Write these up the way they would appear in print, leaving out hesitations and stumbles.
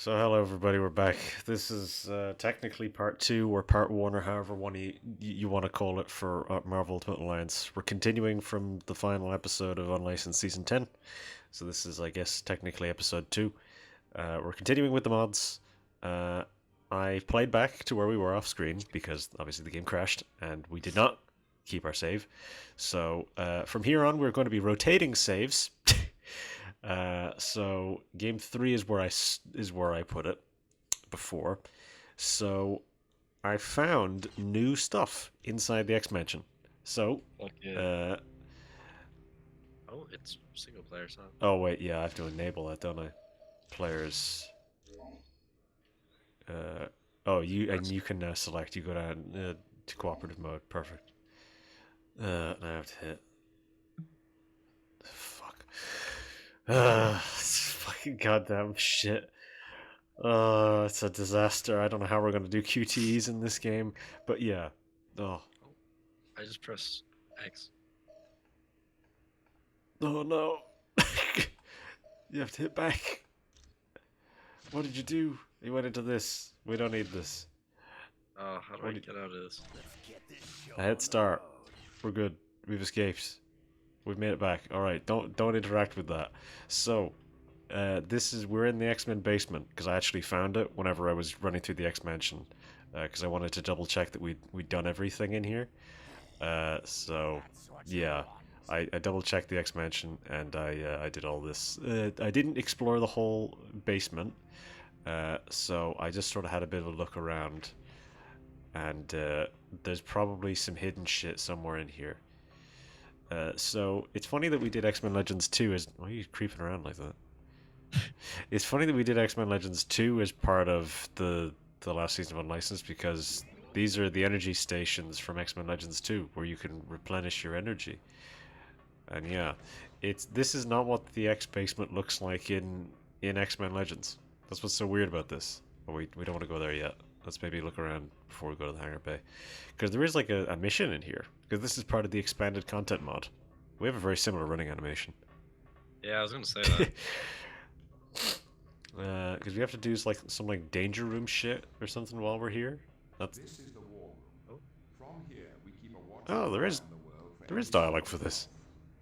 So hello everybody, we're back. This is technically part two or part one or however one you want to call it for Marvel Ultimate Alliance. We're continuing from the final episode of Unlicensed Season 10. So this is, I guess, technically episode two. We're continuing with the mods. I played back to where we were off screen because obviously the game crashed and we did not keep our save. So from here on we're going to be rotating saves. So game three is where I put it before. So I found new stuff inside the X Mansion. So, Okay. Oh, it's single player, so. oh wait, yeah, I have to enable that, don't I? Players. Uh, oh, you can now select. You go down to cooperative mode. Perfect. Now I have to hit. Fuck. Fucking goddamn shit. It's a disaster. I don't know how we're gonna do QTEs in this game, but yeah. Oh, Oh, I just pressed X. oh no. You have to hit back. What did you do? You went into this. We don't need this. How do I get out of this? I hit start. We're good. We've escaped. We've made it back. All right. Don't interact with that. So, we're in the X-Men basement because I actually found it whenever I was running through the X-Mansion because I wanted to double check that we'd done everything in here. So yeah, I double checked the X-Mansion and I did all this. I didn't explore the whole basement, so I just sort of had a bit of a look around, and there's probably some hidden shit somewhere in here. So it's funny that we did X-Men Legends 2 as... Why are you creeping around like that? It's funny that we did X-Men Legends 2 as part of the last season of Unlicensed because these are the energy stations from X-Men Legends 2 where you can replenish your energy. And yeah, this is not what the X basement looks like in X-Men Legends. That's what's so weird about this. But we don't want to go there yet. Let's maybe look around before we go to the hangar bay. Because there is like a mission in here. Because this is part of the expanded content mod. We have a very similar running animation. Yeah, I was gonna say that. Because we have to do like some like danger room shit or something while we're here. That's... This is the war room. Oh, From here, we keep a watch Oh, there is on the world for there is any dialogue for threat. this.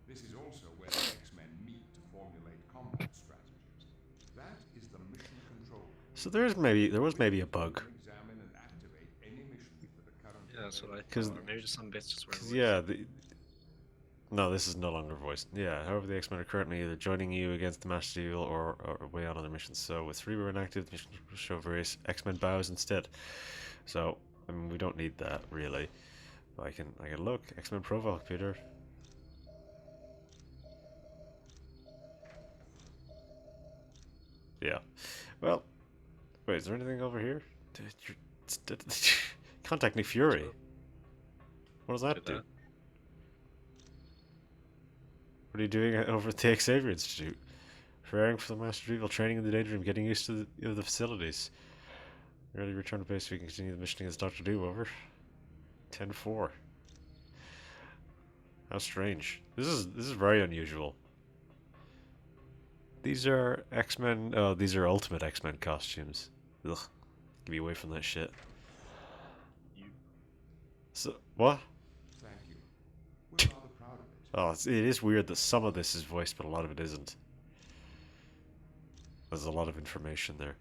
This is also where the X-Men meet to formulate combat strategies. That is the mission control room. So there was maybe a bug. Examine and activate any missions that are currently yeah, that's what I Because thought. Or maybe just some bits just weren't voiced. yeah, no, this is no longer voiced. Yeah, however, the X-Men are currently either joining you against the Master Evil or away on other missions. So with 3 we're inactive, the missions will show various X-Men bows instead. So I mean, we don't need that really. But I can look X-Men profile computer. Yeah. Well, wait, is there anything over here? Contact Nick Fury. So, What does do that do? that. What are you doing over at the Xavier Institute? Preparing for the Master Evil, training in the danger room, getting used to the facilities. Ready to return to base so we can continue the mission against Dr. Doom, over. 10-4. How strange. This is very unusual. These are X-Men... Oh, these are Ultimate X-Men costumes. Ugh. Get me away from that shit. You. So, what? Thank you. We're rather proud of it. Oh, it is weird that some of this is voiced, but a lot of it isn't. There's a lot of information there.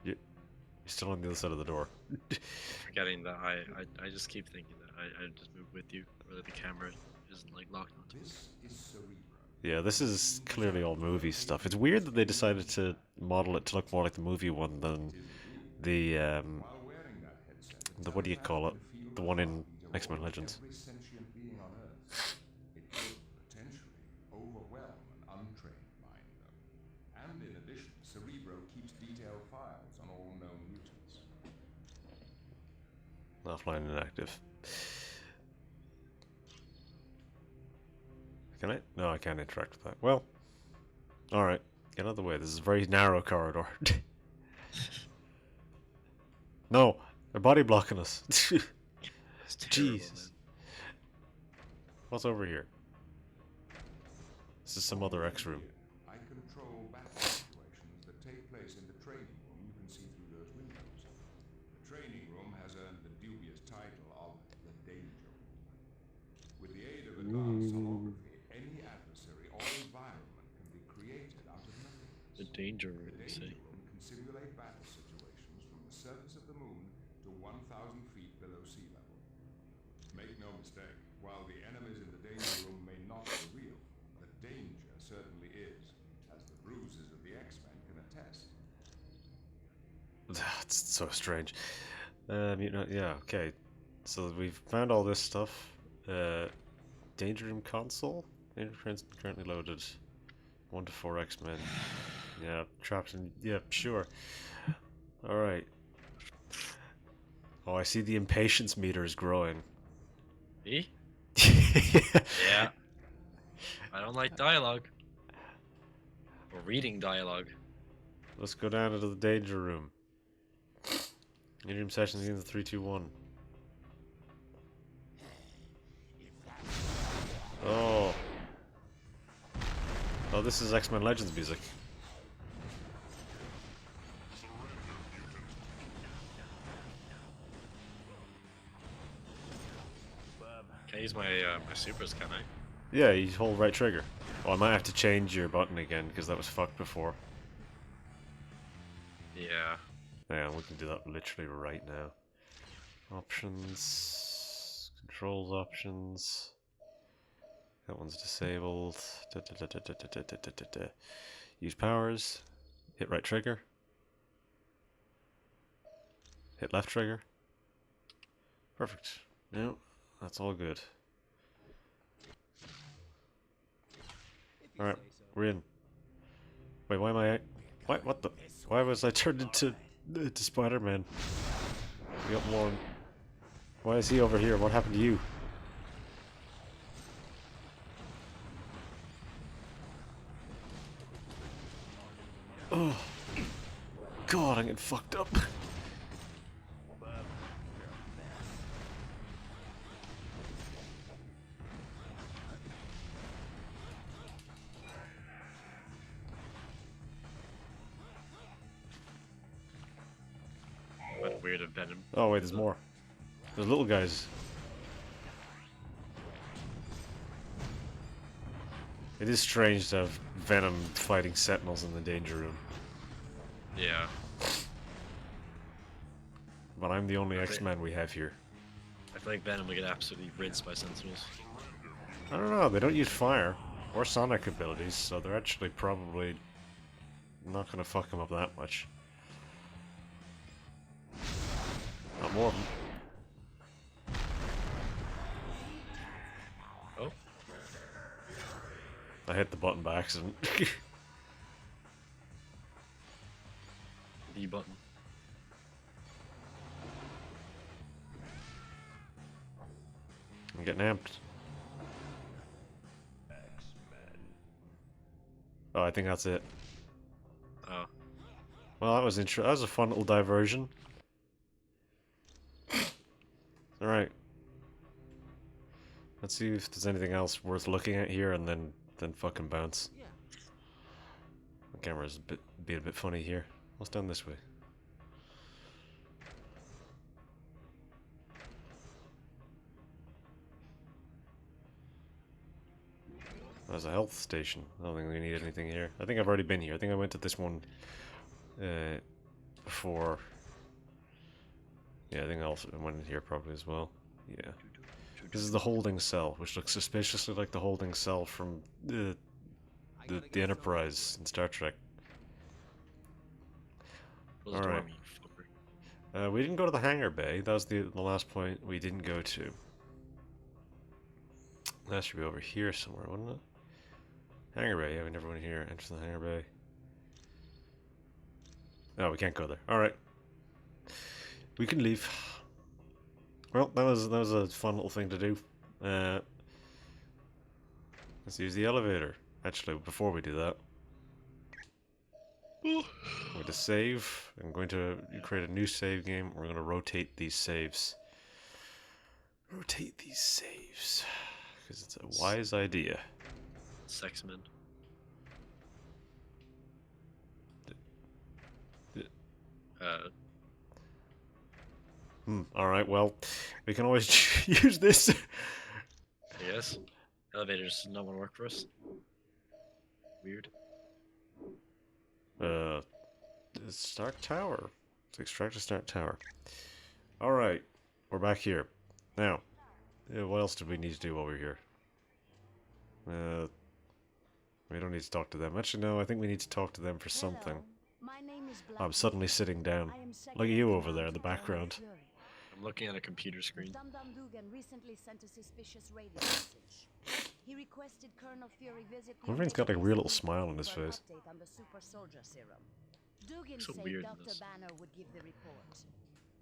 You're still on the other side of the door. Forgetting that I just keep thinking that I just move with you, or that the camera isn't like locked onto me. This is Cerebro. Yeah, this is clearly all movie stuff. It's weird that they decided to model it to look more like the movie one than the While wearing that headset, it's what do you call it? unfathomable to feel The one in the ability to X-Men hold Legends. every sentient being on Earth. It could potentially overwhelm an untrained mind, though. And in addition, Cerebro keeps detailed files on all known mutants. Offline inactive. Can I? No, I can't interact with that. Well, alright. Get out of the way. This is a very narrow corridor. No! They're body blocking us. It's terrible, Jesus. What's over here? This is some other X room. I control battle situations that take place in the training room you can see through those windows. The training room has earned the dubious title of the Danger Room. With the aid of advanced holography, any adversary or environment can be created out of nothing. The danger room, The you Danger say? Room can simulate battle situations from the surface of the moon to 1,000 feet below sea level. Make no mistake, while the enemies in the Danger Room may not be real, the danger certainly is, as the bruises of the X-Men can attest. That's so strange. Yeah, okay. So we've found all this stuff. Danger Room console? Currently loaded. 1 to 4 X-Men. Yeah, trapped in... Yeah, sure. Alright. Oh, I see the impatience meter is growing. Me? Yeah. I don't like dialogue. Or reading dialogue. Let's go down into the danger room. Danger room session begins in 3, 2, 1. Oh. Oh, this is X-Men Legends music. Can I use my my supers, can I? Yeah, you hold right trigger. Oh, I might have to change your button again because that was fucked before. Yeah. Yeah, we can do that literally right now. Options, controls options. That one's disabled. Use powers. Hit right trigger. Hit left trigger. Perfect. No, that's all good. Alright, we're in. Wait, why am I... What the... Why was I turned into Spider-Man? We got one. Why is he over here? What happened to you? Oh. God, I'm getting fucked up. But weird of Venom. Oh wait, there's more. There's little guys. It is strange to have Venom fighting Sentinels in the Danger Room. Yeah. But I'm the only X-Men we have here. I feel like Venom would get absolutely rinsed by Sentinels. I don't know, they don't use fire or sonic abilities, so they're actually probably not gonna fuck him up that much. Not more of them. Oh? I hit the button by accident. B button. I'm getting amped. Oh, I think that's it. Oh. Well, that was that was a fun little diversion. Alright. Let's see if there's anything else worth looking at here and then fucking bounce. The camera's being a bit funny here. What's down this way? There's a health station. I don't think we need anything here. I think I've already been here. I think I went to this one before. Yeah, I think I also went in here probably as well. Yeah. This is the holding cell, which looks suspiciously like the holding cell from the Enterprise in Star Trek. Close All the door, right. you fucker. We didn't go to the hangar bay. That was the last point we didn't go to. That should be over here somewhere, wouldn't it? Hangar bay. Yeah, we never went here. Enter the hangar bay. No, we can't go there. All right. We can leave. Well, that was a fun little thing to do. Let's use the elevator. Actually, before we do that, I'm going to save. I'm going to create a new save game. We're going to rotate these saves. Rotate these saves. Because it's a wise idea. Sexman. Alright, well, we can always use this. I guess. Elevators no one work for us. Weird. Start tower. Let's extract a start tower. Alright, we're back here. Now, what else did we need to do while we were here? We don't need to talk to them. Actually, no, I think we need to talk to them for something. I'm suddenly sitting down. Look at you over there in the background. I'm looking at a computer screen. Recently sent a suspicious radio message. He requested Colonel Fury visit the Wolverine's got like a real little smile on his for an face. update on the super soldier serum. Dugan So said weird, Dr. this. Banner would give the report.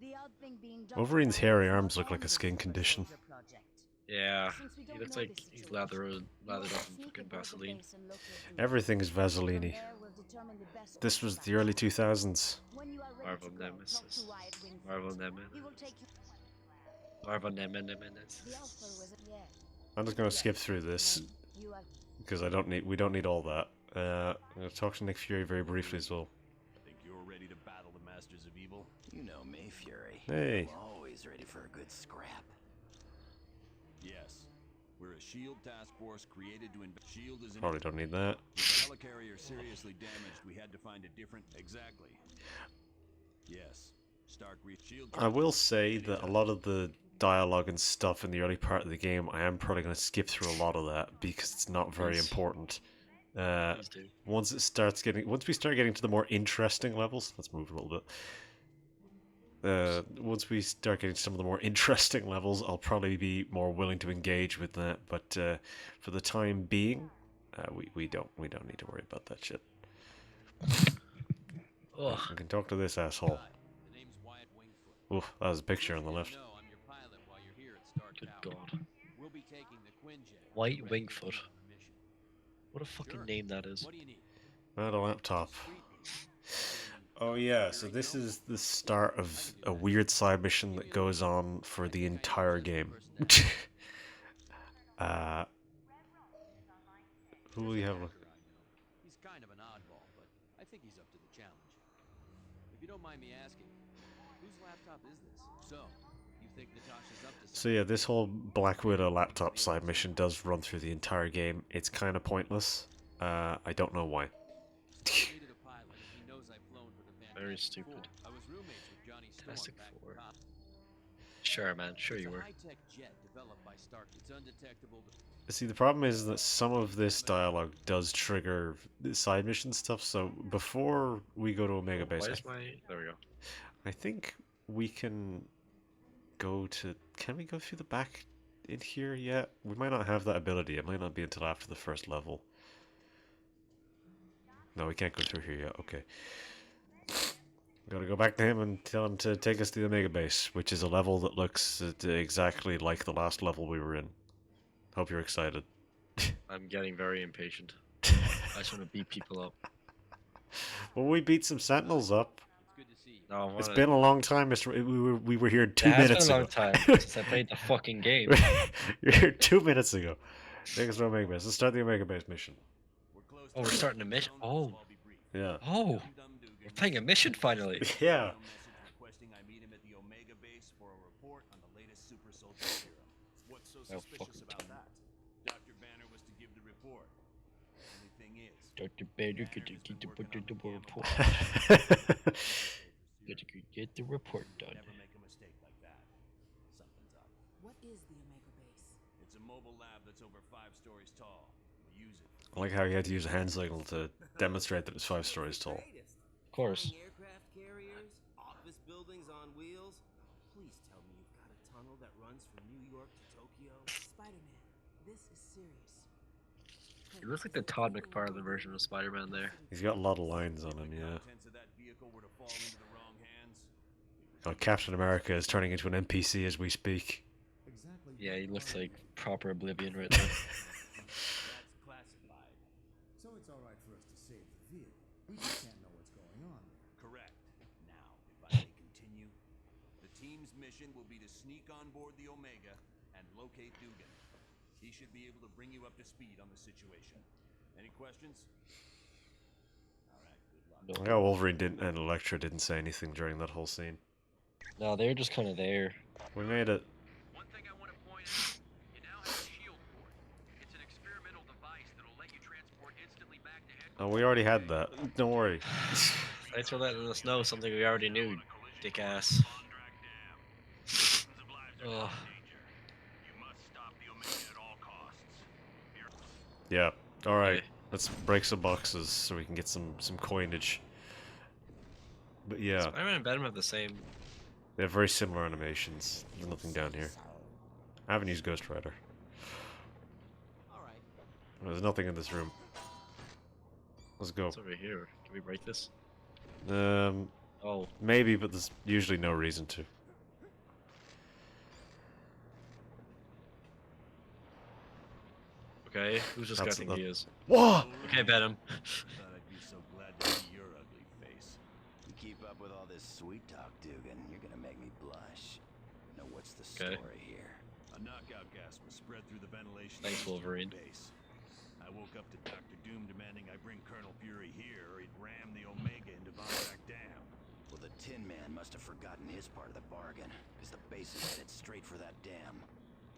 The odd thing being Wolverine's Dr. hairy Banner arms is look like a on the skin super condition. soldier project. Yeah, Since we he don't looks know like the he's situation, lathered we up will in sneak fucking aboard the Vaseline. base and locate Dugan. Everything's From Vaseline. there, we'll determine the best This course was of the early action. 2000s. When you are ready Marvel to go, talk Nemesis. to Wyatt Wingfield. Marvel He will Nemesis. take you. Marvel The Nemesis. offer was yeah. I'm just gonna skip through this You are because we don't need all that. I'm gonna talk to Nick Fury very briefly as well. Think you're ready to battle the masters of evil? You know me, Fury. Hey. I'm always ready for a good scrap. Yes. We're a SHIELD task force created to SHIELD is Probably don't need that. With the helicarrier seriously damaged, we had to find a different exactly. Yes. Stark SHIELD. I will say that a lot of the dialogue and stuff in the early part of the game, I am probably going to skip through a lot of that because it's not very Yes. important. Please do. Once we start getting to the more interesting levels, let's move a little bit. Once we start getting to some of the more interesting levels, I'll probably be more willing to engage with that. But for the time being, we don't need to worry about that shit. Ugh. We can talk to this asshole. The name's Wyatt Wingfoot. Oof, that was a picture on the left. No, I'm your pilot while you're here at Stark Good Tower. God. We'll be taking the Quinjet. White Ready to Wingfoot. go on a mission. What a fucking Sure. name that is. What do you need? Not a laptop. Oh yeah, so this is the start of a weird side mission that goes on for the entire game. Who will you have? He's kind of an oddball, but I think he's up to the challenge. If you don't mind me asking, whose laptop is this? So, you think Natasha's up to something? So yeah, this whole Black Widow laptop side mission does run through the entire game. It's kind of pointless. I don't know why. Needed a pilot. He knows I've flown for the Very Fantastic stupid. Four. I was roommates with Johnny Storm Fantastic back in Four. college. Sure, man. Sure It's you a were. high-tech jet developed by Stark. It's undetectable. See, the problem is that some of this dialogue does trigger the side mission stuff. So before we go to Omega Base, Why is my... There we go. I think we can go to... Can we go through the back in here yet? We might not have that ability. It might not be until after the first level. No, we can't go through here yet. Okay. Gotta go back to him and tell him to take us to the Omega Base, which is a level that looks exactly like the last level we were in. Hope you're excited. I'm getting very impatient. I just want to beat people up. Well, we beat some Sentinels up. It's good to see you. No, I It's wanna... been a long time, Mr. We were here 2 It has minutes been a long ago. time since I played the fucking game. You're here 2 minutes ago. Take us to Omega Base. Let's start the Omega Base mission. We're close Oh, to we're starting a mission. Oh, I'll be brief. Yeah. oh, we're playing a mission finally. Yeah. Message requesting I meet him at the Omega Base for a report on the latest super soldier serum. What's so Oh, suspicious fucking about Tom. that? Dr. Banner was to give the report. Only thing is, Dr. Bader, get the report. Get the report done. never make a mistake like that. Something's up. What is the Omega Base? It's a mobile lab that's over 5 stories tall. We use it. I like how you had to use a hand signal to demonstrate that it's 5 stories tall. Of course. Aircraft carriers, office buildings on wheels. Please tell me you've got a tunnel that runs from New York to Tokyo. Spider-Man, this is serious. It looks like the Todd McFarlane version of Spider-Man there. He's got a lot of lines on him, yeah. Contents of that vehicle were to fall into the wrong hands. Oh, Captain America is turning into an NPC as we speak. Yeah, he looks like proper Oblivion right there. That's classified. So it's all right for us to save the vehicle. We just can't know what's going on there. Correct. Now, if I may continue, the team's mission will be to sneak on board the Omega and locate Dugan. He should be able to bring you up to speed on the situation. Any questions? All right, good luck. No. Yeah, Wolverine didn't and Elektra didn't say anything during that whole scene. No, they're just kind of there. We made it. One thing I want to point out, you now have a shield port. It's an experimental device that'll let you transport instantly back to headquarters. Oh, we already had that. Don't worry. Thanks for letting us know something we already knew, dick ass. Ugh. Yeah. All right. Okay. Let's break some boxes so we can get some coinage. But yeah, Spider-Man and Venom have the same. they have very similar animations. There's nothing down here. I haven't used Ghost Rider. Alright. There's nothing in this room. Let's go. What's over here? Can we break this? Oh, maybe, but there's usually no reason to. Okay, who's this guy think he is? Whoa! Okay, Venom. Thought I'd be so glad to see your ugly face. You keep up with all this sweet talk, Dugan, you're gonna make me blush. Now what's the Okay. story here? A knockout gas was spread through the ventilation Thanks, system of the Wolverine. base. I woke up to Dr. Doom demanding I bring Colonel Fury here or he'd ram the Omega into Von Trapp Dam. Well, the Tin Man must have forgotten his part of the bargain, because the base is headed straight for that dam.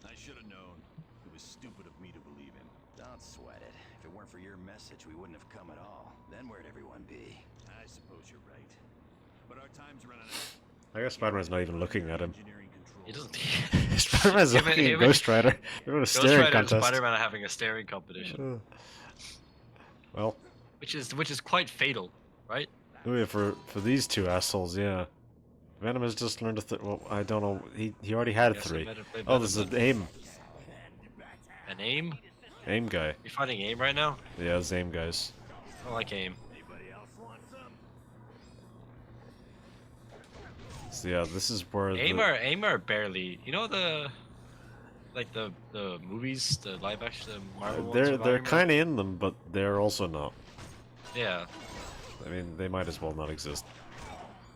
I should have known. It was stupid of me to believe him. Don't sweat it. If it weren't for your message, we wouldn't have come at all. Then where'd everyone be? I suppose you're right. But our time's running out. I guess Spider-Man's not even looking at him. He doesn't. Spider-Man's Him and- looking at him and- Ghost Rider. They're in a Ghost staring Rider and contest. Spider-Man are having a staring competition, Well, which is quite fatal, right? oh yeah, for these two assholes, yeah. Venom has just learned a well, I don't know. He already had Guess I 3. better play Oh, there's Venom an aim. An aim? Aim guy. You fighting aim right now? Yeah, there's aim guys. I don't like aim. So yeah, this is where Aim are barely. You know the movies, the live action, the Marvel ones. they're with Iron Man? kind of in them, but they're also not. Yeah. I mean, they might as well not exist.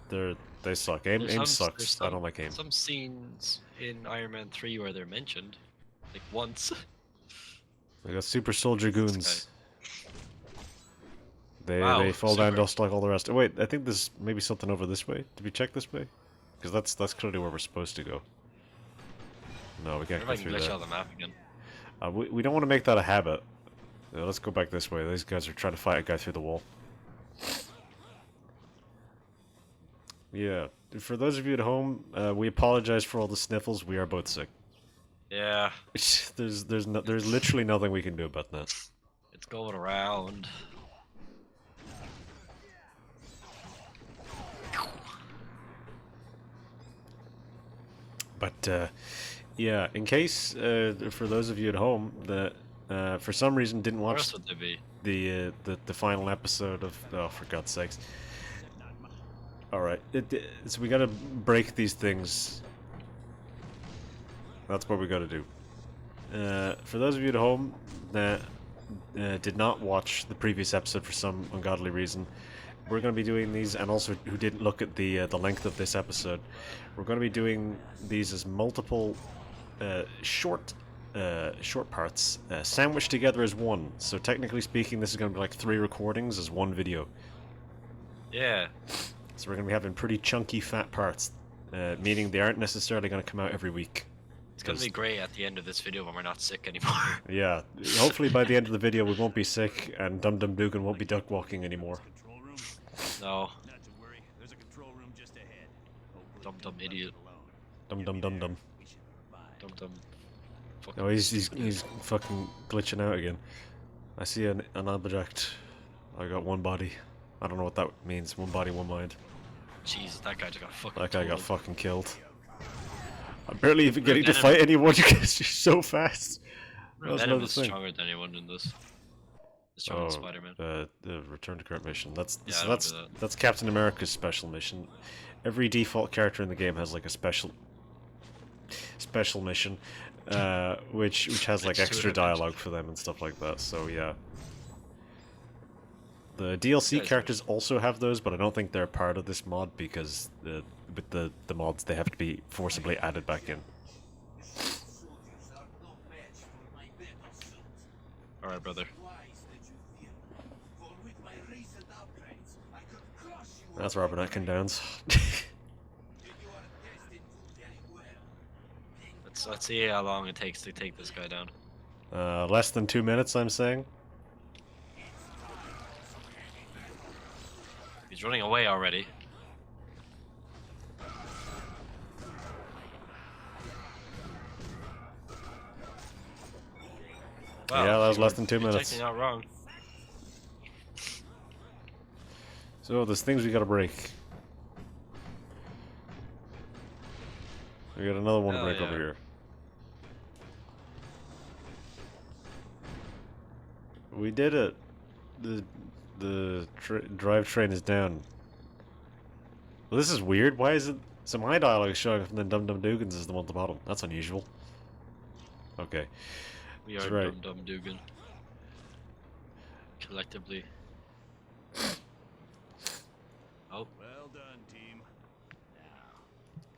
They suck. Aim There's sucks. I don't like aim. Some scenes in Iron Man 3 where they're mentioned, like once. They got super soldier goons. Wow, They fall down super. dust like all the rest. Oh, wait, I think there's maybe something over this way. Did we check this way? Because that's clearly where we're supposed to go. No, we can't If go I can through glitch that. out the map again. We don't want to make that a habit. Let's go back this way. These guys are trying to fight a guy through the wall. Yeah, for those of you at home, we apologize for all the sniffles. We are both sick. Yeah, There's literally nothing we can do about that. it's going around. But yeah, in case for those of you at home that for some reason didn't Where watch else would they be? the final episode of for God's sakes. All right, so we gotta break these things. That's what we gotta do. For those of you at home that did not watch the previous episode for some ungodly reason, we're going to be doing these, and also who didn't look at the length of this episode, we're going to be doing these as multiple short parts sandwiched together as one. So technically speaking, this is going to be like 3 recordings as one video. Yeah. So we're going to be having pretty chunky fat parts, meaning they aren't necessarily going to come out every week. It's gonna be great at the end of this video when we're not sick anymore. Yeah, hopefully by the end of the video we won't be sick and Dum Dum Dugan won't be duck walking anymore. Control room? No. Not to worry. There's a control room just ahead. Hopefully Dum dum we can idiot. leave it alone. Dum You'll Dum be Dum there. Dum. We should survive. Dum dum. Fucking No, he's fucking glitching out again. I see an object. I got one body. I don't know what that means. One body, one mind. Jesus, that guy just got fucking. That guy got totaled. fucking killed. I'm barely even getting to Venom- fight anyone because you're so fast. That was Venom another is thing. stronger than anyone in this. Stronger than Spider-Man. The return to current mission. That's Yeah, so I don't that's do that. that's Captain America's special mission. Every default character in the game has like a special mission, which has like It's extra too dialogue for them and stuff like that. So yeah. The DLC Guys, characters also have those, but I don't think they're part of this mod because with the mods they have to be forcibly added back in. Alright, brother. That's Robert Atkin-Downs. Let's see how long it takes to take this guy down. Less than 2 minutes, I'm saying. He's running away already. Wow, Yeah, that was you less were than 2 minutes. detecting out wrong. So there's things we gotta break. We got another one to Hell break yeah. over here. We did it. The drivetrain is down. Well, this is weird. Why is it? So my dialogue is showing up and then Dum Dum Dugan's is the one at the bottom. That's unusual. Okay. We That's are right. Dum Dum Dugan. Collectively. Oh, Well done, team. Now,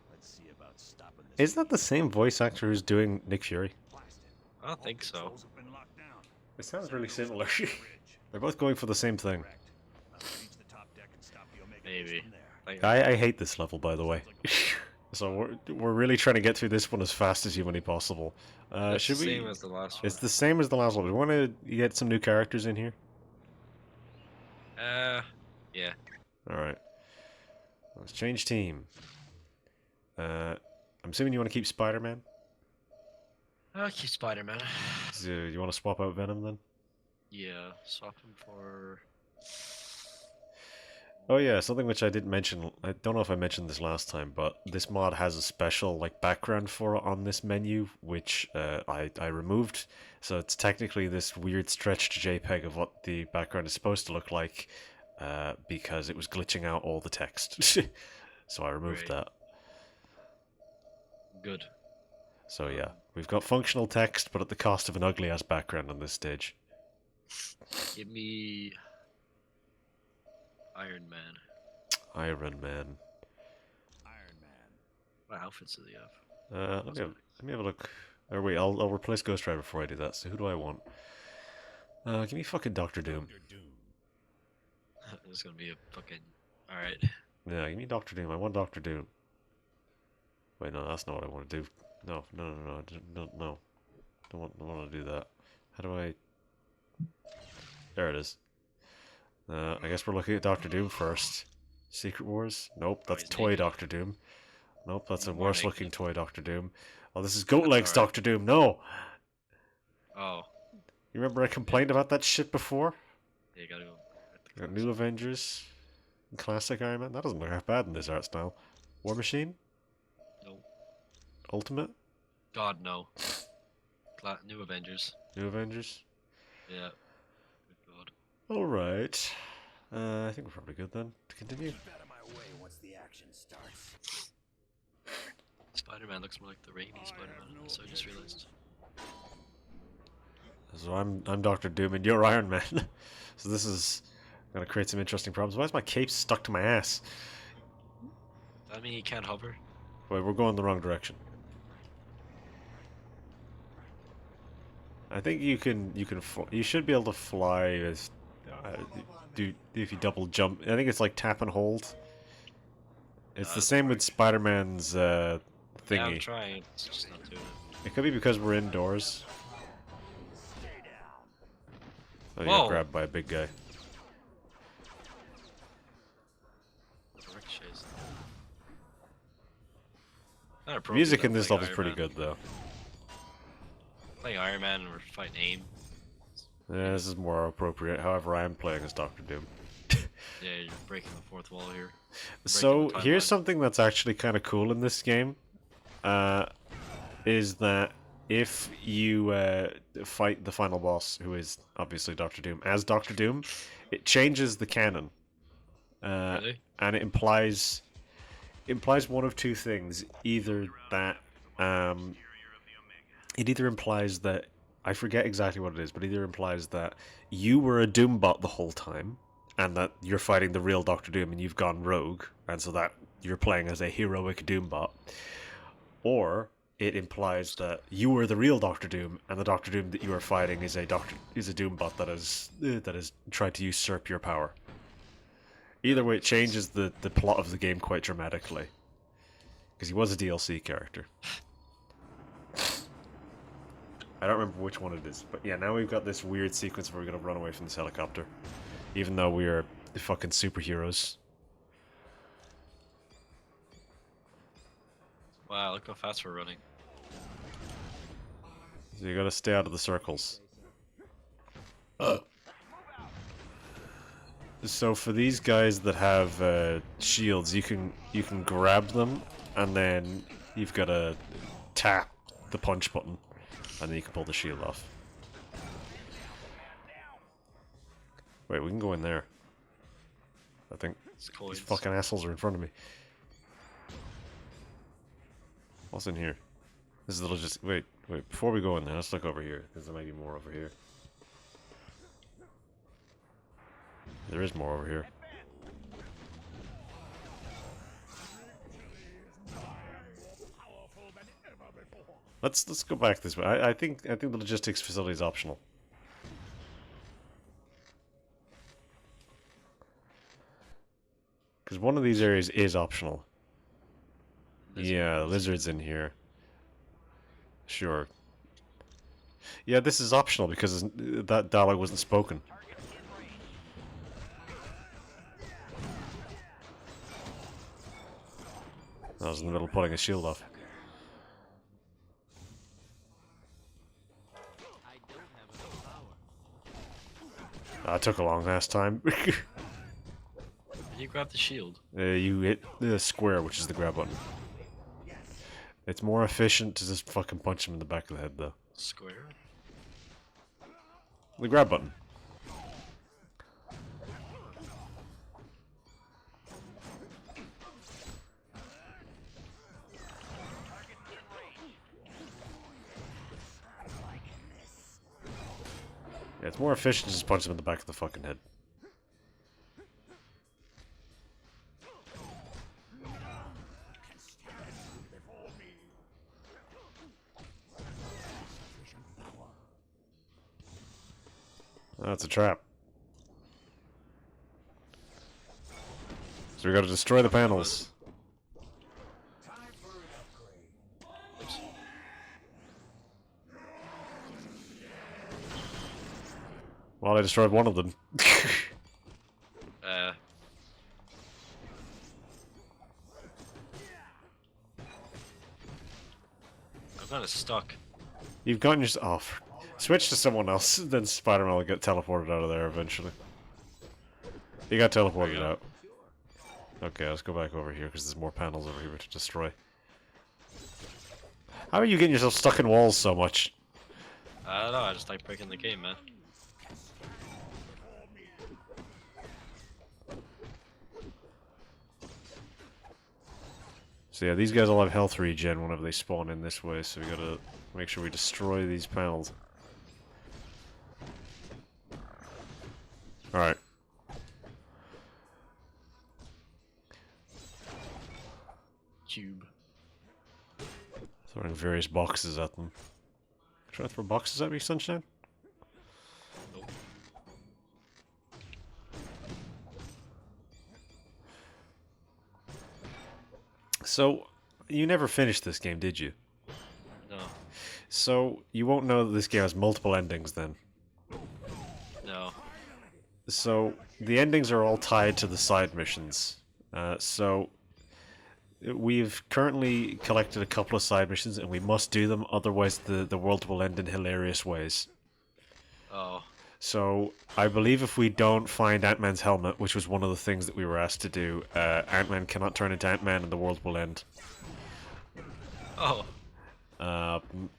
let's see about stopping this. Isn't that the same voice actor who's doing Nick Fury? Blasted. I don't think so. Controls have been locked down. It sounds really Send those similar. to the bridge. They're both going for the same thing. Correct. I'll reach the top deck and stop the Omega Maybe. from there. Like, I hate this level, by the way. So we're really trying to get through this one as fast as humanly possible. it's Should the we? same as the last one. It's the same as the last one. We want to get some new characters in here. Yeah. All right. Let's change team. I'm assuming you want to keep Spider-Man. I'll keep Spider-Man. So you want to swap out Venom then? Yeah, swap him for... Oh yeah, something which I didn't mention. I don't know if I mentioned this last time, but this mod has a special like background for it on this menu, which I removed. So it's technically this weird stretched JPEG of what the background is supposed to look like, because it was glitching out all the text. So I removed Right. that. Good. So yeah, we've got functional text, but at the cost of an ugly ass background on this stage. Give me... Iron Man. Iron Man. Iron Man. What outfits do they have? Let me have a look. Or wait, I'll replace Ghost Rider before I do that. So who do I want? Give me fucking Doctor Doom. Dr. Doom. There's gonna be a fucking... Alright. Yeah, give me Doctor Doom. I want Doctor Doom. Wait, no, that's not what I want to do. No. Don't want to do that. How do I... There it is. I guess we're looking at Doctor Doom first. Secret Wars? Nope, that's he's toy naked. Doctor Doom. Nope, that's a He's more worse looking naked. toy Doctor Doom. Oh, this is Goat That's Legs alright. Doctor Doom. No! Oh. You remember I complained about that shit before? Yeah, you gotta go. Got New Avengers. Classic Iron Man. That doesn't look half bad in this art style. War Machine? No. Ultimate? God, no. New Avengers. New Avengers? Yeah. Good God. Alright. I think we're probably good then. To continue. Keep out of my way once the action starts. Spider-Man looks more like the Raimi Spider-Man, so I just realized. So I'm Doctor Doom and you're Iron Man. So this is gonna create some interesting problems. Why is my cape stuck to my ass? I mean, he can't hover. Wait, we're going the wrong direction. I think you you should be able to fly as if you double jump. I think it's like tap and hold. It's the it's same with hard. Spider-Man's Yeah, I'm thingy. trying. It's just not doing it. It could be because we're indoors. Stay down. Oh, you Whoa. got grabbed by a big guy. Ricochets. Not appropriate Music that in this playing level's Iron pretty Man. good though. Playing Iron Man and we're fighting AIM. Yeah, this is more appropriate. However, I am playing as Doctor Doom. Yeah, you're breaking the fourth wall here. So the here's timeline. something that's actually kind of cool in this game, is that if you fight the final boss, who is obviously Doctor Doom, as Doctor Doom, it changes the canon, Really? and it implies one of two things: either that it either implies that I forget exactly what it is, but either implies that you were a Doombot the whole time, and that you're fighting the real Doctor Doom and you've gone rogue, and so that you're playing as a heroic Doombot. Or it implies that you were the real Doctor Doom, and the Doctor Doom that you are fighting is a Doombot that has tried to usurp your power. Either way, it changes the plot of the game quite dramatically. Because he was a DLC character. I don't remember which one it is, but yeah, now we've got this weird sequence where we're gonna run away from this helicopter. Even though we are the fucking superheroes. Wow, look how fast we're running. So you gotta stay out of the circles. So for these guys that have shields, you can grab them, and then you've gotta tap the punch button, and then you can pull the shield off. Wait, we can go in there. I think these fucking assholes are in front of me. What's in here? This is a little just wait. Before we go in there, let's look over here, because there might be more over here. There is more over here. Let's go back this way. I think the logistics facility is optional. Because one of these areas is optional. Yeah, the lizard's in here. Sure. Yeah, this is optional because that dialogue wasn't spoken. I was in the middle of putting a shield off. That took a long ass time. You grab the shield. You hit the square, which is the grab button. It's more efficient to just fucking punch him in the back of the head, though. Square? The grab button. Yeah, it's more efficient to just punch him in the back of the fucking head. That's a trap. So we gotta destroy the panels. Well, I destroyed one of them. I'm kind of stuck. You've gotten yourself off. Switch to someone else, then Spider-Man will get teleported out of there eventually. You got teleported out. Okay, let's go back over here because there's more panels over here to destroy. How are you getting yourself stuck in walls so much? I don't know, I just like breaking the game, man. So yeah, these guys all have health regen whenever they spawn in this way, so we gotta make sure we destroy these panels. Alright. Tube. Throwing various boxes at them. Trying to throw boxes at me, Sunshine? Nope. So, you never finished this game, did you? No. So, you won't know that this game has multiple endings then. No. So, the endings are all tied to the side missions. So, we've currently collected a couple of side missions, and we must do them, otherwise the world will end in hilarious ways. Oh. So, I believe if we don't find Ant-Man's helmet, which was one of the things that we were asked to do, Ant-Man cannot turn into Ant-Man and the world will end. Oh.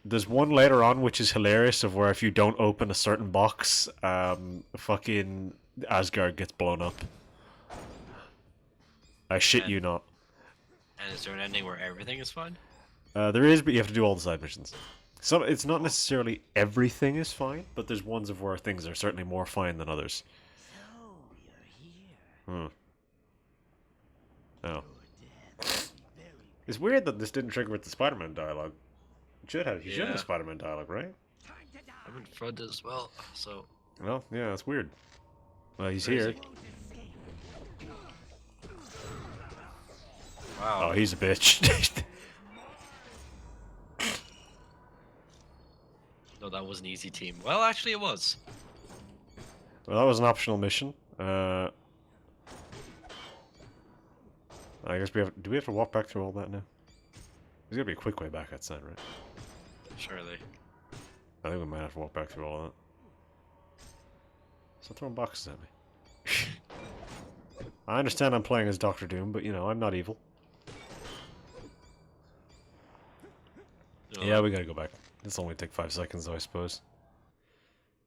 There's one later on which is hilarious of where if you don't open a certain box, fucking Asgard gets blown up. I shit you not. And is there an ending where everything is fine? There is, but you have to do all the side missions. So it's not necessarily everything is fine, but there's ones of where things are certainly more fine than others. Oh. It's weird that this didn't trigger with the Spider-Man dialogue. It should have. You should have the Spider-Man dialogue, right? I'm in front as well, so... Well, yeah, that's weird. Well, he's here. Wow. Oh, he's a bitch. No, that was an easy team. Well, actually, it was. Well, that was an optional mission. I guess we have. Do we have to walk back through all that now? There's gotta be a quick way back outside, right? Surely. I think we might have to walk back through all that. Stop throwing boxes at me. I understand I'm playing as Doctor Doom, but you know, I'm not evil. No, Yeah, we gotta go back. This only take 5 seconds, though, I suppose.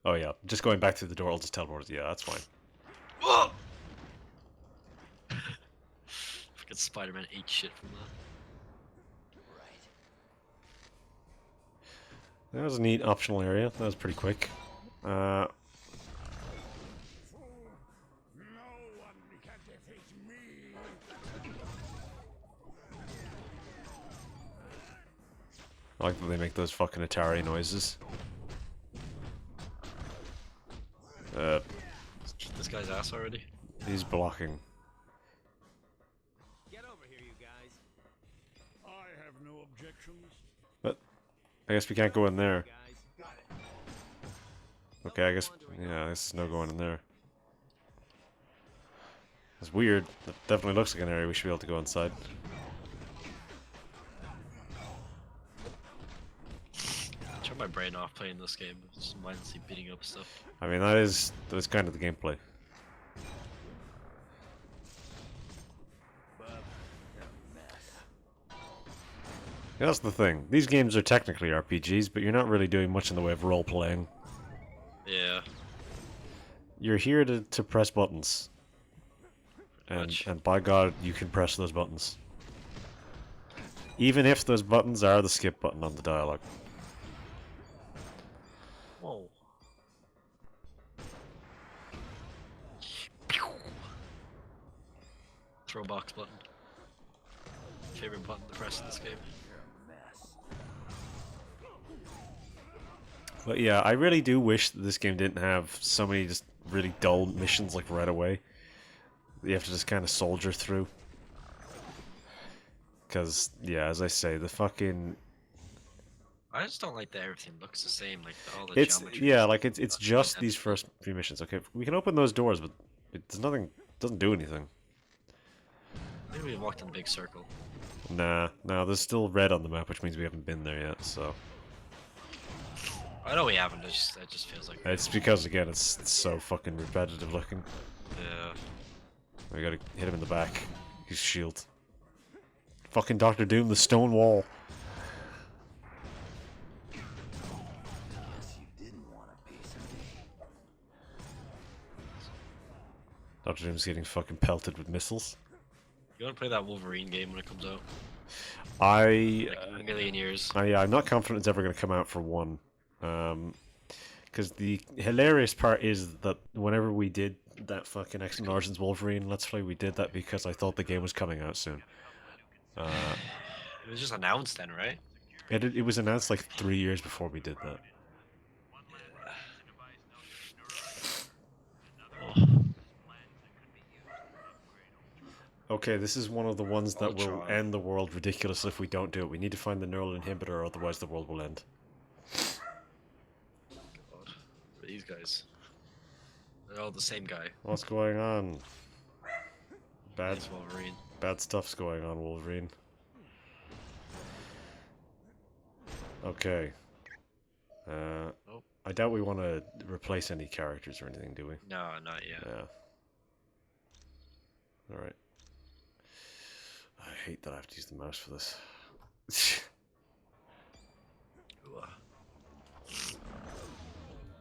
Oh yeah, just going back through the door, I'll just teleport. Yeah, that's fine. Whoa! Fucking Spider-Man ate shit from that. That was a neat optional area. That was pretty quick. No one can defeat me. I like that they make those fucking Atari noises. This guy's ass already. He's blocking. Get over here, you guys. I have no objections. But I guess we can't go in there. Guys. Okay, I guess yeah, there's no going in there. It's weird. That definitely looks like an area we should be able to go inside. Turn my brain off playing this game. It's mindlessly beating up stuff. I mean, that's kind of the gameplay. Yeah, that's the thing. These games are technically RPGs, but you're not really doing much in the way of role playing. Yeah. You're here to press buttons. And by God, you can press those buttons. Even if those buttons are the skip button on the dialogue. Whoa. Throw box button. Favorite button to press in this game. But yeah, I really do wish that this game didn't have so many just really dull missions like right away. You have to just kind of soldier through. Because, yeah, as I say, the fucking... I just don't like that everything looks the same, like all the It's, geometry. yeah, like it's just these first few missions. Okay, we can open those doors, but there's nothing, doesn't do anything. Maybe we walked in a big circle. Nah, there's still red on the map, which means we haven't been there yet, so... I know we haven't, it just feels like... It's because, again, it's so fucking repetitive looking. Yeah. We gotta hit him in the back. His shield. Fucking Doctor Doom, the stone wall. Guess you didn't want a piece of me. Doctor Doom's getting fucking pelted with missiles. You wanna play that Wolverine game when it comes out? Like a million years. yeah, I'm not confident it's ever gonna come out for one. Because the hilarious part is that whenever we did that fucking X-Men Origins Wolverine Let's Play, we did that because I thought the game was coming out soon. It was just announced then, right? It was announced like 3 years before we did that. Okay, this is one of the ones that will Ultron. end the world ridiculously if we don't do it. We need to find the neural inhibitor, otherwise the world will end. God. These guys. They're all the same guy. What's going on? Bad, It's Wolverine. bad stuff's going on, Wolverine. Okay. Oh. I doubt we want to replace any characters or anything, do we? No, not yet. Yeah. Alright. I hate that I have to use the mouse for this.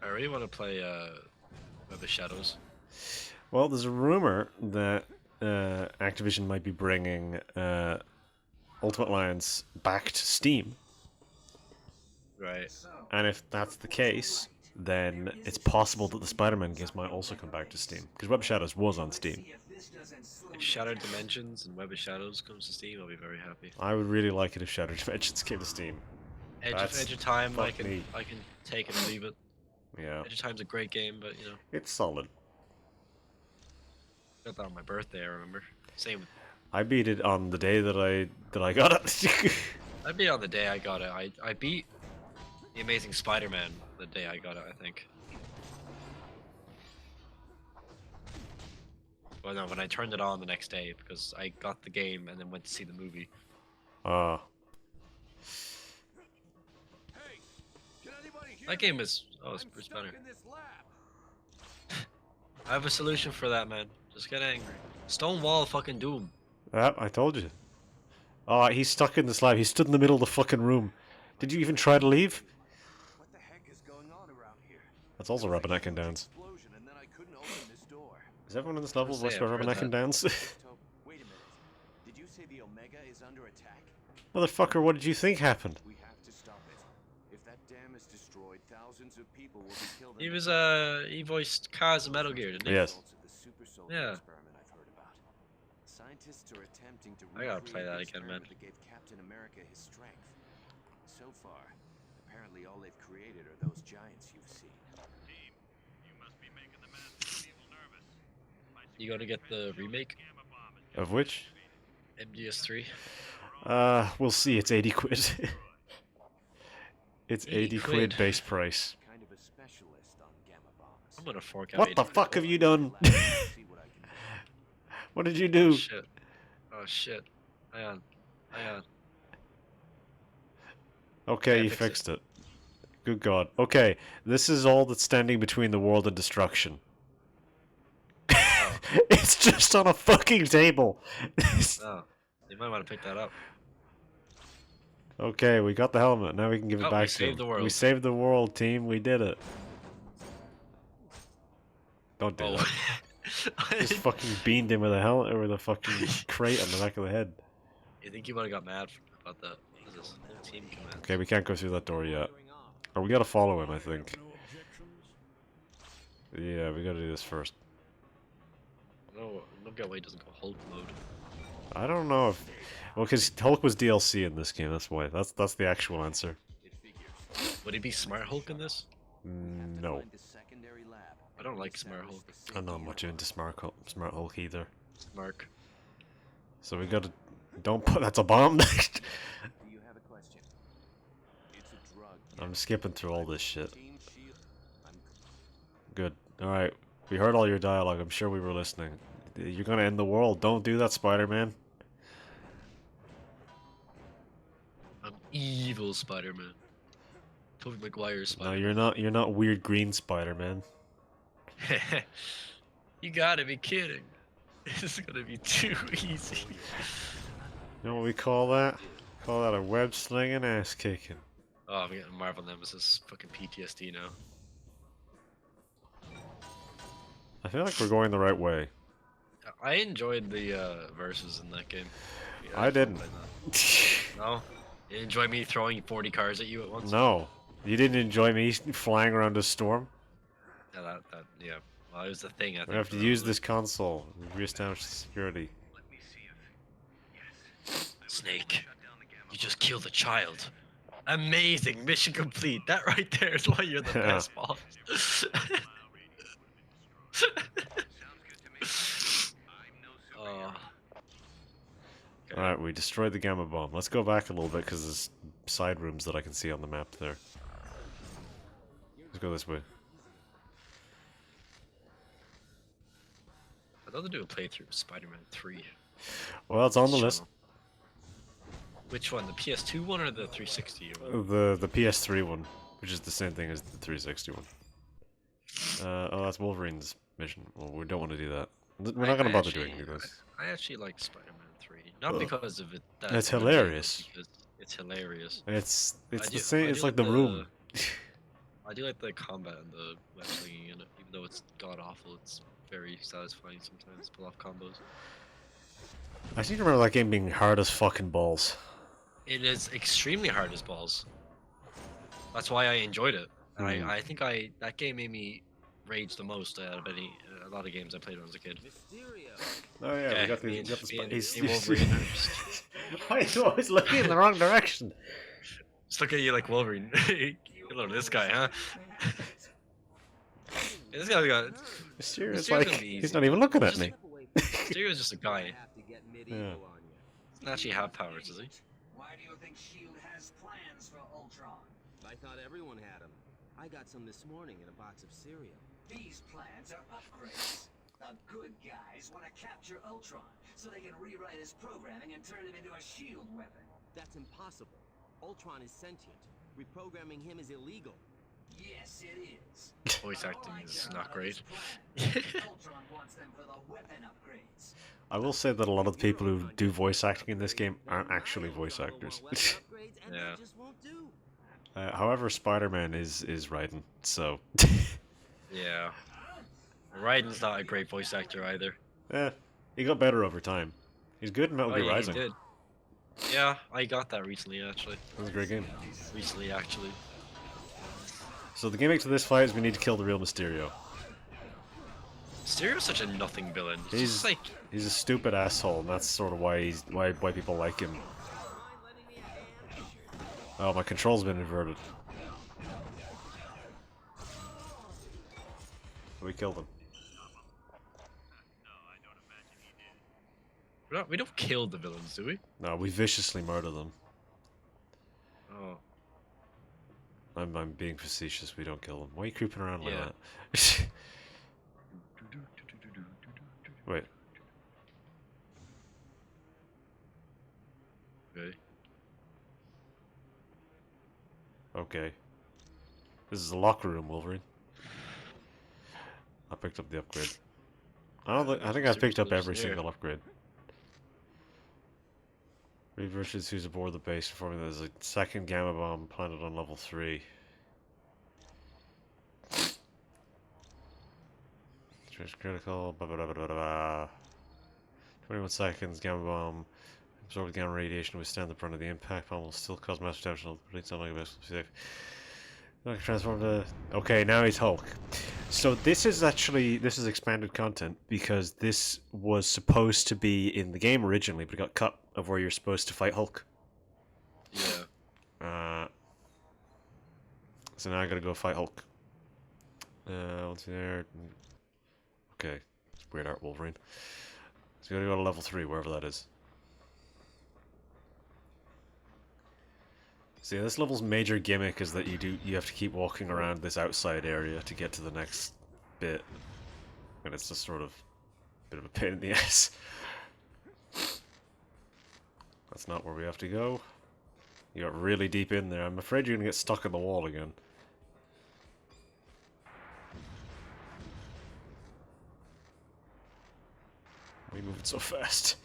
I really want to play Web of Shadows. Well, there's a rumor that Activision might be bringing Ultimate Alliance back to Steam. Right. And if that's the case, then it's possible that the Spider-Man games might also come back to Steam. Because Web of Shadows was on Steam. If Shattered Dimensions and Web of Shadows comes to Steam, I'll be very happy. I would really like it if Shattered Dimensions came to Steam. Edge of Time, I fuck me. can take it and leave it. Yeah. Edge of Time's a great game, but you know, It's solid. got that on my birthday. I remember. Same with I beat it on the day that I got it. I beat on the day I got it. I beat the Amazing Spider-Man the day I got it, I think. Well, no, when I turned it on the next day because I got the game and then went to see the movie. That game is it's better. I have a solution for that, man. Just get angry. Stonewall fucking Doom. Yep, I told you. Oh, he's stuck in this lab. He stood in the middle of the fucking room. Did you even try to leave? What the heck is going on around here? That's also Rubberneck and Downs. Explosion, and then I couldn't open this door. Is everyone in this level Say, voiced by I've heard Rubberneck and that. Downs? Wait a minute. Did you say the Omega is under attack? Motherfucker, what did you think happened? We have to stop it. If that dam is destroyed, thousands of people will be killed. He was he voiced Kaz in Metal Gear, didn't he? Yes. Yeah. Experiment I've heard about. Scientists are attempting to I gotta play recreate that the again, man. experiment that gave Captain America his strength. So far, apparently all they've created are those giants you've seen. Team, you must be making the masses of evil nervous. You gonna get the remake? Of which? MGS3? We'll see. It's 80 quid. It's 80 quid quid. base price. Kind of a specialist on gamma bombs. I'm gonna fork out What 80 the quid. fuck have you done? See what I can do. What did you do? Shit. Oh shit. Hang on. Hang on. Okay, Yeah, you fix fixed it. Good God. Okay, this is all that's standing between the world and destruction. It's just on a fucking table. Oh. You might want to pick that up. Okay, we got the helmet. Now we can give it Oh, back we to saved him. the world. We saved the world, team. We did it. Don't do Oh. that. Just fucking beamed him with a helmet or with a fucking crate on the back of the head. You think he would have got mad about that? This is whole team command. Okay, we can't go through that door yet. Or we gotta follow him, I think. Yeah, we gotta do this first. No, no get why he doesn't go Hulk mode. I don't know if... Well, because Hulk was DLC in this game, that's why. That's the actual answer. Would he be Smart Hulk in this? No. Find the secondary lab. I don't like Smart Hulk. I'm not much into Smart Hulk either. Mark. So we gotta... Don't put... That's a bomb! Do you have a question? It's a drug. I'm skipping through all this shit. Team Shield. I'm Good. Alright. We heard all your dialogue. I'm sure we were listening. You're gonna end the world. Don't do that, Spider-Man. I'm evil Spider-Man. Tobey Maguire's No, Spider-Man. you're not. You're not weird green Spider-Man. You gotta be kidding. This is gonna be too easy. You know what we call that? Call that a web slinging, ass kicking. Oh, I'm getting Marvel Nemesis fucking PTSD now. I feel like we're going the right way. I enjoyed the verses in that game. Yeah, I didn't. played that. No? You didn't enjoy me throwing 40 cars at you at once? No, you didn't enjoy me flying around a storm. Yeah, yeah. Well, it was the thing, I think. We have to use this console. Reestablish security. Snake, you just killed a child. Amazing, mission complete. That right there is why you're the best boss. Oh. Okay. Alright, we destroyed the gamma bomb. Let's go back a little bit because there's side rooms that I can see on the map there. Let's go this way. I'd love to do a playthrough of Spider-Man 3. Well, it's on the list. Which one? The PS2 one or the 360 one? The PS3 one, which is the same thing as the 360 one. Oh, that's Wolverine's mission. Well, we don't want to do that. We're not gonna bother doing this. I actually like Spider-Man 3, not because of it. It's hilarious. Because it's hilarious. It's I the do- same. I It's do like the room. I do like the combat and the web slinging in it, even though it's god awful. It's very satisfying sometimes to pull off combos. I seem to remember that game being hard as fucking balls. It is extremely hard as balls. That's why I enjoyed it, and I think that game made me rage the most out of a lot of games I played when I was a kid. Mysterio. Oh yeah, Okay, we got the, me we and- got the me and- he's, me and Wolverine are Why are you always looking in the wrong direction? Just look at you like Wolverine. Hello, this guy, huh? This guy's got. Mysterio's Mysterio's like gonna be he's easy. not even looking at Just- me. Mysterio's just a guy. get medieval Yeah. on you. Doesn't actually have powers, does he? Why do you think S.H.I.E.L.D. has plans for Ultron? I thought everyone had them. I got some this morning in a box of cereal. These plans are upgrades. The good guys want to capture Ultron so they can rewrite his programming and turn him into a S.H.I.E.L.D. weapon. That's impossible. Ultron is sentient. Reprogramming him is illegal. Yes, it is. Voice But acting all I is care not about great. his plans. Ultron wants them for the weapon upgrades. I will say that a lot of the people who Ultron do gets voice weapon acting in this upgrades, game then aren't my actually voice Ultron will actors. want weapon upgrades, and Yeah. they just won't do. However, Spider-Man is Raiden, so Yeah. Raiden's not a great voice actor either. he got better over time. He's good in Metal Oh Gear yeah, he Rising. did. Yeah, I got that recently actually. That was a great game. Recently actually. So the gimmick to this fight is we need to kill the real Mysterio. Mysterio's such a nothing villain. He's He's just like he's a stupid asshole, and that's sort of why why people like him. Mind lending me a hand? Oh, my control's been inverted. We killed him. we don't kill the villains, do we? No, we viciously murder them. Oh. I'm being facetious. We don't kill them. Why are you creeping around like Yeah. that? Wait. Okay. Okay. This is the locker room, Wolverine. I picked up the upgrade. I think I picked up every single upgrade. Reverses who's aboard the base, informing that there's a second gamma bomb planted on level 3. It's critical, blah, blah, blah, blah, blah, blah. 21 seconds, gamma bomb. Absorb the gamma radiation, withstand the brunt of the impact. Bomb will still cause massive damage. It's not like a safe. Transform to... Okay, now he's Hulk. So this is expanded content because this was supposed to be in the game originally, but it got cut of where you're supposed to fight Hulk. Yeah. So now I gotta go fight Hulk. What's there? Okay, it's weird art Wolverine. So you gotta go to level 3, wherever that is. See, this level's major gimmick is that you have to keep walking around this outside area to get to the next bit. And it's just sort of a bit of a pain in the ass. That's not where we have to go. You got really deep in there. I'm afraid you're gonna get stuck in the wall again. Why are you moving so fast?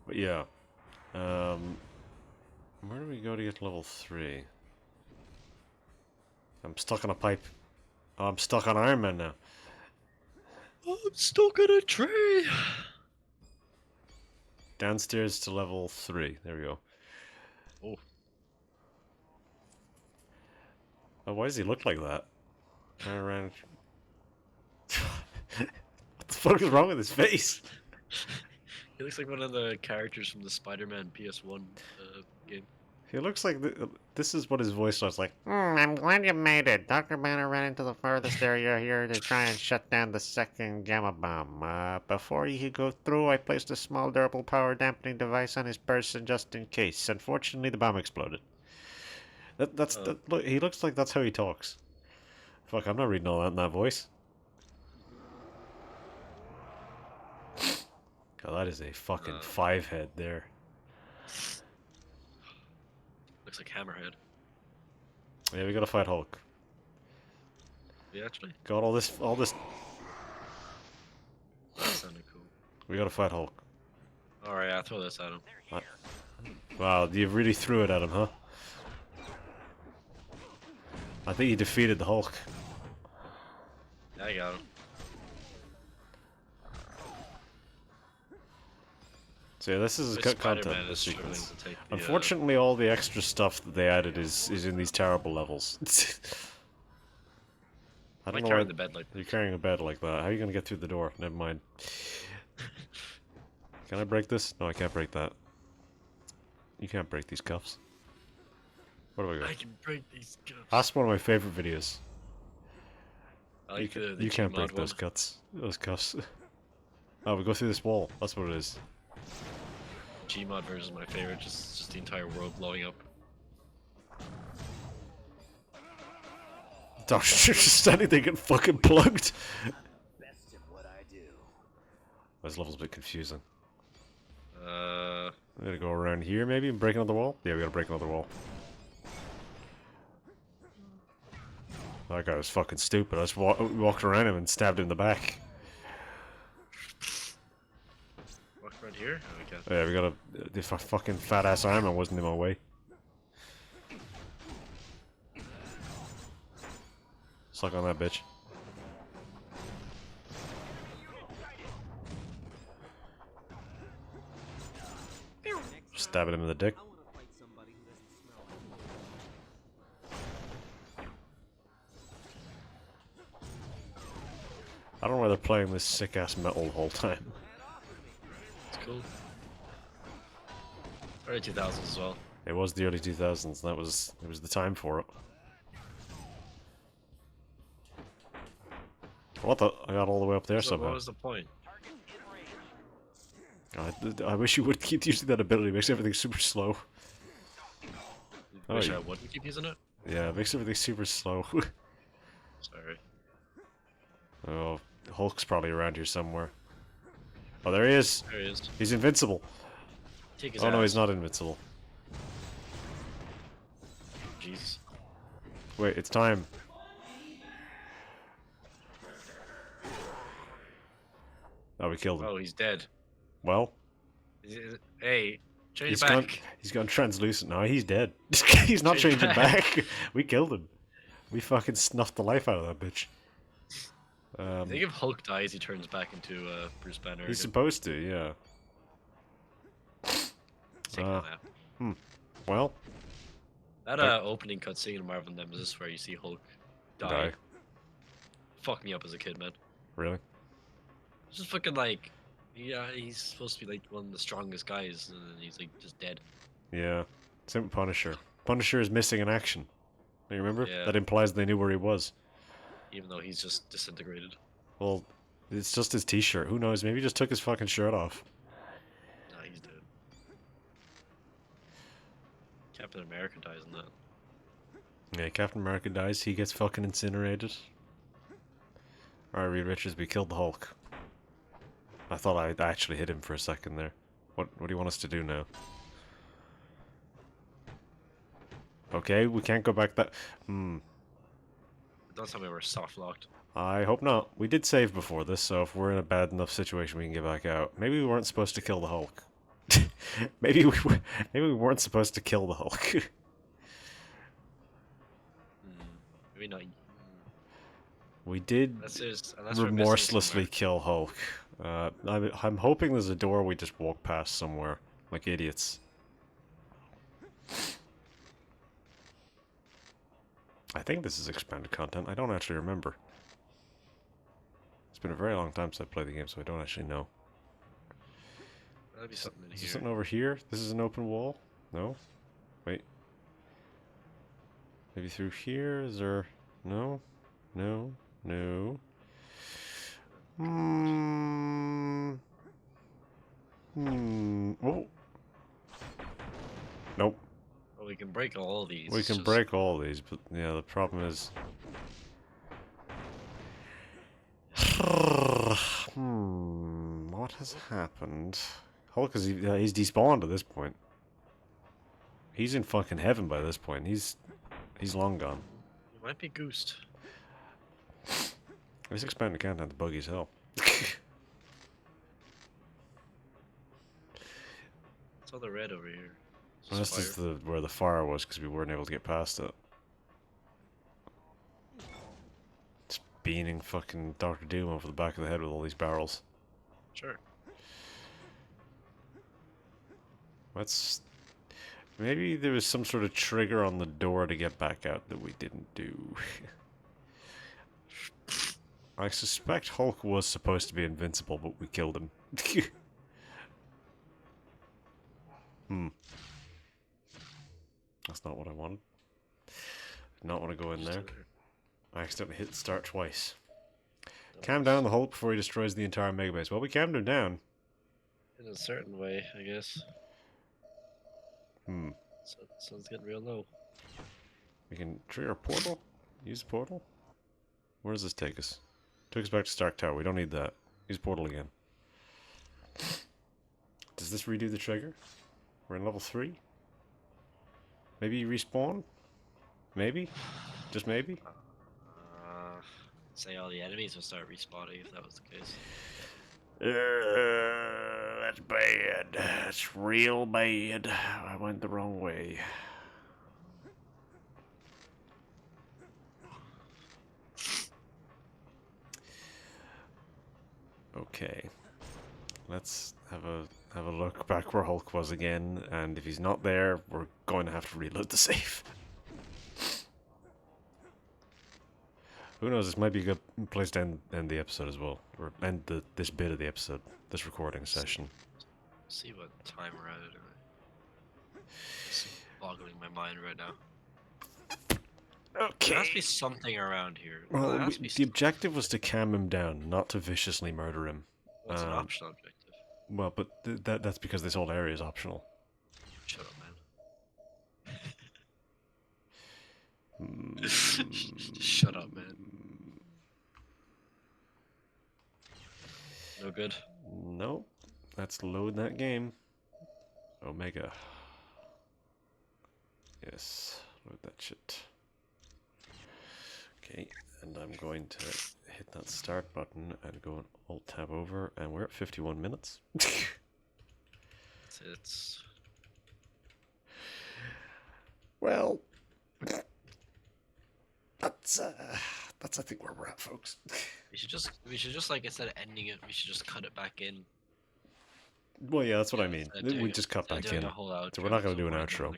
But yeah, where do we go to get to level 3? I'm stuck on a pipe. Oh, I'm stuck on Iron Man now. I'm stuck in a tree. Downstairs to level 3. There we go. Oh. Oh, why does he look like that? Turn around. What the fuck is wrong with his face? He looks like one of the characters from the Spider-Man PS1 game. He looks like this is what his voice sounds like. I'm glad you made it. Dr. Banner ran into the furthest area here to try and shut down the second gamma bomb. Before he could go through, I placed a small durable power dampening device on his person just in case. Unfortunately, the bomb exploded. Look, he looks like that's how he talks. Fuck, I'm not reading all that in that voice. God, that is a fucking 5-head there. Looks like Hammerhead. Yeah, we gotta fight Hulk. Yeah, actually. Got all this. That sounded cool. We gotta fight Hulk. Alright, I'll throw this at him. Wow, you really threw it at him, huh? I think you defeated the Hulk. Yeah, I got him. So yeah, this is But cut content. Spider-Man This is struggling sequence. to take the, Unfortunately, all the extra stuff that they added is in these terrible levels. I don't know why carrying the bed like you're carrying a bed like that. How are you gonna get through the door? Never mind. Can I break this? No, I can't break that. You can't break these cuffs. Where do I go? I can break these cuffs. That's one of my favorite videos. I like the You can't Gmod break those one. cuts. Those cuffs. Oh, we go through this wall. That's what it is. Gmod version is my favorite. Just the entire world blowing up. Doctor just standing there getting fucking plugged. Best at what I do. This level's a bit confusing. Uh, We gotta go around here maybe and break another wall? Yeah, we gotta break another wall. That guy was fucking stupid. I just walked around him and stabbed him in the back. walk right here. Oh, we can. Yeah, we gotta... The fucking fat ass armor wasn't in my way. Suck on that bitch. Stabbing him in the dick. I want to fight somebody who doesn't smell like I don't know why they're playing this sick ass metal the whole time. It's cool. Early 2000s as well. It was the early 2000s, and it was the time for it. What the? I got all the way up there So somehow. what was the point? I wish you would keep using that ability. It makes everything super slow. Wish Oh, I wouldn't keep using it. Yeah, it makes everything super slow. Sorry. Oh, Hulk's probably around here somewhere. Oh, there he is. There he is. He's invincible. Take his Oh no, ass. he's not invincible. Jeez. Wait, it's time. Oh, we killed him. Oh, he's dead. Well, Hey, change he's back. gone translucent now. He's dead. He's not Change changing back. back. We killed him. We fucking snuffed the life out of that bitch. I think if Hulk dies, he turns back into Bruce Banner. He's again. supposed to, yeah. Take him out. Well, That opening cutscene in Marvel Nemesis where you see Hulk die, die. fucked me up as a kid, man. Really? It's just fucking like, yeah, he's supposed to be like one of the strongest guys, and then he's like just dead. Yeah. Same with Punisher. Punisher is missing in action. You remember? Yeah. That implies they knew where he was. Even though he's just disintegrated. Well, it's just his t-shirt. Who knows? Maybe he just took his fucking shirt off. Nah, he's dead. Captain America dies in that. Yeah, Captain America dies. He gets fucking incinerated. Alright, Reed Richards, we killed the Hulk. I thought I actually hit him for a second there. What do you want us to do now? Okay, we can't go back that... Don't tell me we're soft locked. I hope not. We did save before this, so if we're in a bad enough situation, we can get back out. Maybe we weren't supposed to kill the Hulk. maybe we weren't supposed to kill the Hulk. Maybe not. We did Unless we're missing remorselessly somewhere. kill Hulk. I'm hoping there's a door we just walk past somewhere, like idiots. I think this is expanded content. I don't actually remember. It's been a very long time since I played the game, so I don't actually know. That'd be something in Is there here. something over here? This is an open wall? No? Wait. Maybe through here? Is there... No? No? No? Oh! Nope. Well, we can break all these. We it's can just- break all these, but yeah, the problem is... What has happened? Hulk is he's despawned at this point. He's in fucking heaven by this point. He's long gone. It might be Goosed. This expanded content buggy as hell. It's all the red over here. It's Well, just this is fire. where the fire was because we weren't able to get past it. It's beaning fucking Doctor Doom over the back of the head with all these barrels. Sure. Let's... Maybe there was some sort of trigger on the door to get back out that we didn't do. I suspect Hulk was supposed to be invincible, but we killed him. That's not what I wanted. Did not want to go in there. I accidentally hit start twice. Calm down the Hulk before he destroys the entire mega base. Well, we calmed him down. In a certain way, I guess. Hmm. Sun's getting real low. We can trigger a portal? Use a portal? Where does this take us? Took us back to Stark Tower. We don't need that. Use portal again. Does this redo the trigger? We're in level 3? Maybe you respawn? Maybe? Just maybe? Say all the enemies will start respawning if that was the case. That's bad. That's real bad. I went the wrong way. Okay. Let's have a look back where Hulk was again, and if he's not there, we're going to have to reload the save. Who knows, this might be a good place to end the episode as well. Or end this bit of the episode, this recording session. See what time we're at anyway. It's boggling my mind right now. Okay. There has to be something around here. Well, There has to be the objective was to calm him down, not to viciously murder him. What's an optional objective? Well, but that's because this whole area is optional. Shut up, man. Shut up, man. No good. Nope. Let's load that game. Omega. Yes, load that shit. Okay, and I'm going to hit that start button and go and alt tab over, and we're at 51 minutes. It's well, that's I think where we're at, folks. we should just like instead of ending it, we should just cut it back in. Well, yeah, that's what I mean. Doing We just cut back in. So So we're not going to do an outro.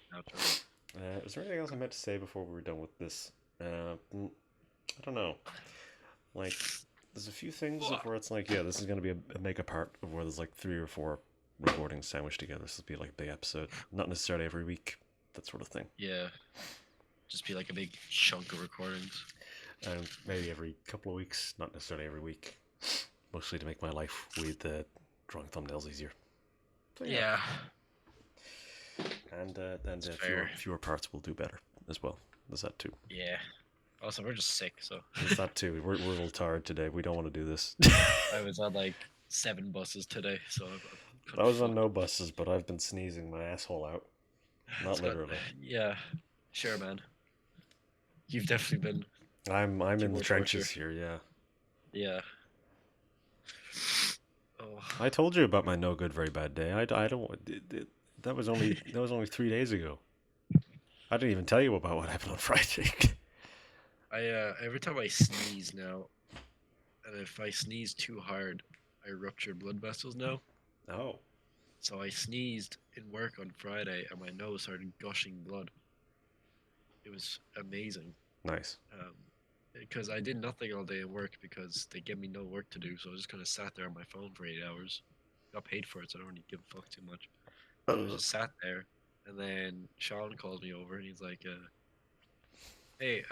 Is there anything else I meant to say before we were done with this? I don't know. Like, there's a few things of where it's like, yeah, this is going to be a mega part of where there's like 3 or 4 recordings sandwiched together. This will be like a big episode. Not necessarily every week, that sort of thing. Yeah. Just be like a big chunk of recordings. Maybe every couple of weeks, not necessarily every week. Mostly to make my life with drawing thumbnails easier. So, yeah. And fair. fewer parts will do better as well. There's that too. Yeah. Also, we're just sick, so. There's that too. We're a little tired today. We don't want to do this. I was on like 7 buses today, so. I was on no buses, but I've been sneezing my asshole out. Not literally. Yeah. Sure, man. You've definitely been. I'm in the trenches here, yeah. Yeah. Oh. I told you about my no good very bad day. I don't. That was only 3 days ago. I didn't even tell you about what happened on Friday. Every time I sneeze now, and if I sneeze too hard, I rupture blood vessels now. Oh. So I sneezed in work on Friday, and my nose started gushing blood. It was amazing. Nice. Because I did nothing all day at work because they gave me no work to do, so I just kind of sat there on my phone for 8 hours. Got paid for it, so I don't really give a fuck too much. I just sat there, and then Sean calls me over, and he's like, "Hey,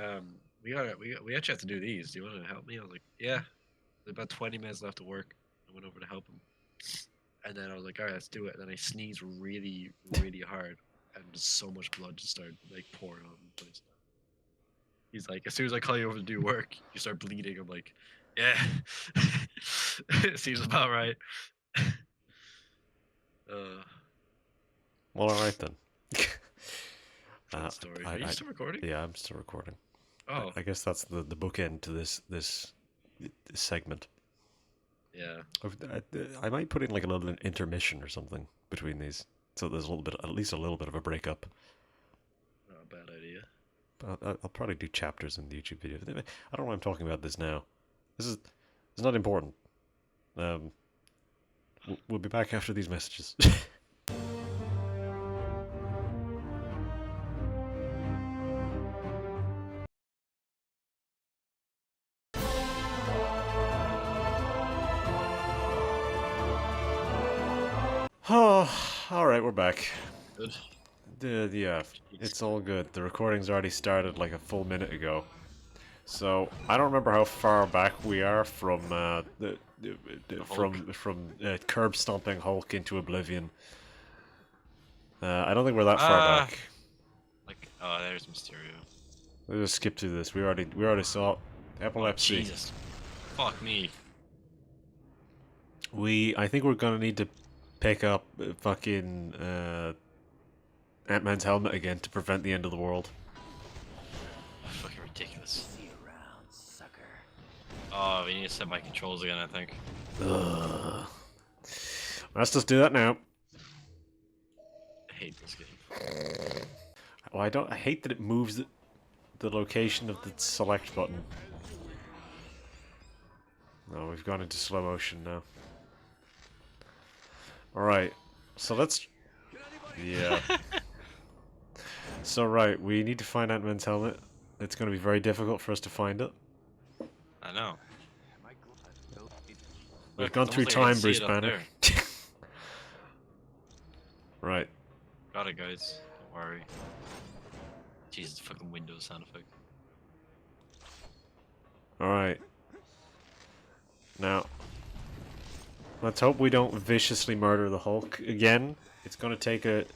we actually have to do these. Do you want to help me?" I was like, "Yeah." There's about 20 minutes left to work. I went over to help him, and then I was like, "All right, let's do it." And then I sneezed really, really hard, and just so much blood just started like pouring on the place. He's like, "As soon as I call you over to do work, you start bleeding." I'm like, "Yeah, seems about right." Well, all right then. Story. Are you still recording? Yeah, I'm still recording. Oh. I guess that's the bookend to this segment. Yeah. I might put in like a little intermission or something between these, so there's at least a little bit of a breakup. Not a bad idea. But I'll probably do chapters in the YouTube video. I don't know why I'm talking about this now. It's not important. We'll be back after these messages. Oh, all right, we're back. Good. Yeah, it's all good. The recording's already started like a full minute ago. So I don't remember how far back we are from curb stomping Hulk into oblivion. I don't think we're that far back. Like, oh, there's Mysterio. Let's just skip through this. We already saw epilepsy. Oh, Jesus. Fuck me. I think we're gonna need to pick up fucking Ant-Man's helmet again to prevent the end of the world. Fucking ridiculous. See you around, sucker. Oh, we need to set my controls again, I think. Ugh. Let's just do that now. I hate this game. Oh, I hate that it moves the location of the select button. No, we've gone into slow motion now. Alright, so let's... Yeah. So right, we need to find Ant-Man's helmet. It's going to be very difficult for us to find it. I know. We've Look, gone it's through almost like I time, can Bruce see it up Banner. there. Right. Got it, guys. Don't worry. Jesus, fucking Windows sound effect. Alright. Now, let's hope we don't viciously murder the Hulk again. It's gonna take a...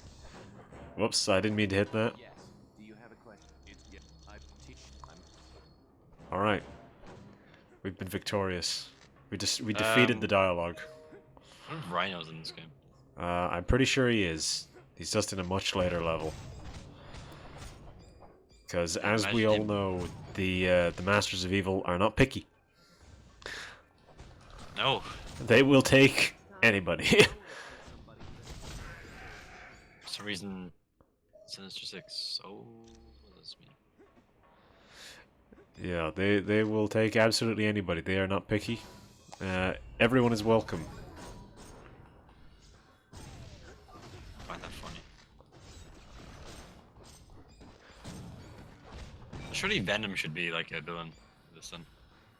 Whoops, I didn't mean to hit that. Yes. Do you have a question? Alright. We've been victorious. We defeated the dialogue. What if Rhino's in this game? I'm pretty sure he is. He's just in a much later level. Because as we all know, the Masters of Evil are not picky. No. They will take anybody. For some reason, Sinister Six. Oh, what does this mean? Yeah, they will take absolutely anybody. They are not picky. Everyone is welcome. I find that funny. Surely Venom should be like a villain. This one.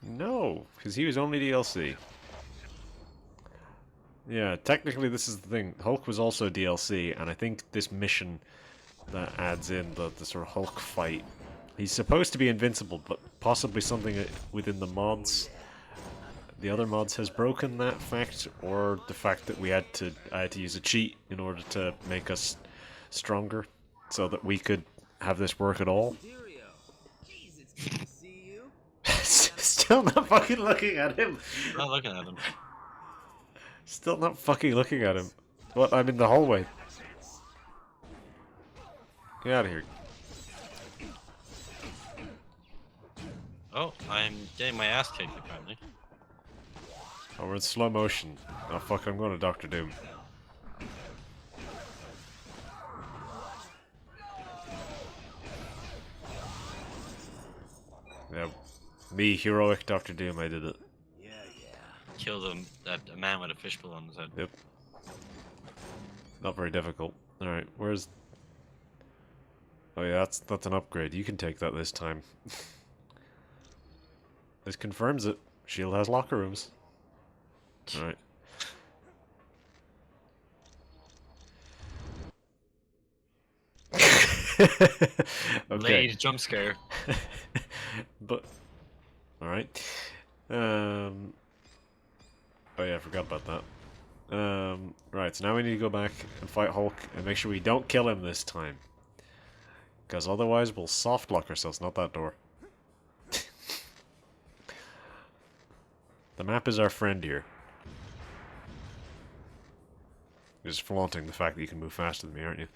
No, because he was only DLC. Yeah, technically this is the thing. Hulk was also DLC, and I think this mission that adds in the sort of Hulk fight. He's supposed to be invincible, but possibly something within the mods. The other mods has broken that fact, or the fact that I had to use a cheat in order to make us stronger, so that we could have this work at all. Jeez, it's good to see you. Still not fucking looking at him. Not looking at him. Still not fucking looking at him. What? I'm in the hallway. Get out of here. Oh, I'm getting my ass kicked apparently. Oh, we're in slow motion. Oh fuck, I'm going to Dr. Doom. Yeah, me, heroic Dr. Doom, I did it. Killed a man with a fishbowl on his head. Yep. Not very difficult. Alright, where's... Oh yeah, that's an upgrade. You can take that this time. This confirms it. S.H.I.E.L.D. has locker rooms. Alright. Okay. Late jump scare. But... Alright. Oh yeah, I forgot about that. Right, so now we need to go back and fight Hulk and make sure we don't kill him this time. Because otherwise we'll soft lock ourselves, not that door. The map is our friend here. You're just flaunting the fact that you can move faster than me, aren't you?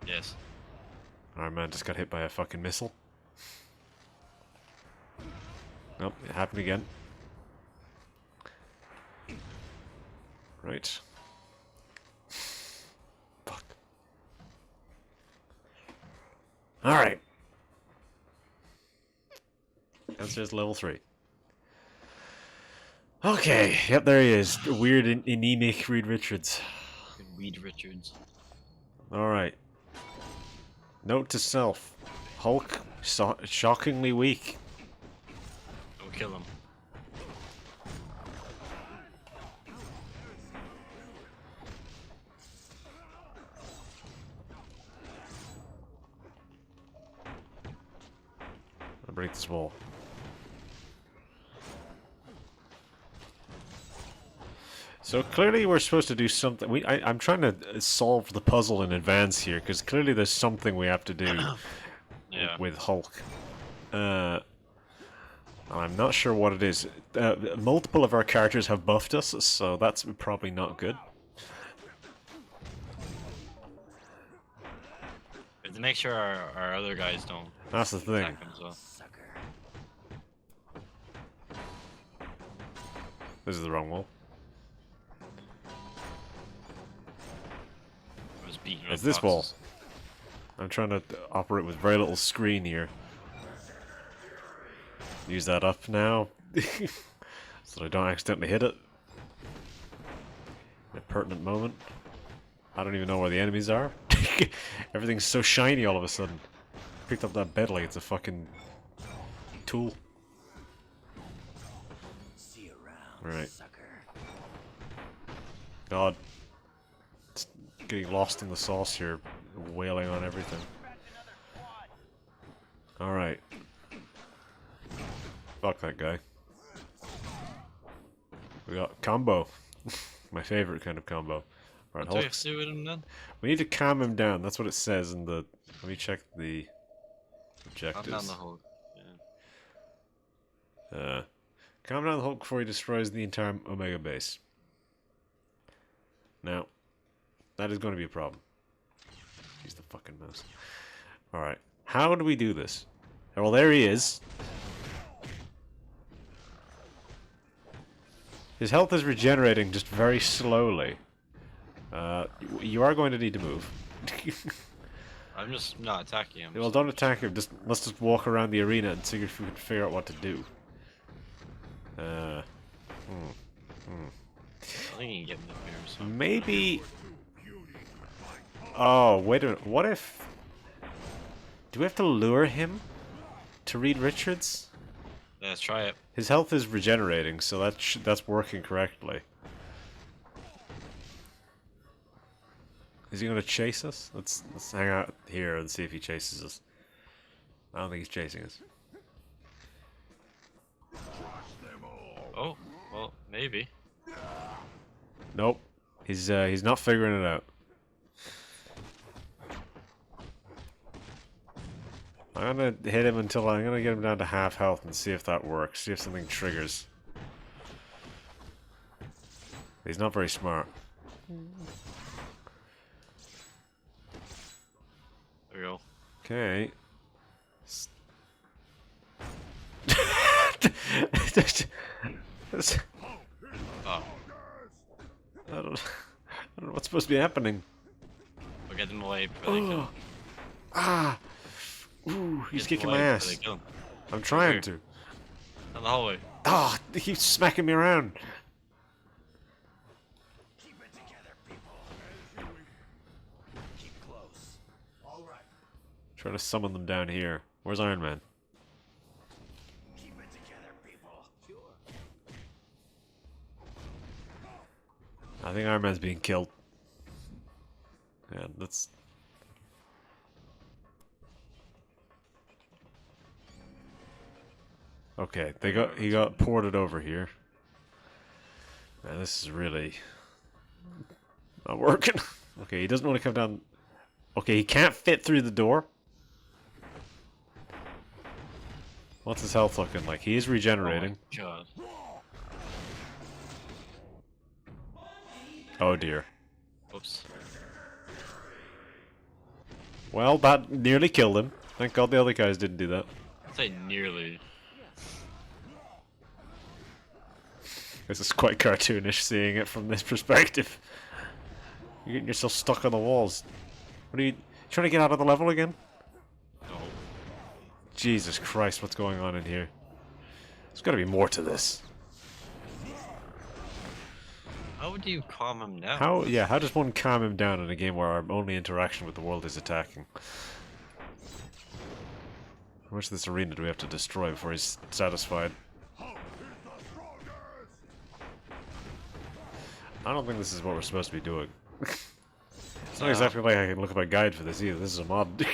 Yes. Our man just got hit by a fucking missile. Nope, it happened again. Right. Fuck. Alright. Answer is level 3. Okay, yep, there he is. Weird, anemic Reed Richards. Reed Richards. Alright. Note to self. Hulk, shockingly weak. Don't kill him. I'll break this wall. So clearly we're supposed to do something. I'm trying to solve the puzzle in advance here, because clearly there's something we have to do Yeah. with Hulk. I'm not sure what it is. Multiple of our characters have buffed us, so that's probably not good. We have to make sure our other guys don't That's the thing. attack him as well. This is the wrong wall. I was beating It's up this wall. boxes. I'm trying to operate with very little screen here. Use that up now, so that I don't accidentally hit it. In a pertinent moment. I don't even know where the enemies are. Everything's so shiny all of a sudden. Picked up that bed like it's a fucking tool. Right. God. It's getting lost in the sauce here, wailing on everything. Alright. Fuck that guy. We got combo. My favorite kind of combo. Alright, What do we have to do with him then? we need to calm him down. That's what it says in the... Let me check the Calm objectives. down the Hulk. Yeah. Calm down the Hulk before he destroys the entire Omega base. Now, that is going to be a problem. He's the fucking mouse. Alright, how do we do this? Well, there he is. His health is regenerating just very slowly. You are going to need to move. I'm just not attacking him. Well, don't attack him. Let's just walk around the arena and see if we can figure out what to do. I think you can get him up here. So. Maybe... Oh, wait a minute. What if... Do we have to lure him to Reed Richards? Let's try it. His health is regenerating, so that's working correctly. Is he gonna chase us? Let's hang out here and see if he chases us. I don't think he's chasing us. Oh, well, maybe. Nope. He's not figuring it out. I'm gonna hit him until I'm gonna get him down to half health and see if that works. See if something triggers. He's not very smart. There we go. Okay. Oh, I don't know what's supposed to be happening. we'll get them away before they kill him. Ah! Ooh, he's Get them kicking my away before ass. they kill him. I'm trying Here. to. Down the hallway. Ah! He keeps smacking me around. Keep it together, people. Keep close. All right. Trying to summon them down here. Where's Iron Man? Keep it together, people. Sure. I think Iron Man's being killed. Yeah, that's... Okay, he got ported over here. Man, this is really not working. Okay, he doesn't want to come down. Okay, he can't fit through the door. What's his health looking like? He is regenerating. Oh my God. Oh dear. Oops. Well, that nearly killed him. Thank God the other guys didn't do that. I'd say nearly. This is quite cartoonish seeing it from this perspective. You're getting yourself stuck on the walls. What are you trying to get out of the level again? No. Jesus Christ, what's going on in here? There's gotta be more to this. How would you calm him down? How does one calm him down in a game where our only interaction with the world is attacking? How much of this arena do we have to destroy before he's satisfied? I don't think this is what we're supposed to be doing. It's not exactly like I can look at my guide for this either. This is a mod.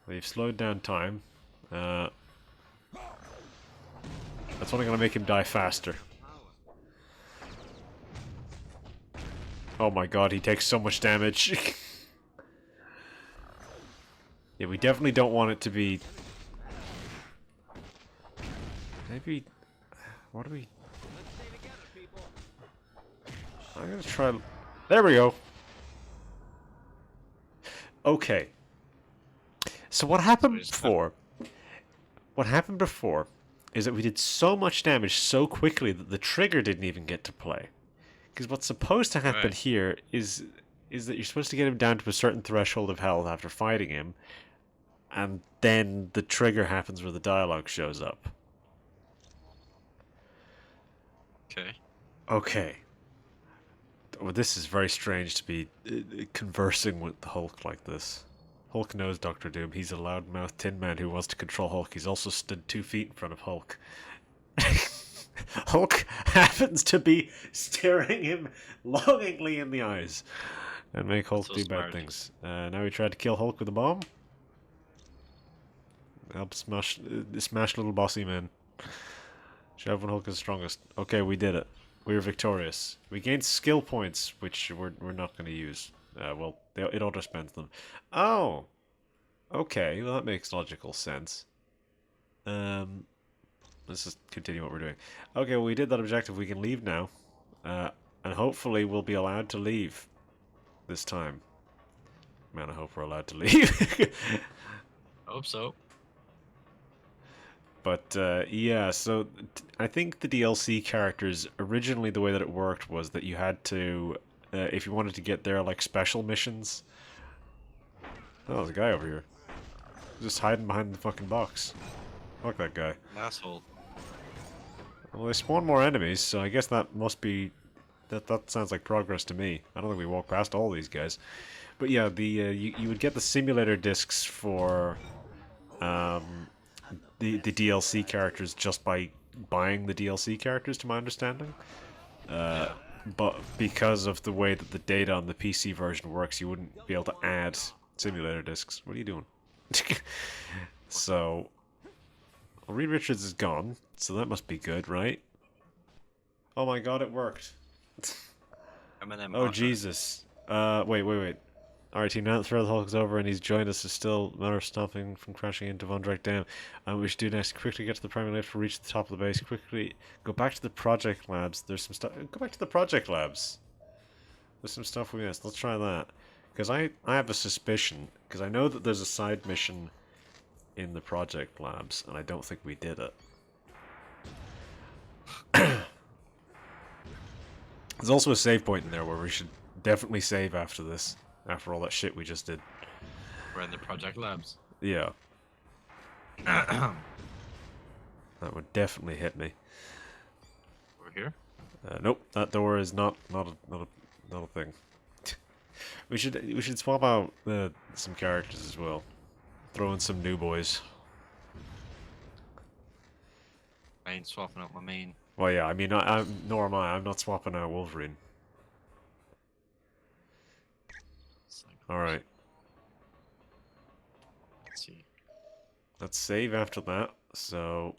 We've slowed down time. That's only going to make him die faster. Oh my god, he takes so much damage. Yeah, we definitely don't want it to be... Maybe... What do we... I'm gonna try... There we go! Okay. So what happened before... What happened before is that we did so much damage so quickly that the trigger didn't even get to play. Because what's supposed to happen here is that you're supposed to get him down to a certain threshold of health after fighting him, and then the trigger happens where the dialogue shows up. Okay. Okay. Well, this is very strange to be conversing with the Hulk like this. Hulk knows Doctor Doom. He's a loudmouth tin man who wants to control Hulk. He's also stood 2 feet in front of Hulk. Hulk happens to be staring him longingly in the eyes and make Hulk do bad things. Now we tried to kill Hulk with a bomb. Help smash little bossy man. Shove when Hulk is strongest. Okay, we did it. We were victorious. We gained skill points, which we're not going to use. Well, it auto-spends them. Oh! Okay, well that makes logical sense. Let's just continue what we're doing. Okay, well we did that objective. We can leave now. And hopefully we'll be allowed to leave this time. Man, I hope we're allowed to leave. Hope so. But, yeah, so I think the DLC characters, originally the way that it worked was that you had to, if you wanted to get their, like, special missions... Oh, there's a guy over here. Just hiding behind the fucking box. Fuck that guy. Asshole. Well, they spawn more enemies, so I guess that must be... That sounds like progress to me. I don't think we walked past all these guys. But yeah, the you would get the simulator discs for... the DLC characters just by buying the DLC characters, to my understanding. But because of the way that the data on the PC version works, you wouldn't be able to add simulator discs. What are you doing? So, well, Reed Richards is gone, so that must be good, right? Oh my god, it worked. Oh Jesus. Wait. Alright team, now that Thread Hulk is over and he's joined us, is still a matter of stopping from crashing into Von Drake Dam. And we should do next, quickly get to the primary lift to reach the top of the base. Quickly go back to the project labs. There's some stuff. Go back to the project labs. There's some stuff we missed. Let's try that. Because I have a suspicion, because I know that there's a side mission in the project labs, and I don't think we did it. There's also a save point in there where we should definitely save after this. After all that shit we just did. We're in the project labs. Yeah. That would definitely hit me. We're here? Nope, that door is not a thing. We should swap out some characters as well. Throw in some new boys. I ain't swapping out my main. Well, yeah, I mean, nor am I. I'm not swapping out Wolverine. Alright. Let's see. Let's save after that, so...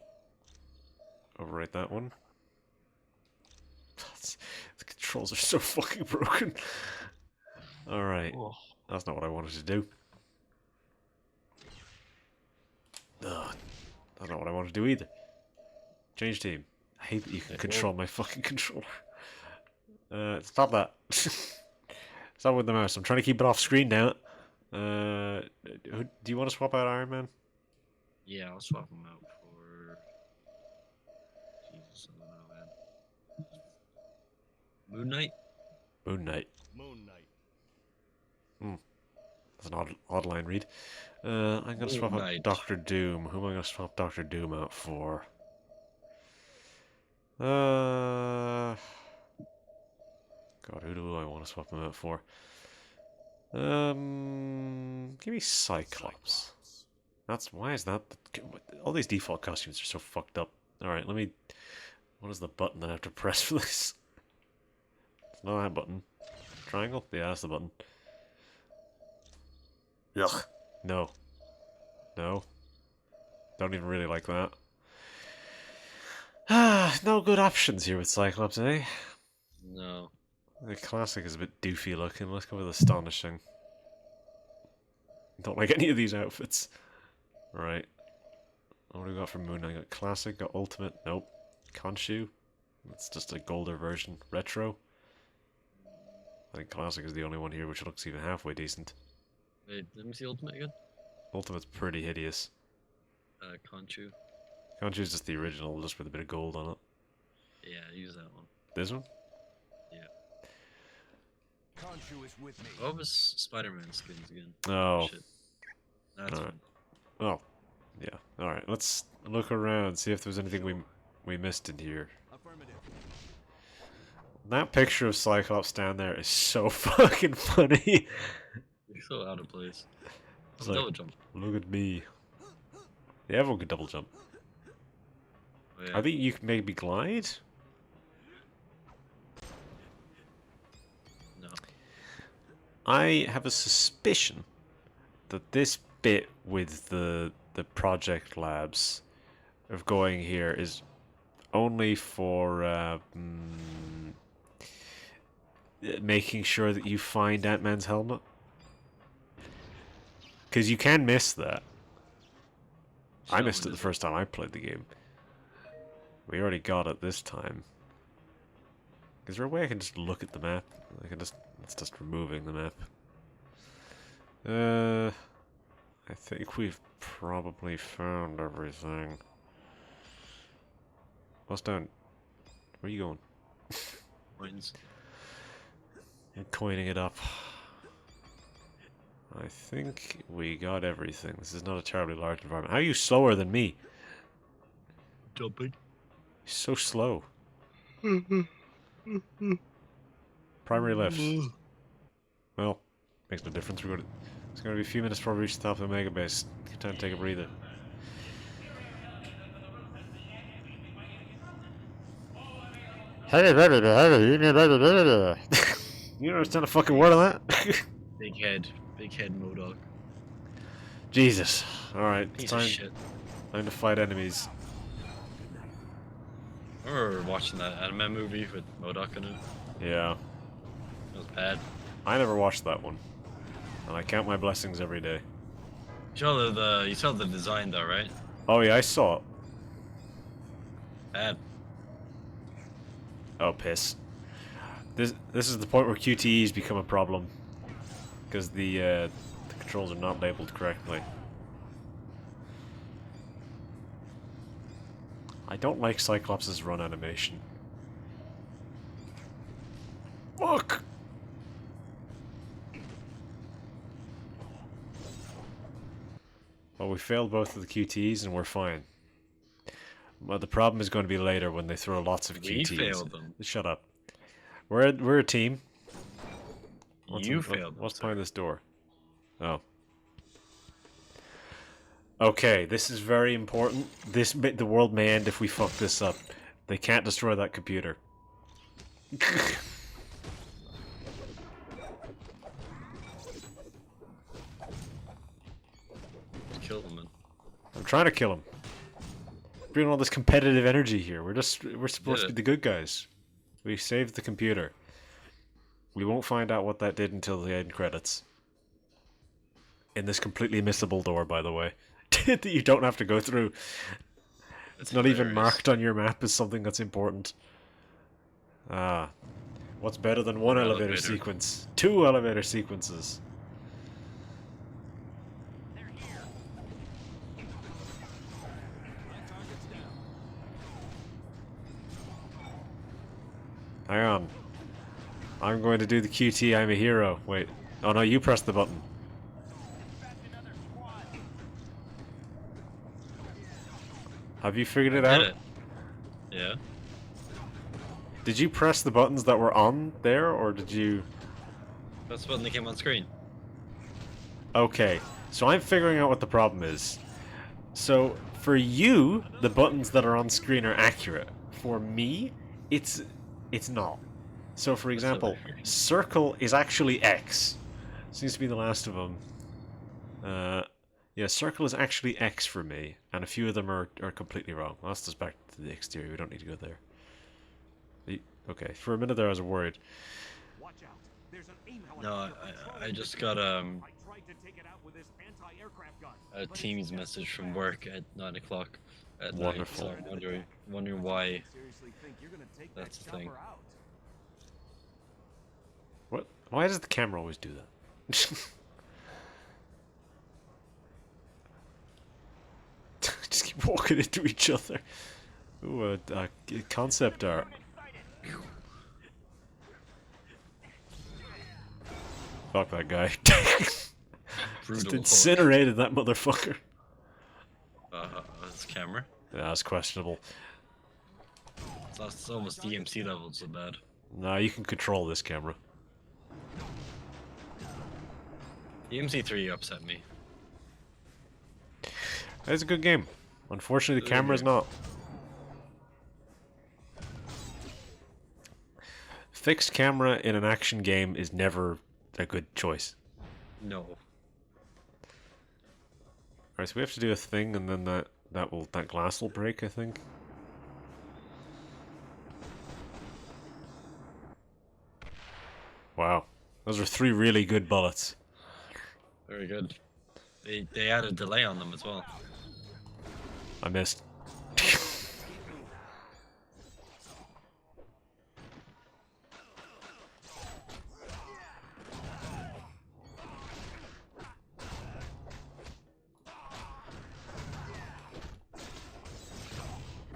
Overwrite that one. The controls are so fucking broken. Alright. That's not what I wanted to do. Ugh. That's not what I want to do either. Change team. I hate that you can control my fucking controller. Stop that. Stop with the mouse. I'm trying to keep it off screen now. Do you want to swap out Iron Man? Yeah, I'll swap him out for... Jesus, I don't know, man. Moon Knight? Moon Knight. Moon Knight. That's an odd line read. I'm going to swap out Doctor Doom. Who am I going to swap Doctor Doom out for? God, who do I want to swap him out for? Give me Cyclops. Why is that? All these default costumes are so fucked up. Alright, let me... What is the button that I have to press for this? It's not that button. Triangle? Yeah, that's the button. Ugh. No. No. Don't even really like that. Ah, no good options here with Cyclops, eh? No. The classic is a bit doofy looking. Let's go with astonishing. Don't like any of these outfits. Right. What do we got from Moon? I got classic, got ultimate. Nope. Khonshu. It's just a golder version. Retro. I think classic is the only one here which looks even halfway decent. Wait, let me see Ultimate again. Ultimate's pretty hideous. Conchu. Khonshu's just the original, just with a bit of gold on it. Yeah, use that one. This one? Yeah. Khonshu is with me. What was Spider-Man skins again? Oh. Shit. That's Alright. one. Oh. Yeah. Alright, let's look around, see if there's anything we missed in here. Affirmative. That picture of Cyclops down there is so fucking funny. You're so out of place. It's Double like, jump. look at me. Yeah, everyone could double jump. Oh, yeah. I think you can maybe glide? No. I have a suspicion that this bit with the project labs of going here is only for making sure that you find Ant-Man's helmet. Because you can miss that. I missed it the first time I played the game. We already got it this time. Is there a way I can just look at the map? I can just... It's just removing the map. I think we've probably found everything. What's down? Where are you going? Coins. I'm coining it up. I think we got everything. This is not a terribly large environment. How are you slower than me? Jumping. You're so slow. Primary left. Well, makes no difference. It's going to be a few minutes before we reach the top of the Omega base. Good time to take a breather. You don't understand a fucking word of that? Big head Modok. Jesus. Alright, it's Piece of time, shit. time to fight enemies. I remember watching that anime movie with Modok in it. Yeah. It was bad. I never watched that one. And I count my blessings every day. You saw the design though, right? Oh yeah, I saw it. Bad. Oh, piss. This is the point where QTEs become a problem. Because the controls are not labeled correctly. I don't like Cyclops' run animation. Fuck! Well, we failed both of the QTEs and we're fine. Well, the problem is going to be later when they throw lots of We QTEs. failed them. Shut up. We're a team. You failed them, What's sir. behind this door? Oh. Okay, this is very important. The world may end if we fuck this up. They can't destroy that computer. Kill them, man. I'm trying to kill him. Bringing all this competitive energy here. We're supposed to be the good guys. We saved the computer. We won't find out what that did until the end credits. In this completely missable door, by the way. That you don't have to go through. It's not even marked on your map as something that's important. Ah. What's better than one elevator sequence? 2 elevator sequences. Hang on. I'm going to do the QT, I'm a hero. Wait. Oh no, you press the button. Have you figured it out? Yeah. Did you press the buttons that were on there, or did you... That's the button that came on screen. Okay, so I'm figuring out what the problem is. So, for you, the buttons that are on screen are accurate. For me, it's not. So, for example, circle is actually X. Seems to be the last of them. Yeah, circle is actually X for me, and a few of them are completely wrong. Well, that's just back to the exterior, we don't need to go there. Okay, for a minute there I was worried. Watch out. There's an AIM No, I just got I tried to take it out with this anti-aircraft gun. a Teams message from work at 9 o'clock at Wonderful. night. So I'm wondering why Seriously think you're gonna take that's that the thing. chopper out? What? Why does the camera always do that? Just keep walking into each other. Ooh, concept art. Fuck that guy. Just Brutal incinerated that motherfucker. This camera. Yeah, that's questionable. It's almost DMC level, so bad. Nah, you can control this camera. DMC3 upset me. It's a good game. Unfortunately, the Really camera's good. not. Fixed camera in an action game is never a good choice. No. Alright, so we have to do a thing, and then that glass will break, I think. Wow, those are 3 really good bullets. Very good. They added delay on them as well. I missed.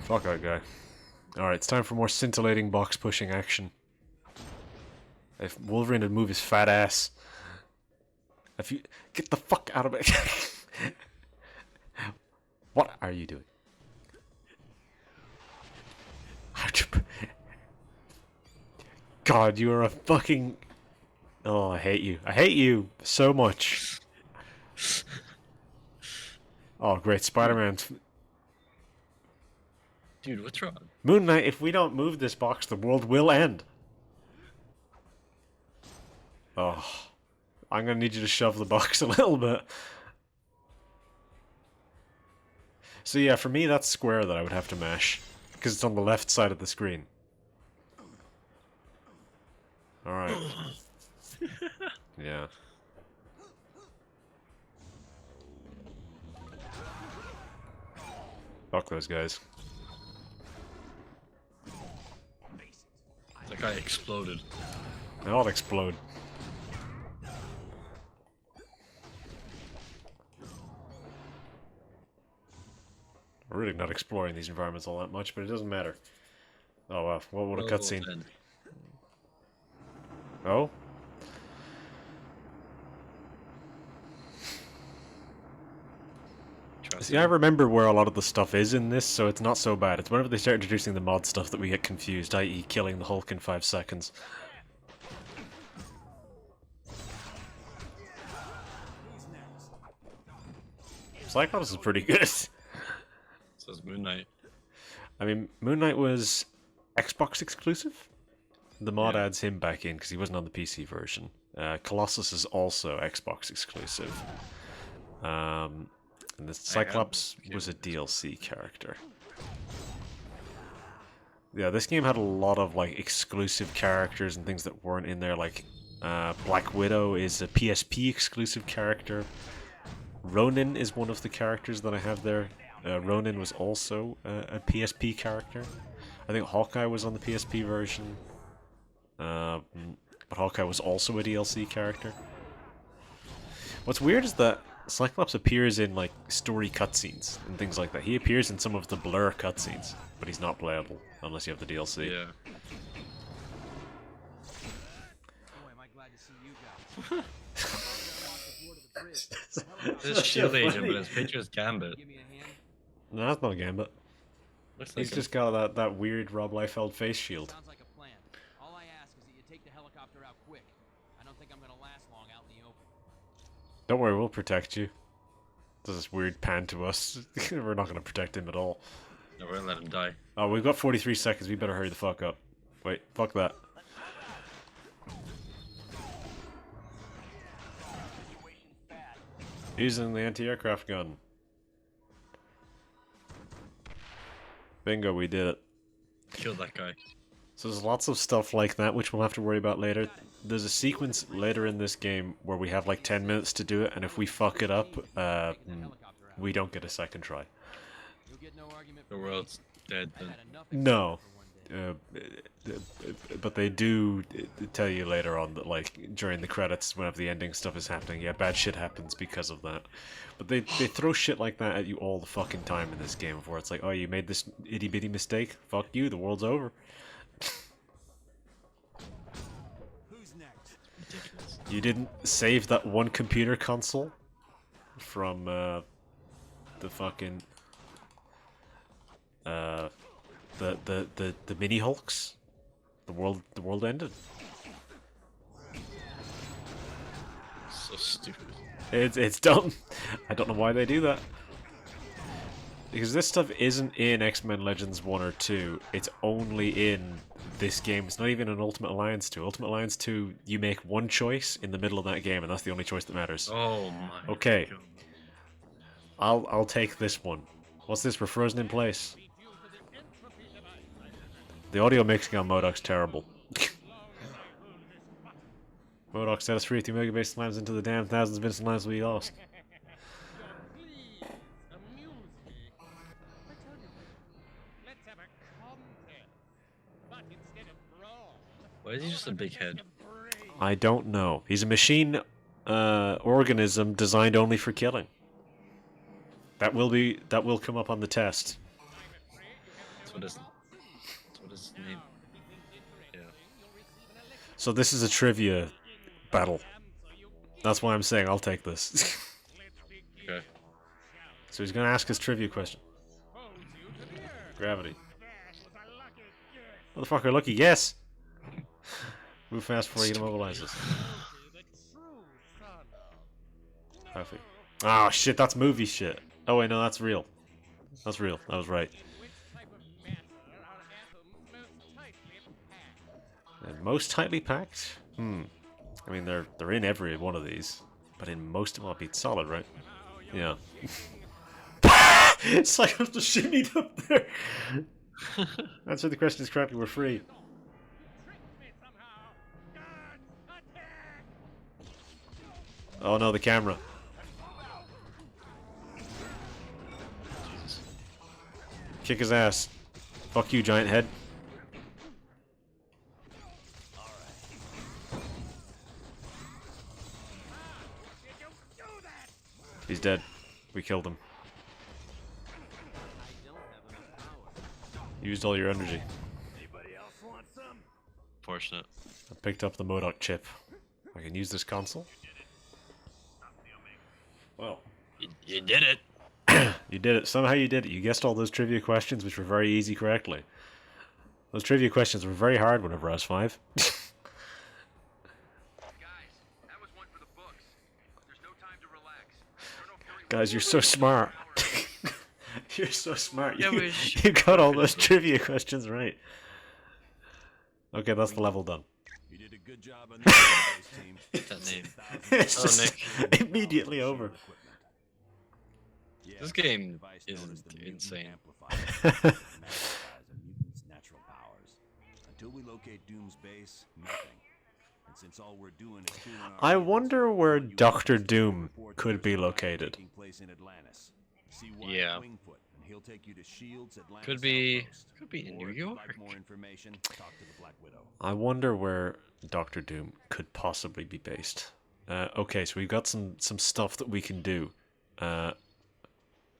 Fuck that guy. Alright, it's time for more scintillating box pushing action. If Wolverine would move his fat ass. If you get the fuck out of it. What are you doing? How'd you... God, you are a fucking... Oh, I hate you. I hate you so much. Oh, great. Spider-Man. Dude, what's wrong? Moon Knight, if we don't move this box, the world will end. Oh. I'm gonna need you to shove the box a little bit. So yeah, for me, that's square that I would have to mash. Because it's on the left side of the screen. Alright. Yeah. Fuck those guys. That guy exploded. They all explode. We're really not exploring these environments all that much, but it doesn't matter. Oh wow, what a cutscene. Then. Oh? See, I remember where a lot of the stuff is in this, so it's not so bad. It's whenever they start introducing the mod stuff that we get confused, i.e. killing the Hulk in 5 seconds. Cyclops is pretty good. So is Moon Knight. I mean, Moon Knight was Xbox exclusive? The mod Yeah. adds him back in because he wasn't on the PC version. Colossus is also Xbox exclusive. And the Cyclops was a DLC character. Yeah, this game had a lot of like exclusive characters and things that weren't in there. Like Black Widow is a PSP exclusive character. Ronin is one of the characters that I have there. Ronin was also a PSP character. I think Hawkeye was on the PSP version. But Hawkeye was also a DLC character. What's weird is that Cyclops appears in like story cutscenes and things like that. He appears in some of the Blur cutscenes, but he's not playable unless you have the DLC. Yeah. Boy, am I glad to see you guys. This is Shield Agent, but his picture is Gambit. Give me a hand. No, that's not a Gambit. Looks like He's just got that weird Rob Liefeld face shield. Sounds like a plan. All I ask is that you take the helicopter out quick. I don't think I'm gonna last long out in the open. Don't worry, we'll protect you. Does this weird pan to us. We're not going to protect him at all. No, we're gonna let him die. Oh, we've got 43 seconds. We better hurry the fuck up. Wait, fuck that. Using the anti-aircraft gun. Bingo, we did it. Killed that guy. So there's lots of stuff like that which we'll have to worry about later. There's a sequence later in this game where we have like 10 minutes to do it, and if we fuck it up, we don't get a second try. The world's dead then. No. But they do tell you later on that, like, during the credits, whenever the ending stuff is happening, yeah, bad shit happens because of that. But they throw shit like that at you all the fucking time in this game, where it's like, oh, you made this itty-bitty mistake? Fuck you, the world's over. Who's next? You didn't save that one computer console from, the fucking... the mini Hulks. The world ended. So stupid. It's dumb. I don't know why they do that. Because this stuff isn't in X-Men Legends 1 or 2. It's only in this game. It's not even in Ultimate Alliance 2. Ultimate Alliance 2, you make one choice in the middle of that game, and that's the only choice that matters. Oh my. Okay. God. I'll take this one. What's this? We're frozen in place. The audio mixing on MODOK's terrible. MODOK set us free. The Omega base slams into the dam. Thousands of innocent lives will be lost. Why is he just a big head? I don't know. He's a machine organism designed only for killing. That will come up on the test. That's what his name. Yeah. So this is a trivia battle. That's why I'm saying I'll take this. Okay. So he's gonna ask his trivia question. Gravity. Motherfucker, lucky guess. Move fast before he immobilizes. Perfect. Oh shit, that's movie shit. Oh wait, no, that's real. That's real. That was right. And most tightly packed? I mean, they're in every one of these, but in most of them, I'll be solid, right? Yeah. It's like I'm just shimmied up there. Answer the questions correctly. We're free. Oh no, the camera. Kick his ass. Fuck you, giant head. He's dead. We killed him. Used all your energy. Fortunate. I picked up the MODOK chip. I can use this console. Well, You did it. you did it. Somehow you did it. You guessed all those trivia questions, which were very easy correctly. Those trivia questions were very hard whenever I was 5. Guys, you're so smart. You're so smart. Yeah, you got all those trivia questions right. Okay, that's the level done. You did a good job on this team. That name. It's Oh, just Nick. immediately over. This game is insane. Until we locate Doom's base, nothing. And since all we're doing is doing our I best, wonder where all you Dr. want is to Doom report could be there's a riot located. taking place in Atlantis. See Wyatt Yeah. Wingfoot, and he'll take you to Shield's Atlantis Could be outpost. in Or New if you'd York. like more information, talk to the Black Widow. I wonder where Dr. Doom could possibly be based. Okay, so we've got some stuff that we can do.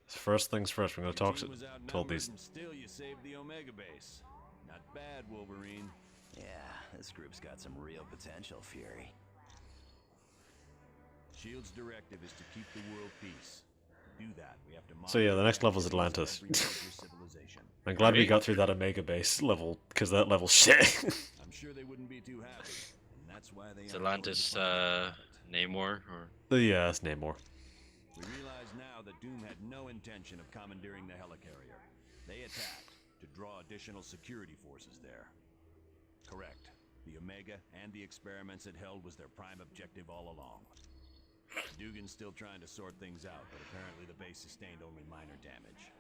First things first, we're going to talk to all these. And still you saved the Omega base. Not bad, Wolverine. Yeah, this group's got some real potential, Fury. Shield's directive is to keep the world peace. To do that, we have to So yeah, the next level's Atlantis. I'm glad we got through that Omega base level, because that level's shit. I'm sure they wouldn't be too happy. And that's why they Is Atlantis Namor or Yeah, that's Namor. We realize now that Doom had no intention of commandeering the helicarrier. They attacked to draw additional security forces there. Correct. The Omega and the experiments it held was their prime objective all along. Dugan's still trying to sort things out, but apparently the base sustained only minor damage.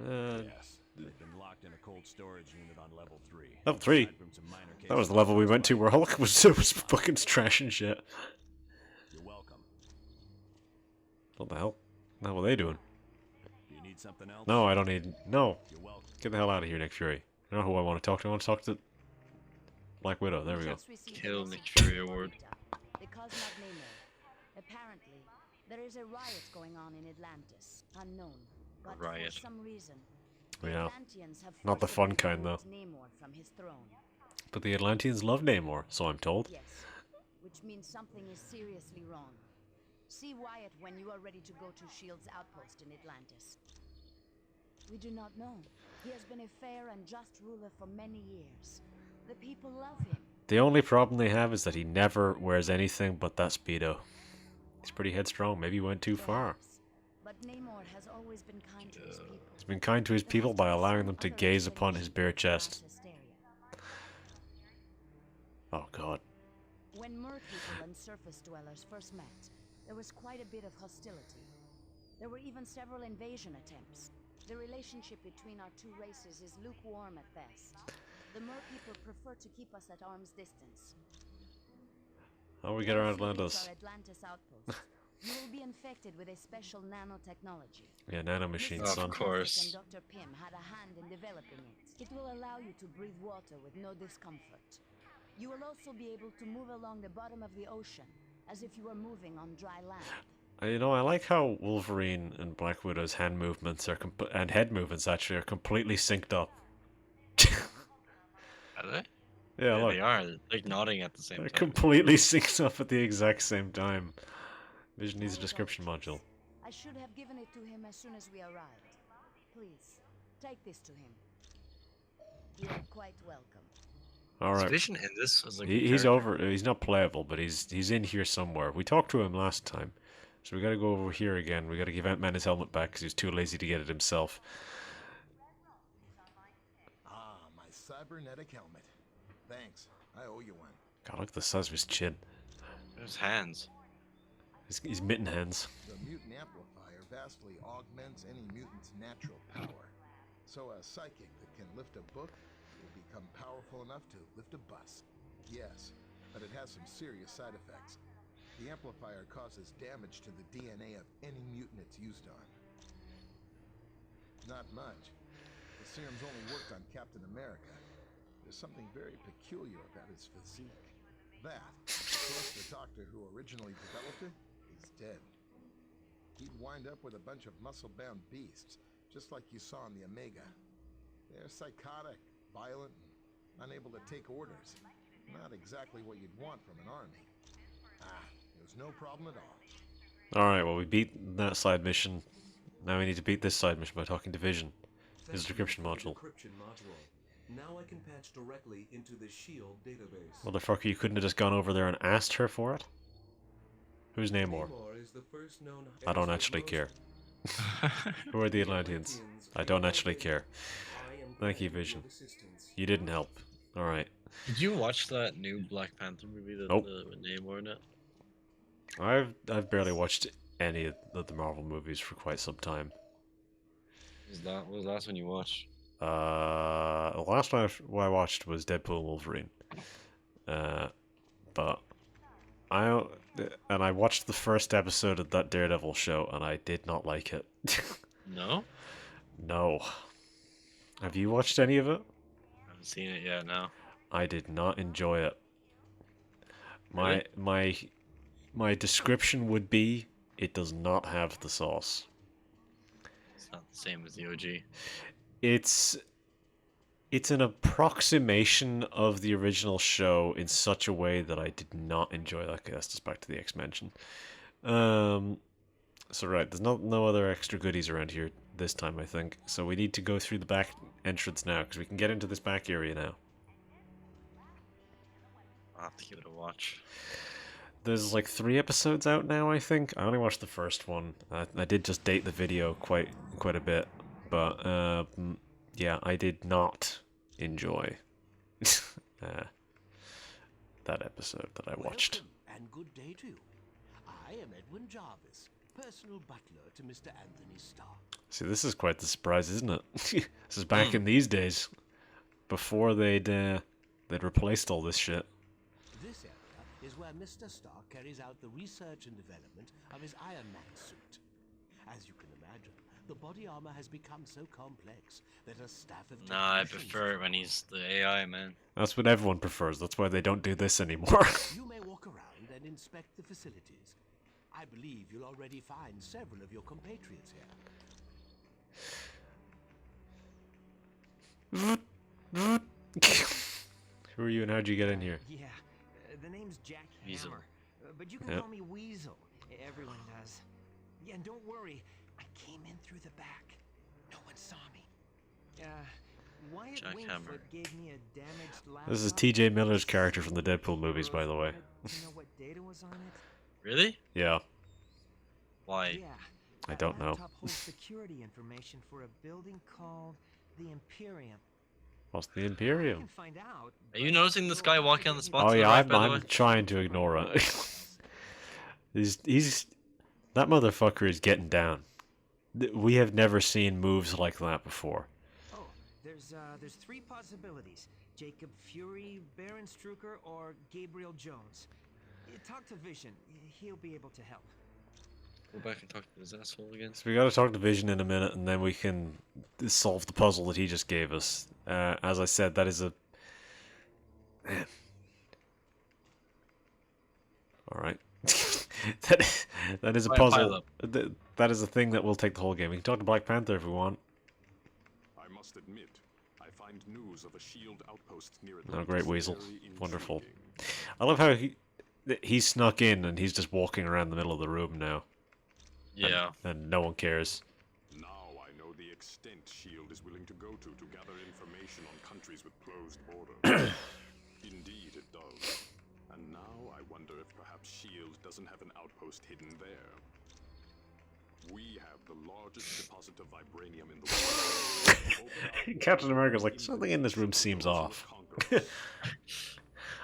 Yes, they've been locked in a cold storage unit on level 3. Level 3? aside from some minor That was cases the level we of went to where Hulk was fucking trashing shit. You're welcome. What the hell? Now what are they doing? Do you need something else? No, I don't need... No! You're welcome. Get the hell out of here, Nick Fury. You know who I want to talk to? I want to talk to... Black Widow. There we go. Kill Nick Fury award. The Cosmog Namor. Apparently, there is a riot going on in Atlantis. Unknown. But Riot. for some reason, Yeah. Atlanteans have Not the fun forcibly kind, though. removed Namor from his throne. But the Atlanteans love Namor, so I'm told. Yes, which means something is seriously wrong. See Wyatt when you are ready to go to S.H.I.E.L.D.'s outpost in Atlantis. We do not know. He has been a fair and just ruler for many years. The people love him. The only problem they have is that he never wears anything but that Speedo. He's pretty headstrong. Maybe he went too far. Perhaps. But Namor has always been kind to his people. He's been kind to his people by allowing them to gaze upon his bare chest. Oh god. When Mer people and surface dwellers first met, there was quite a bit of hostility. There were even several invasion attempts. The relationship between our two races is lukewarm at best. The Mer people prefer to keep us at arm's distance. How we get around Once you reach Atlantis? our Atlantis outpost, you will be infected with a special nanotechnology. Yeah, nanomachine, Of son. course. And Dr. Pym had a hand in developing it. It will allow you to breathe water with no discomfort. You will also be able to move along the bottom of the ocean, as if you were moving on dry land. You know, I like how Wolverine and Black Widow's hand movements are and head movements actually are completely synced up. Are they? Yeah, Yeah, look. they are. Like nodding at the same They're time. completely synced up at the exact same time. Vision needs a description module. I should have given it to him as soon as we arrived. Please, take this to him. You are quite welcome. All Is right. Vision in this as a He's character? over. He's not playable, but he's in here somewhere. We talked to him last time, so we got to go over here again. We got to give Ant-Man his helmet back because he's too lazy to get it himself. Ah, my cybernetic helmet. Thanks. I owe you one. God, look at the size of his chin. His hands. His mitten hands. The mutant amplifier vastly augments any mutant's natural power. So a psychic that can lift a book will become powerful enough to lift a bus. Yes, but it has some serious side effects. The amplifier causes damage to the DNA of any mutant it's used on. Not much. The serum's only worked on Captain America. There's something very peculiar about his physique. That, plus the doctor who originally developed it, is dead. He'd wind up with a bunch of muscle-bound beasts, just like you saw in the Omega. They're psychotic, violent, and unable to take orders. Not exactly what you'd want from an army. Ah, it was no problem at all. Alright, well we beat that side mission. Now we need to beat this side mission by talking to Vision. His decryption module. Now I can patch directly into the S.H.I.E.L.D. database. Motherfucker, you couldn't have just gone over there and asked her for it? Who's Namor? Namor is the first known I don't actually care. Who are the Atlanteans? I don't actually care. Thank you, Vision. You didn't help. Alright. Did you watch that new Black Panther movie that Nope. with Namor in it? I've barely watched any of the Marvel movies for quite some time. What was the last one you watched? The last one I watched was Deadpool and Wolverine. But I watched the first episode of that Daredevil show and I did not like it. No? No. Have you watched any of it? I haven't seen it yet, no. I did not enjoy it. Really? My description would be it does not have the sauce. It's not the same as the OG. It's an approximation of the original show in such a way that I did not enjoy that. Okay, that's just back to the X-Mention. So right, there's no other extra goodies around here this time, I think. So we need to go through the back entrance now, because we can get into this back area now. I'll have to give it a watch. There's like 3 episodes out now, I think. I only watched the first one. I did just date the video quite a bit, but yeah, I did not enjoy that episode that I watched. Welcome, and good day to you. I am Edwin Jarvis, personal butler to Mr. Anthony Stark. See, this is quite the surprise, isn't it? This is back in these days, before they'd replaced all this shit. This area is where Mr. Stark carries out the research and development of his Iron Man suit. As you can imagine, the body armor has become so complex that a staff of Nah, I technicians prefer it when he's the AI, man. That's what everyone prefers. That's why they don't do this anymore. You may walk around and inspect the facilities. I believe you'll already find several of your compatriots here. Who are you and how'd you get in here? Yeah, the name's Jack Weasel. Hammer, but you can Yep. call me Weasel. Everyone does. Yeah, and don't worry, I came in through the back. No one saw me. Wyatt Jack Wingfoot Hammer. gave me a damaged laptop. This is T.J. Miller's character from the Deadpool movies, by the way. You know what data was on it? Really? Yeah, Why? Yeah. I that don't know. laptop holds security information for a building called the Imperium. What's the I Imperium? can find out. Are you but noticing this you'll guy have to walking on give the me spot Oh to the yeah, right, by the way? I'm trying to ignore it. he's that motherfucker is getting down. We have never seen moves like that before. Oh, there's three possibilities: Jacob Fury, Baron Strucker, or Gabriel Jones. Talk to Vision; he'll be able to help. Go back and talk to this asshole again. So we gotta talk to Vision in a minute, and then we can solve the puzzle that he just gave us. As I said, that is a... Alright. that is a Right, puzzle. pile That is a thing that will take the whole game. We can talk to Black Panther if we want. I must admit, I find news of a shield outpost near Oh, great Weasel. very Wonderful. intriguing. I love how he snuck in and he's just walking around the middle of the room now. Yeah. And no one cares. Now I know the extent S.H.I.E.L.D. is willing to go to gather information on countries with closed borders. Indeed it does. And now I wonder if perhaps S.H.I.E.L.D. doesn't have an outpost hidden there. We have the largest deposit of vibranium in the world. Captain America's like, something in this room seems off.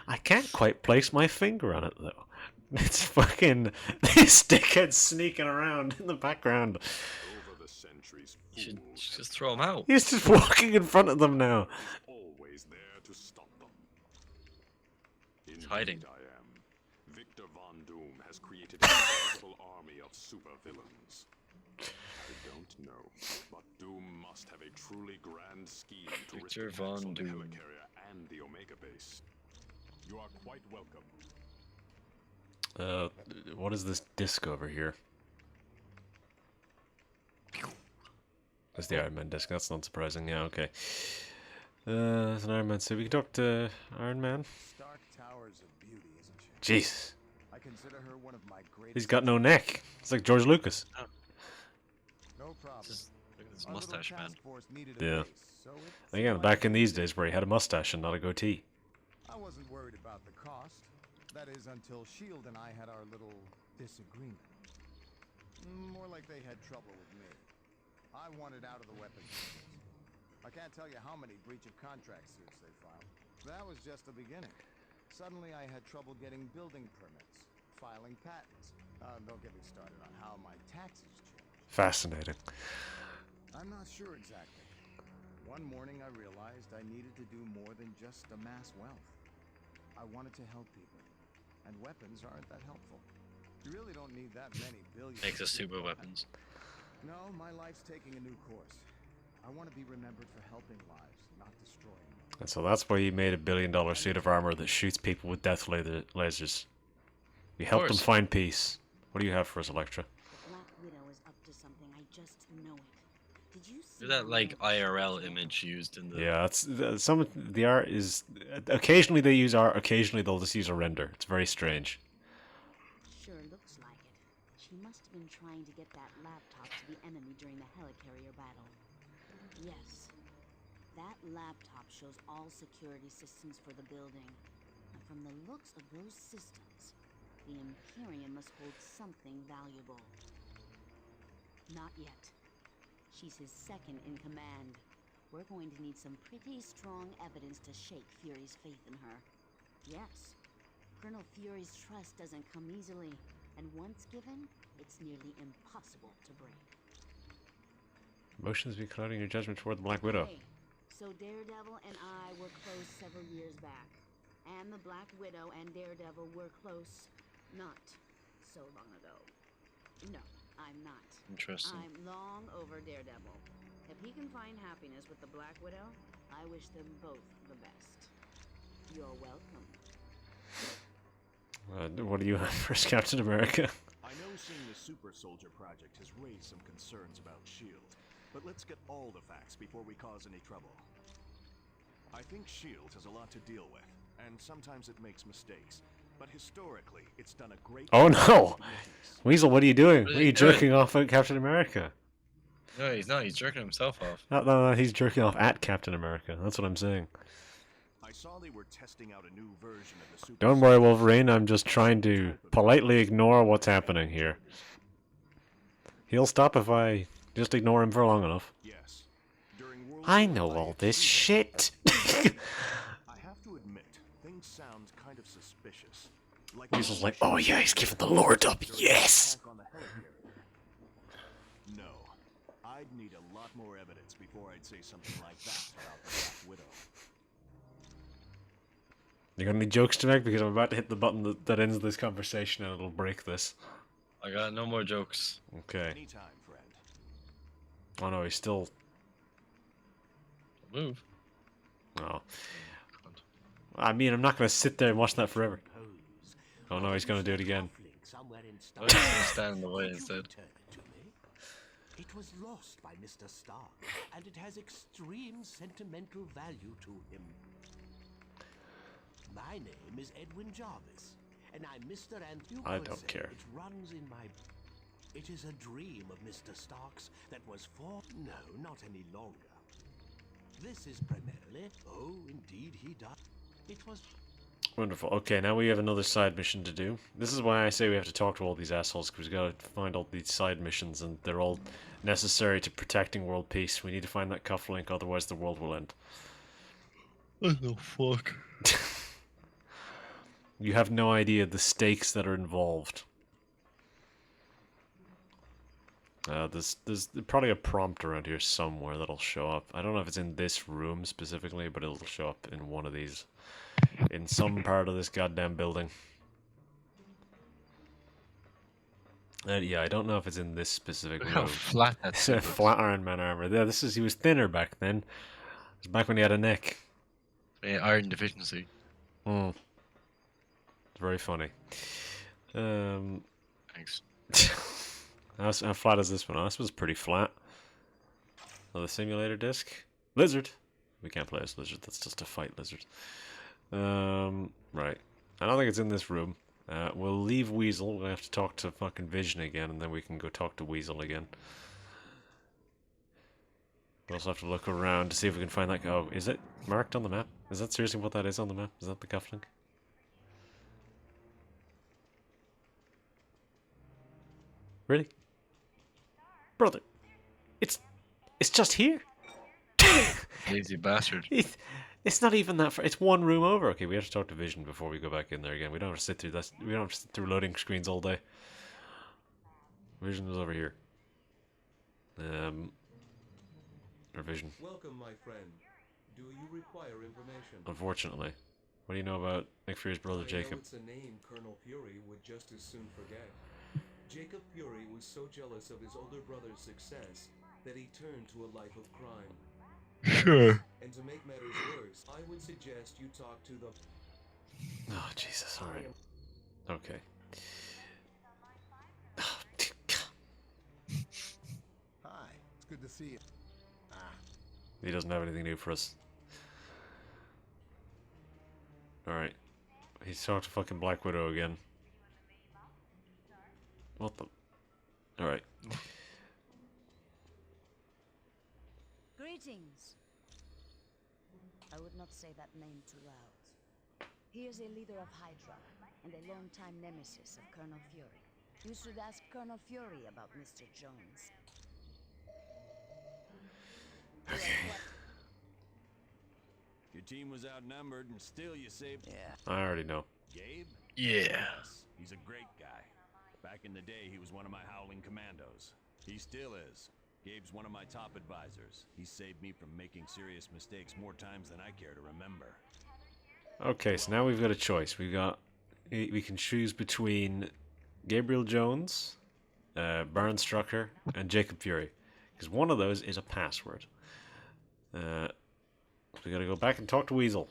I can't quite place my finger on it though. It's fucking this dickhead sneaking around in the background. Over the centuries, You should fools just throw him out. He's just walking in front of them now. always there to stop them. Indeed hiding. I am. Victor Von Doom has created a veritable army of supervillains. I don't know, but Doom must have a truly grand scheme to risk Victor attacks Von on the Doom. helicarrier and the Omega base. You are quite welcome. What is this disc over here? That's the Iron Man disc. That's not surprising. Yeah, okay. It's an Iron Man suit. We can talk to Iron Man. Stark Towers of beauty, isn't she? Jeez. I consider her one of my greatest. He's got no neck. It's like George Lucas. No problem. Just look at this Our little mustache, man. task force needed a Yeah. base, so it's Again, like back in these days where he had a mustache and not a goatee. I wasn't worried about the cost. That is until S.H.I.E.L.D. and I had our little disagreement. More like they had trouble with me. I wanted out of the weapons business. I can't tell you how many breach of contract suits they filed. That was just the beginning. Suddenly I had trouble getting building permits, filing patents. Don't get me started on how my taxes changed. Fascinating. I'm not sure exactly. One morning I realized I needed to do more than just amass wealth. I wanted to help people, and weapons aren't that helpful. You really don't need that many billions. Makes us of super people. weapons. No, my life's taking a new course. I want to be remembered for helping lives, not destroying them. And so that's why he made a $1 billion suit of armor that shoots people with death lasers. You helped them course. find peace. What do you have for us, Elektra? The Black Widow is up to something. I just know it. Did you see Look at that how like much IRL she- image used in the. Yeah, it's some of the art is occasionally they use art, occasionally they'll just use a render. It's very strange. Sure looks like it. She must have been trying to get that laptop to the enemy during the helicarrier battle. Yes. That laptop shows all security systems for the building. And from the looks of those systems, the Imperium must hold something valuable. Not yet. She's his second in command. We're going to need some pretty strong evidence to shake Fury's faith in her. Yes. Colonel Fury's trust doesn't come easily, and once given, it's nearly impossible to break. Emotions be clouding your judgment toward the Black Widow. Hey, so Daredevil and I were close several years back. And the Black Widow and Daredevil were close not so long ago. No, I'm not. Interesting. I'm long over Daredevil. If he can find happiness with the Black Widow, I wish them both the best. You're welcome. What do you have for Captain America? I know seeing the Super Soldier Project has raised some concerns about S.H.I.E.L.D., but let's get all the facts before we cause any trouble. I think S.H.I.E.L.D. has a lot to deal with, and sometimes it makes mistakes, but historically, it's done a great Oh job no! of business. Weasel, what are you doing? What are you doing? jerking off at Captain America? No, he's not. He's jerking himself off. No, he's jerking off at Captain America. That's what I'm saying. I saw they were testing out a new version of the Super Don't worry, Soldier. Wolverine. I'm just trying to politely ignore what's happening here. He'll stop if I just ignore him for long enough. Yes. During World I War know I all had this seen shit. I have to admit, things sound kind of suspicious. Like Weasel's like, oh yeah, he's giving the Lord up. Yes. on the helicarrier. No, I'd need a lot more evidence before I'd say something like that about the Black Widow. You got any jokes to make? Because I'm about to hit the button that ends this conversation and it'll break this. I got no more jokes. Okay. Anytime, friend. Oh no, he's still. Move. Oh. I mean, I'm not gonna sit there and watch that forever. Oh no, he's gonna do it again. I'm just gonna stand in the way instead. It was lost by Mr. Stark, and it has extreme sentimental value to him. My name is Edwin Jarvis, and I'm Mr. Anthony. I don't care. It runs in my... It is a dream of Mr. Stark's that was for... No, not any longer. This is primarily... Oh, indeed he does. It was... Wonderful. Okay, now we have another side mission to do. This is why I say we have to talk to all these assholes, because we gotta find all these side missions, and they're all necessary to protecting world peace. We need to find that cufflink, otherwise the world will end. What the fuck? You have no idea the stakes that are involved. There's probably a prompt around here somewhere that'll show up. I don't know if it's in this room specifically, but it'll show up in one of these. In some part of this goddamn building. Yeah, I don't know if it's in this specific Look room. how flat that's Flat Iron Man armor. Yeah, he was thinner back then. It was back when he had a neck. Iron deficiency. Hmm. It's very funny. Thanks. How flat is this one? Oh, this one's pretty flat. Oh, the simulator disc. Lizard. We can't play as lizard. That's just a fight lizard. Right. I don't think it's in this room. We'll leave Weasel. We'll have to talk to fucking Vision again, and then we can go talk to Weasel again. We'll also have to look around to see if we can find that. Oh, is it marked on the map? Is that seriously what that is on the map? Is that the cufflink? Really? Brother, it's just here. Lazy bastard. It's not even that far. It's one room over. Okay, we have to talk to Vision before we go back in there again. We don't have to sit through that. We don't have to sit through loading screens all day. Vision is over here. Or Vision. Welcome, my friend. Do you require information? Unfortunately. What do you know about Nick Fury's brother, I Jacob? know it's a name Colonel Fury would just as soon forget. Jacob Fury was so jealous of his older brother's success that he turned to a life of crime. Sure. And to make matters worse, I would suggest you talk to the... Oh, Jesus. Alright. Okay. Hi, it's good to see you. He doesn't have anything new for us. Alright. He's talked to fucking Black Widow again. What the... Alright. Greetings. I would not say that name too loud. He is a leader of Hydra, and a longtime nemesis of Colonel Fury. You should ask Colonel Fury about Mr. Jones. Okay. Your team was outnumbered and still you saved... I already know. Gabe? Yeah. He's a great guy. Back in the day, he was one of my howling commandos. He still is. Gabe's one of my top advisors. He saved me from making serious mistakes more times than I care to remember. Okay, so now we've got a choice. We can choose between Gabriel Jones, Baron Strucker, and Jacob Fury, because one of those is a password. We gotta go back and talk to Weasel.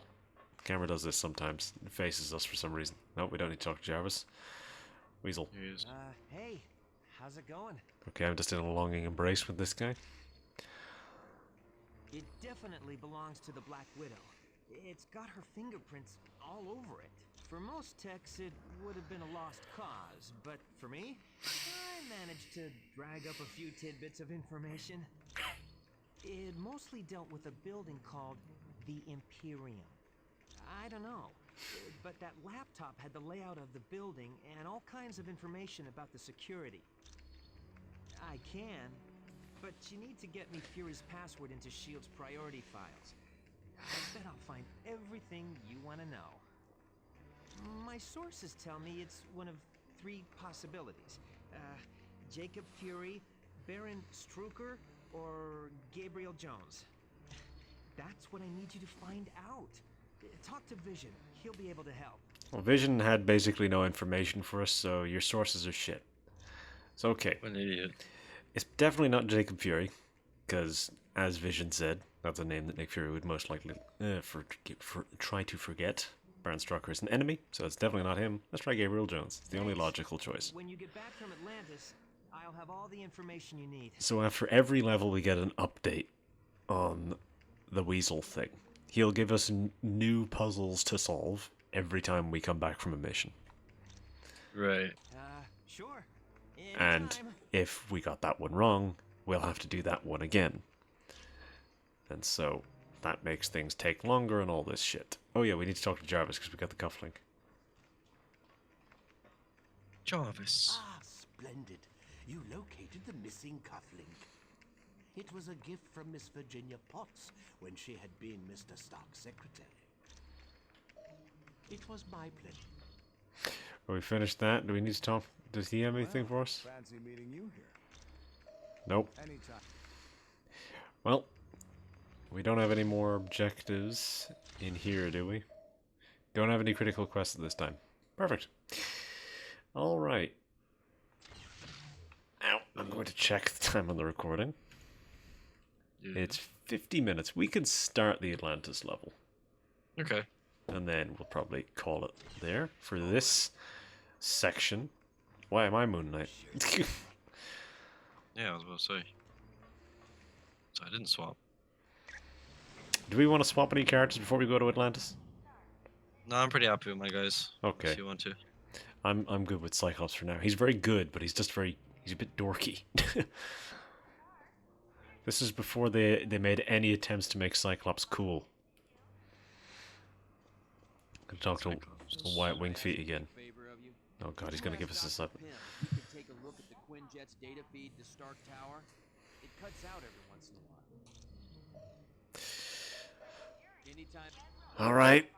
The camera does this sometimes. It faces us for some reason. No, we don't need to talk to Jarvis. Weasel. Hey, how's it going? Okay, I'm just in a longing embrace with this guy. It definitely belongs to the Black Widow. It's got her fingerprints all over it. For most techs, it would have been a lost cause, but for me, I managed to drag up a few tidbits of information. It mostly dealt with a building called the Imperium. I don't know, but that laptop had the layout of the building and all kinds of information about the security. I can, but you need to get me Fury's password into S.H.I.E.L.D.'s priority files. I bet I'll find everything you want to know. My sources tell me it's one of 3 possibilities. Jacob Fury, Baron Strucker, or Gabriel Jones. That's what I need you to find out. Talk to Vision. He'll be able to help. Well, Vision had basically no information for us, so your sources are shit. It's okay. What an idiot. It's definitely not Jacob Fury, because, as Vision said, that's a name that Nick Fury would most likely try to forget. Baron Strucker is an enemy, so it's definitely not him. Let's try Gabriel Jones. It's the only logical choice. When you get back from Atlantis, I'll have all the information you need. So after every level, we get an update on the Weasel thing. He'll give us new puzzles to solve every time we come back from a mission. Right. Sure. And if we got that one wrong, we'll have to do that one again. And so that makes things take longer and all this shit. Oh yeah, we need to talk to Jarvis because we got the cufflink. Jarvis. Ah, splendid. You located the missing cufflink. It was a gift from Miss Virginia Potts when she had been Mr. Stark's secretary. It was my pleasure. Are we finished that? Do we need to talk? Does he have anything for us? Fancy meeting you here. Nope. Anytime. Well, we don't have any more objectives in here, do we? Don't have any critical quests at this time. Perfect. Alright. Ow. I'm going to check the time on the recording. Yeah. It's 50 minutes. We can start the Atlantis level. Okay. And then we'll probably call it there for this section. Why am I Moon Knight? Yeah, I was about to say. So I didn't swap. Do we want to swap any characters before we go to Atlantis? No, I'm pretty happy with my guys. Okay. If you want to. I'm good with Cyclops for now. He's very good, but he's a bit dorky. This is before they made any attempts to make Cyclops cool. Gonna talk to Wyatt Wingfeet again. Oh god, he's gonna give us this up. You could take a look at the Quinjet's data feed to Stark Tower. It cuts out every once in a while. Anytime. Alright.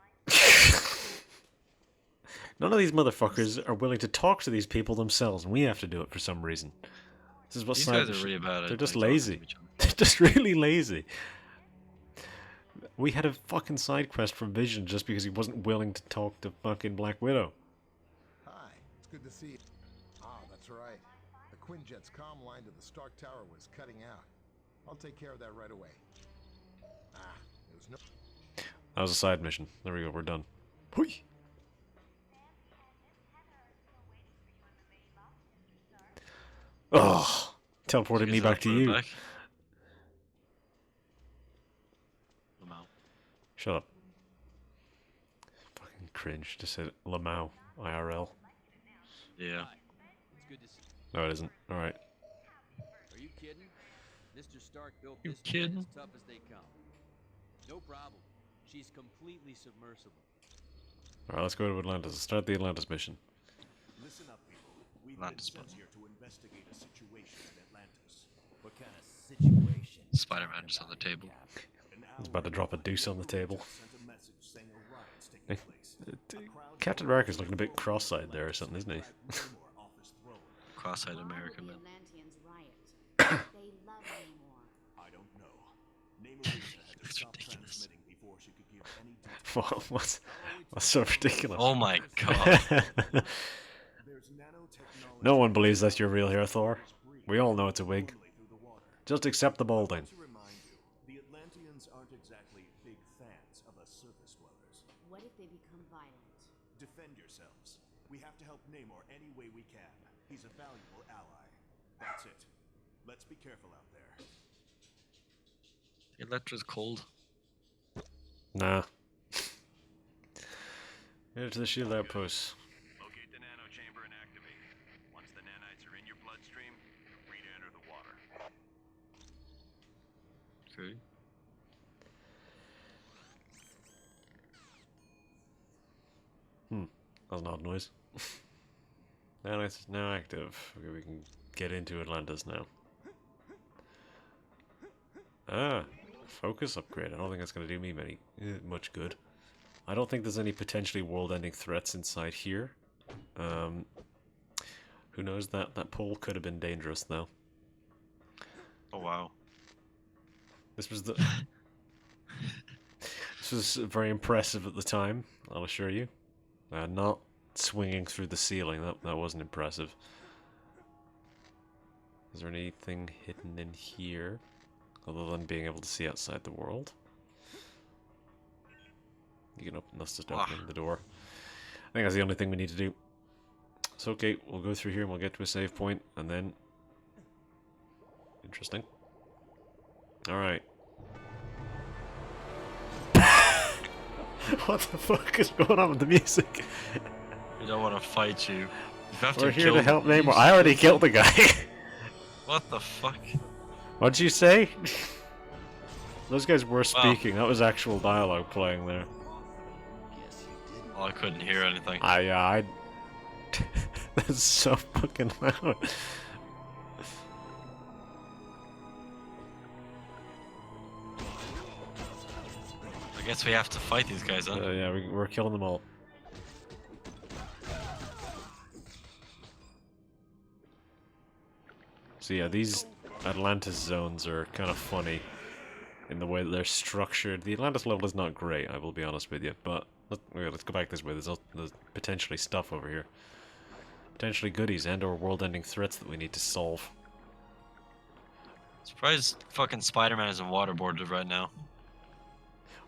None of these motherfuckers are willing to talk to these people themselves, and we have to do it for some reason. This is what These guys are really bad at They're just talking to lazy. each other. They're just really lazy. We had a fucking side quest from Vision just because he wasn't willing to talk to fucking Black Widow. Hi, it's good to see you. Ah, that's right. The Quinjet's comm line to the Stark Tower was cutting out. I'll take care of that right away. Ah, it was no... That was a side mission. There we go, we're done. Hui. Oh, teleported me back to you. Back. I'm out. Shut up. Fucking cringe. Just said Lamau, IRL. Yeah. It's good to see. No, it isn't. Alright. Are you kidding? Mr. Stark built You this thing kidding? as tough as they come. No problem. She's completely submersible. Alright, let's go to Atlantis. Let's start the Atlantis mission. Listen up, people. We've Atlantis been button. sent here to investigate a situation in Atlantis. What kind of situation? Spider-Man just on the table. He's about to drop a deuce on the table. Sent a message saying a riot's taking place. Captain America's looking a bit cross-eyed there or something, isn't he? No more office throwing. cross-eyed Why would American the man. Atlanteans riot? They love Namor. I don't know. Namorita had to It's stop ridiculous. transmitting before she could give any details. What's so ridiculous? Oh my god. There's nanotechnology. No one believes that's your real hair, Thor. We all know it's a wig. Just accept the balding. To remind you, the Atlanteans aren't exactly big fans of us surface dwellers. What if they become violent? Defend yourselves. We have to help Namor any way we can. He's a valuable ally. That's it. Let's be careful out there. Electra's cold. Nah. Head to the shield outpost. Locate the nano chamber and activate it. Once the nanites are in your bloodstream, free to enter the water. Okay. That was an odd noise. Nanites is now active. Okay, we can get into Atlantis now. Ah, focus upgrade. I don't think that's going to do me much good. I don't think there's any potentially world-ending threats inside here. Who knows? That pole could have been dangerous, though. Oh wow. This was the. This was very impressive at the time. I'll assure you. Not swinging through the ceiling. That wasn't impressive. Is there anything hidden in here, other than being able to see outside the world? You can open. That's just opening the door. I think that's the only thing we need to do. It's okay. We'll go through here and we'll get to a save point, and then. Interesting. All right. What the fuck is going on with the music? We don't want to fight you. You have We're to here kill to help them. Namor. I already killed the guy. What the fuck? What'd you say? Those guys were speaking. That was actual dialogue playing there. Oh, I couldn't hear anything. I That's so fucking loud. I guess we have to fight these guys, huh? Yeah, we're killing them all. So yeah, these Atlantis zones are kind of funny in the way that they're structured. The Atlantis level is not great, I will be honest with you, but let's go back this way. There's potentially stuff over here. Potentially goodies and/or world-ending threats that we need to solve. Surprised fucking Spider-Man isn't waterboarded right now.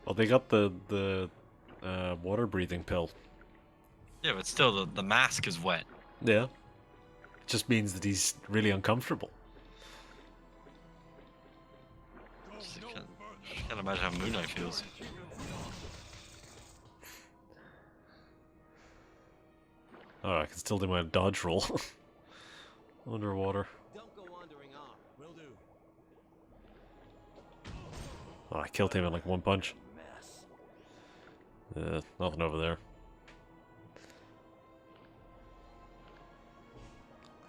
Well, they got the water-breathing pill. Yeah, but still, the mask is wet. Yeah. It just means that he's really uncomfortable. Just can't imagine how Moon Knight feels. Oh, I can still do my dodge roll. Underwater. Don't go wandering off. Will do. Oh, I killed him in like one punch. Nothing over there.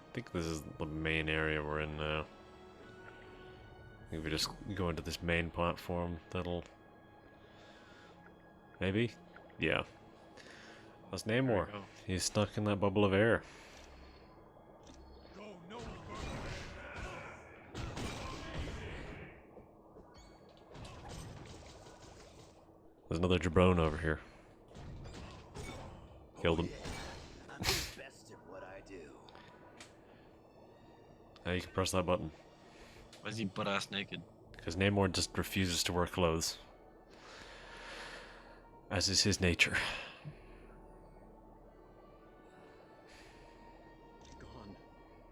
I think this is the main area we're in now. I think we just go into this main platform, that'll... Maybe? Yeah. That's Namor. He's stuck in that bubble of air. There's another Jabron over here. Killed him. I'm the best at what I do. Now you can press that button. Why is he butt-ass naked? Because Namor just refuses to wear clothes. As is his nature. Gone.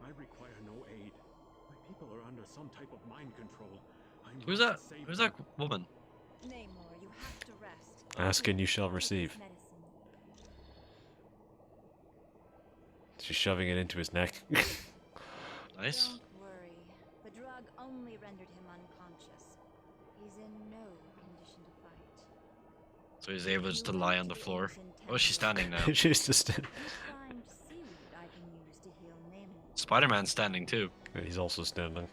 I require no aid. My people are under some type of mind control. Who's that? Who's that woman? Namor, you have to rest. Ask and you shall receive. She's shoving it into his neck. Nice. Don't worry. The drug only rendered him unconscious. He's in no condition to fight. So he's able just to lie on the floor. Oh, she's standing now. She's just... Find seaweed I can use to heal Namor. Spider-Man's standing too. He's also standing.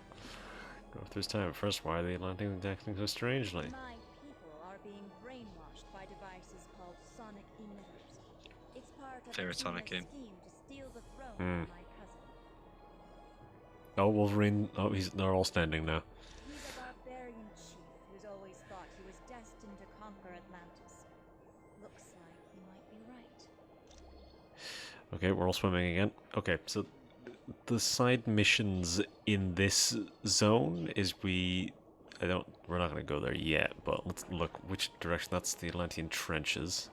Go through his time. First, why are the Atlanteans acting so strangely? My people are being brainwashed by devices called sonic emitters. It's part of Favorite a Sonic game. scheme to steal the throne from my cousin. Oh, Wolverine. Oh, they're all standing now. He's a barbarian chief who's always thought he was destined to conquer Atlantis. Looks like he might be right. Okay, we're all swimming again. Okay, so the side missions in this zone is we're not gonna go there yet, but let's look which direction. That's the Atlantean trenches.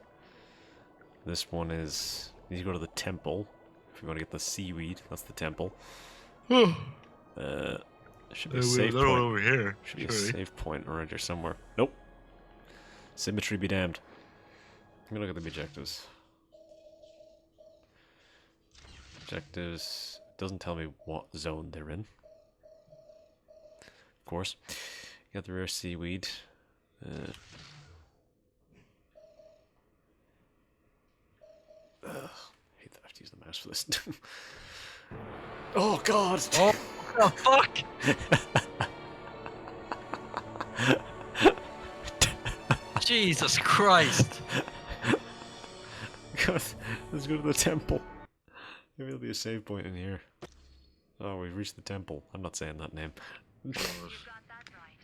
This one is, you need to go to the temple. If you want to get the seaweed, that's the temple. Should be a save point. over here. Should be a save point around here somewhere. Nope. Symmetry be damned. Let me look at the objectives. Objectives doesn't tell me what zone they're in. Of course. You got the rare seaweed. Hate that I have to use the mouse for this. Oh god! Oh, the fuck! Jesus Christ! God, let's go to the temple. Maybe there'll be a save point in here. Oh, we've reached the temple. I'm not saying that name. You got that right.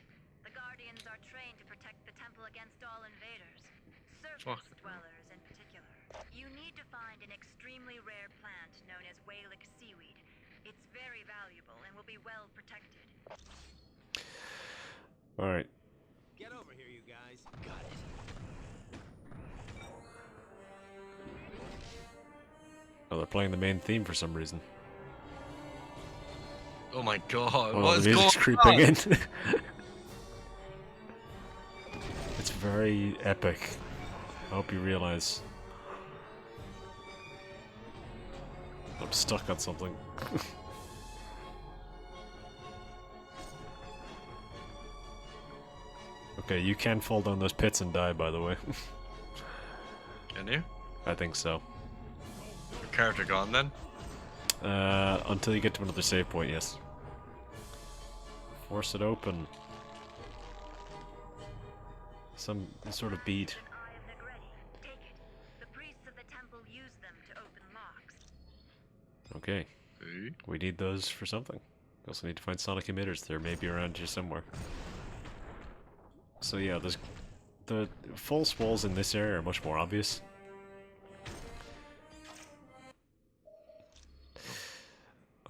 The Guardians are trained to protect the temple against all invaders. Surface dwellers in particular. You need to find an extremely rare plant known as Walic seaweed. It's very valuable and will be well protected. Alright. Get over here, you guys. Got it. Oh, they're playing the main theme for some reason. Oh my god, Oh, what the is music's going creeping on? in. It's very epic. I hope you realize. I'm stuck on something. Okay, you can fall down those pits and die, by the way. Can you? I think so. Your character gone then? Until you get to another save point, yes. Force it open. Some sort of bead. Okay. We need those for something. We also need to find sonic emitters. There may be around here somewhere. So yeah, there's the false walls in this area are much more obvious.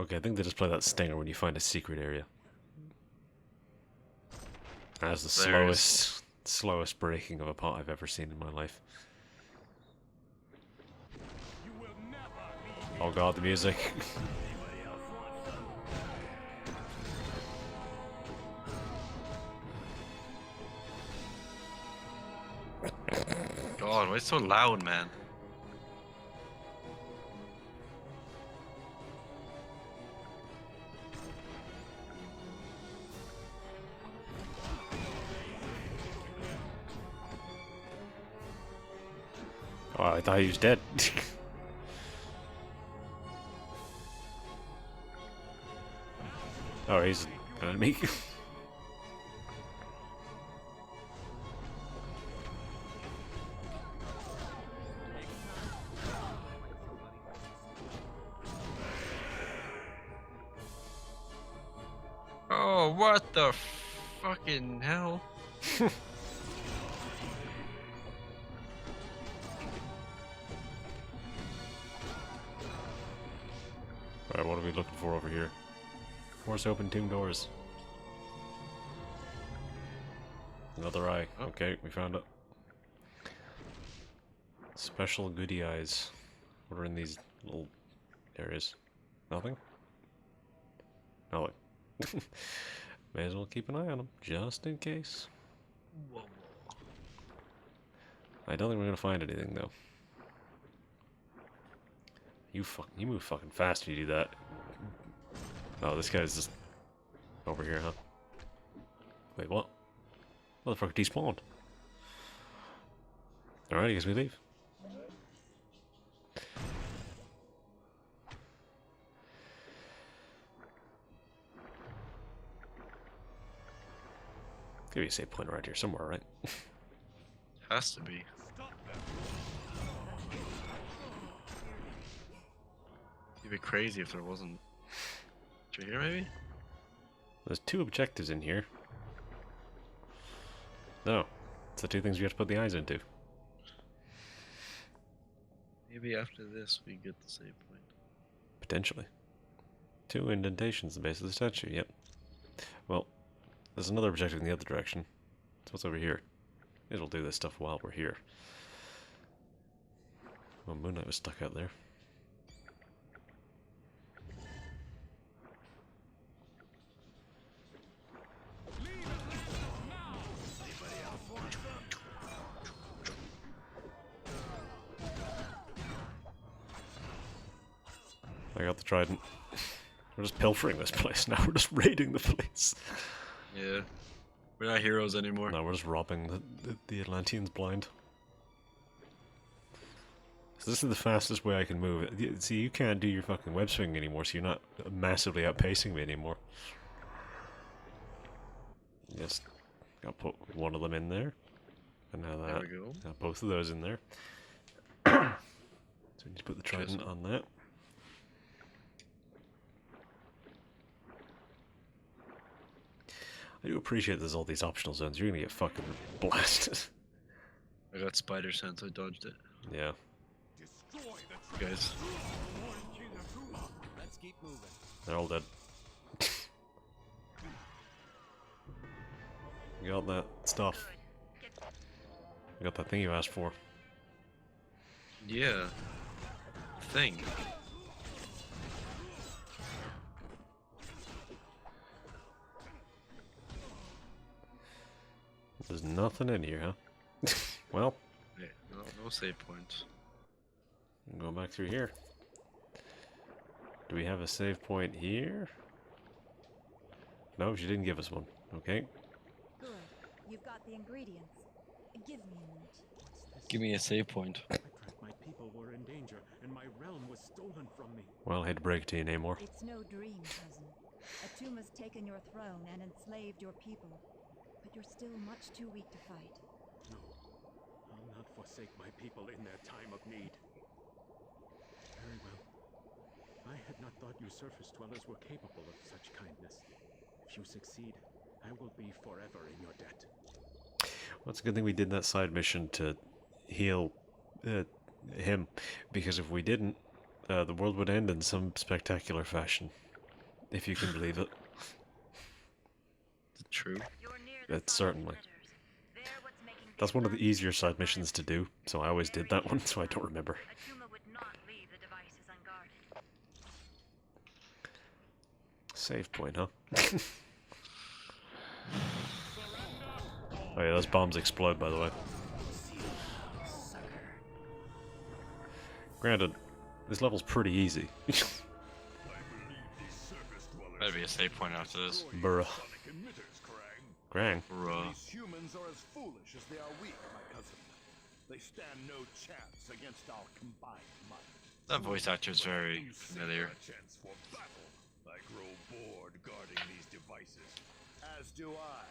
Okay, I think they just play that stinger when you find a secret area. That's the slowest breaking of a pot I've ever seen in my life. Oh god, the music. God, why is it so loud, man? Oh, I thought he was dead. Oh, he's an enemy. Oh, what the fucking hell? Alright, what are we looking for over here? Force open tomb doors. Another eye. Okay, we found it. Special goodie eyes. What are in these little areas? Nothing? Nothing. May as well keep an eye on them, just in case. Whoa. I don't think we're gonna find anything though. You move fucking fast when you do that. Oh, this guy's just over here, huh? Wait, what? Motherfucker despawned. Alright, I guess we leave. Give me a save point right here somewhere, right? Has to be. It'd be crazy if there wasn't. Through here, maybe? There's 2 objectives in here. No. It's the 2 things we have to put the eyes into. Maybe after this we get the save point. Potentially. 2 indentations in the base of the statue, yep. Well, there's another objective in the other direction. So what's over here? It'll do this stuff while we're here. Well, Moon Knight was stuck out there. I got the trident. We're just pilfering this place now. We're just raiding the place. Yeah. We're not heroes anymore. No, we're just robbing the Atlanteans blind. So this is the fastest way I can move. See, you can't do your fucking web swing anymore, so you're not massively outpacing me anymore. Yes. I'll put one of them in there. And now that. There we go. Got both of those in there. So we need to put the trident on that. I do appreciate there's all these optional zones. You're gonna get fucking blasted. I got spider sense, I dodged it. Yeah. Guys. Let's keep moving. They're all dead. You got that stuff. You got that thing you asked for. Yeah. Thing. There's nothing in here, huh? Well. Yeah, no save points. Go back through here. Do we have a save point here? No, she didn't give us one. Okay. Good. You've got the ingredients. Give me a minute. Give me a save point. My people were in danger, and my realm was stolen from me. Well, I hate to break it to you, Namor. It's no dream, cousin. Atuma's taken your throne and enslaved your people. But you're still much too weak to fight. No, I'll not forsake my people in their time of need. Very well. I had not thought you surface dwellers were capable of such kindness. If you succeed, I will be forever in your debt. Well, it's a good thing we did that side mission to heal him, because if we didn't, the world would end in some spectacular fashion. If you can believe it. True. It's certainly. That's one of the easier side missions to do, so I always did that one, so I don't remember. Save point, huh? Oh yeah, those bombs explode, by the way. Granted, this level's pretty easy. Better be a save point after this. Bruh. Grang. Bruh. These humans are as foolish as they are weak, my cousin. They stand no chance against our combined might. That voice actor is very familiar. I grow bored guarding these devices. As do I.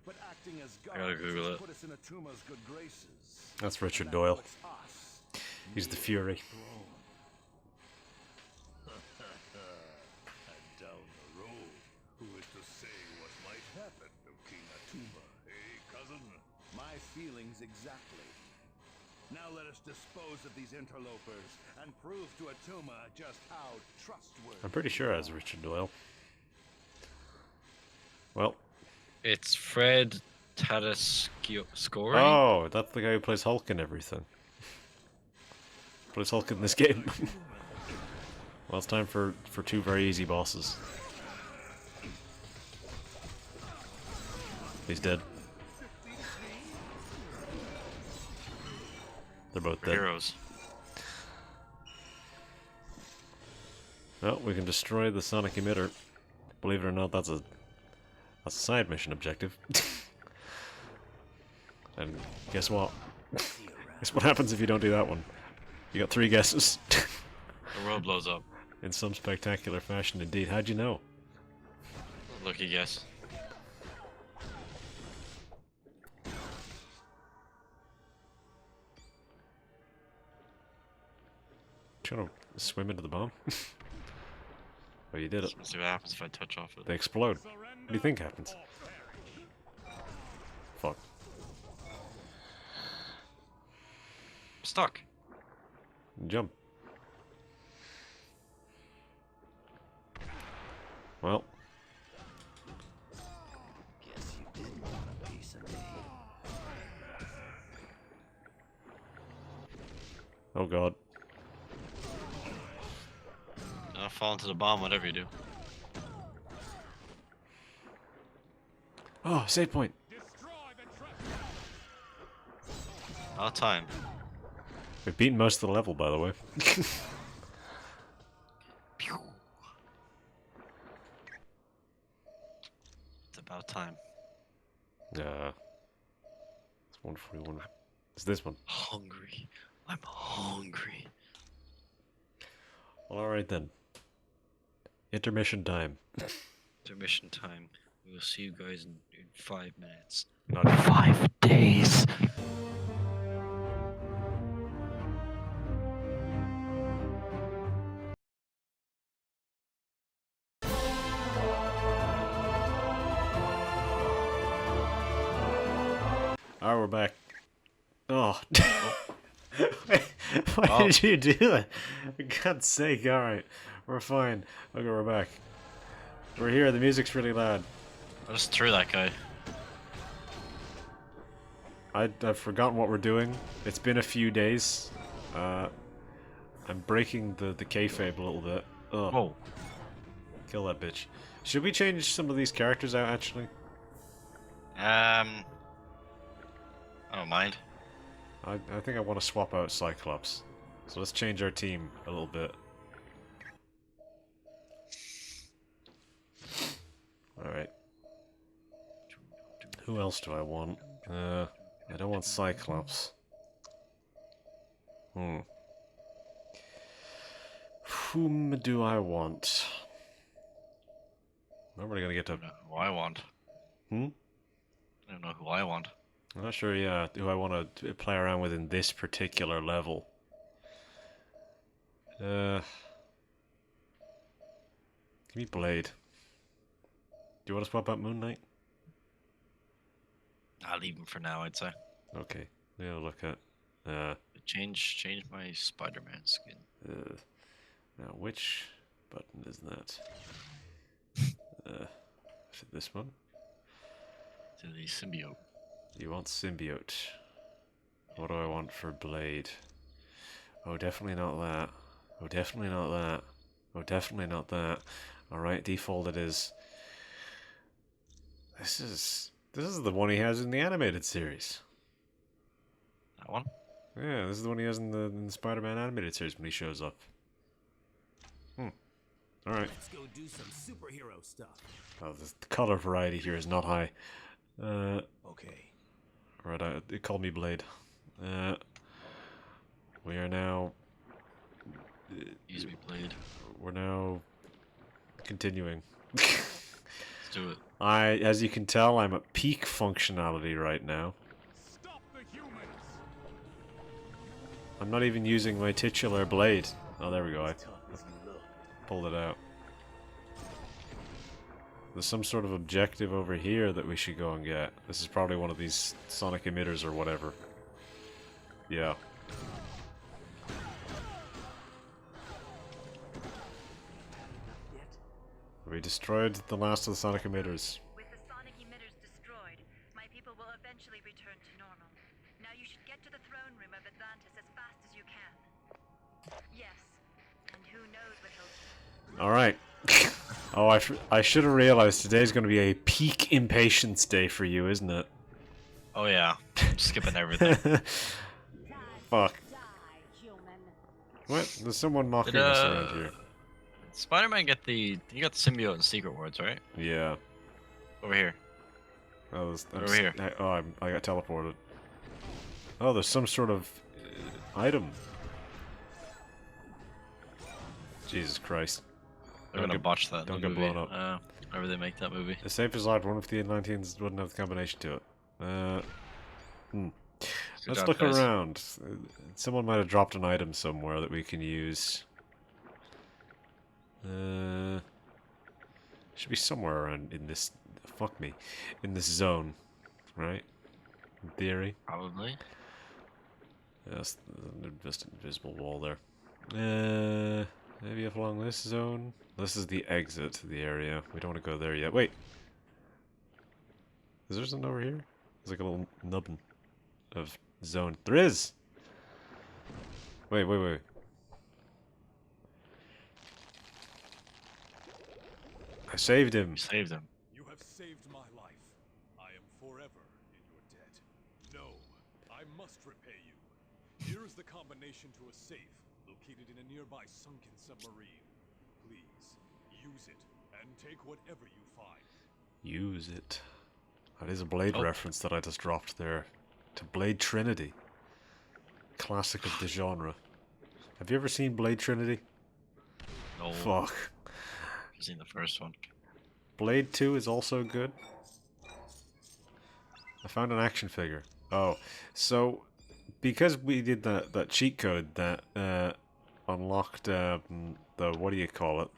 But acting as I gotta Google guards it. put us in Atuma's good graces. That's Richard That Doyle. puts us He's the Fury. And down the road, who is to say what might happen to King Atuma, eh, cousin? my feelings exactly. Now let us dispose of these interlopers and prove to Atuma just how trustworthy. I'm pretty sure that's Richard Doyle. Well. It's Fred Tatasciore. Oh, that's the guy who plays Hulk and everything. Plays Hulk in this game. Well, it's time for 2 very easy bosses. He's dead. They're both dead. Heroes. Well, we can destroy the sonic emitter. Believe it or not, that's a side mission objective. And guess what? Guess what happens if you don't do that one? You got 3 guesses. The world blows up. In some spectacular fashion indeed. How'd you know? Lucky guess. Trying to swim into the bomb? Oh, you did it. Let's see what happens if I touch off it. They explode. What do you think happens? Fuck. I'm stuck. Jump. Well. Guess you didn't want a piece of me. Oh god. I'll fall into the bomb, whatever you do. Oh, save point. About time. We've beaten most of the level, by the way. Pew. It's about time. It's 141. It's this one. Hungry. I'm hungry. Well, alright then. Intermission time. Intermission time. We will see you guys in 5 minutes. Not 5 days. Alright, we're back. Oh. Why did you do it? For God's sake, alright. We're fine. Okay, we're back. We're here, the music's really loud. I just threw that guy. I've forgotten what we're doing. It's been a few days. I'm breaking the kayfabe a little bit. Ugh. Whoa. Kill that bitch. Should we change some of these characters out, actually? I don't mind. I think I want to swap out Cyclops. So let's change our team a little bit. Alright. Who else do I want? I don't want Cyclops. Whom do I want? I'm not really gonna get to... I don't know who I want. I don't know who I want. I'm not sure, yeah, who I want to play around with in this particular level. Give me Blade. Do you want to swap out Moon Knight? I'll leave him for now, I'd say. Okay, yeah, look at... Change my Spider-Man skin. Now, which button is that? Is it this one? To the symbiote. You want symbiote. What do I want for Blade? Oh, definitely not that. Oh, definitely not that. Oh, definitely not that. Alright, default it is. This is the one he has in the animated series. That one? Yeah, this is the one he has in the Spider-Man animated series when he shows up. Alright. Let's go do some superhero stuff. Oh, the color variety here is not high. Okay. Right, it called me Blade. We are now... Use me, Blade. We're now... continuing. Let's do it. As you can tell, I'm at peak functionality right now. Stop the humans! I'm not even using my titular blade. Oh, there we go. I pulled it out. There's some sort of objective over here that we should go and get. This is probably one of these sonic emitters or whatever. Yeah. We destroyed the last of the sonic emitters. With the sonic emitters destroyed, my people will eventually return to normal. Now you should get to the throne room of Atlantis as fast as you can. Yes, and who knows what he'll... Alright. Oh, I should have realized today's going to be a peak impatience day for you, isn't it? Oh yeah, I'm skipping everything. Fuck. What? There's someone mocking us around here. Spider-Man get the... You got the symbiote and secret words, right? Yeah. Over here. Oh, Over here. I got teleported. Oh, there's some sort of item. Jesus Christ. They're gonna botch that. Don't get blown up. Whenever they make that movie. The safe is locked. One of the 19s wouldn't have the combination to it. Let's job, look guys. around. Someone might have dropped an item somewhere that we can use. Should be somewhere around in this. Fuck me, in this zone, right? In theory. Probably. Yes, just invisible wall there. Maybe up along this zone. This is the exit to the area. We don't want to go there yet. Wait. Is there something over here? There's like a little nubbin of zone. There is! Wait. I saved him. You saved him. You have saved my life. I am forever in your debt. No, I must repay you. Here is the combination to a safe located in a nearby sunken submarine. Please, use it and take whatever you find. Use it. That is a Blade reference that I just dropped there. To Blade Trinity. Classic of the genre. Have you ever seen Blade Trinity? No. Fuck. I've seen the first one. Blade 2 is also good. I found an action figure. Oh, so because we did that cheat code that unlocked the what do you call it?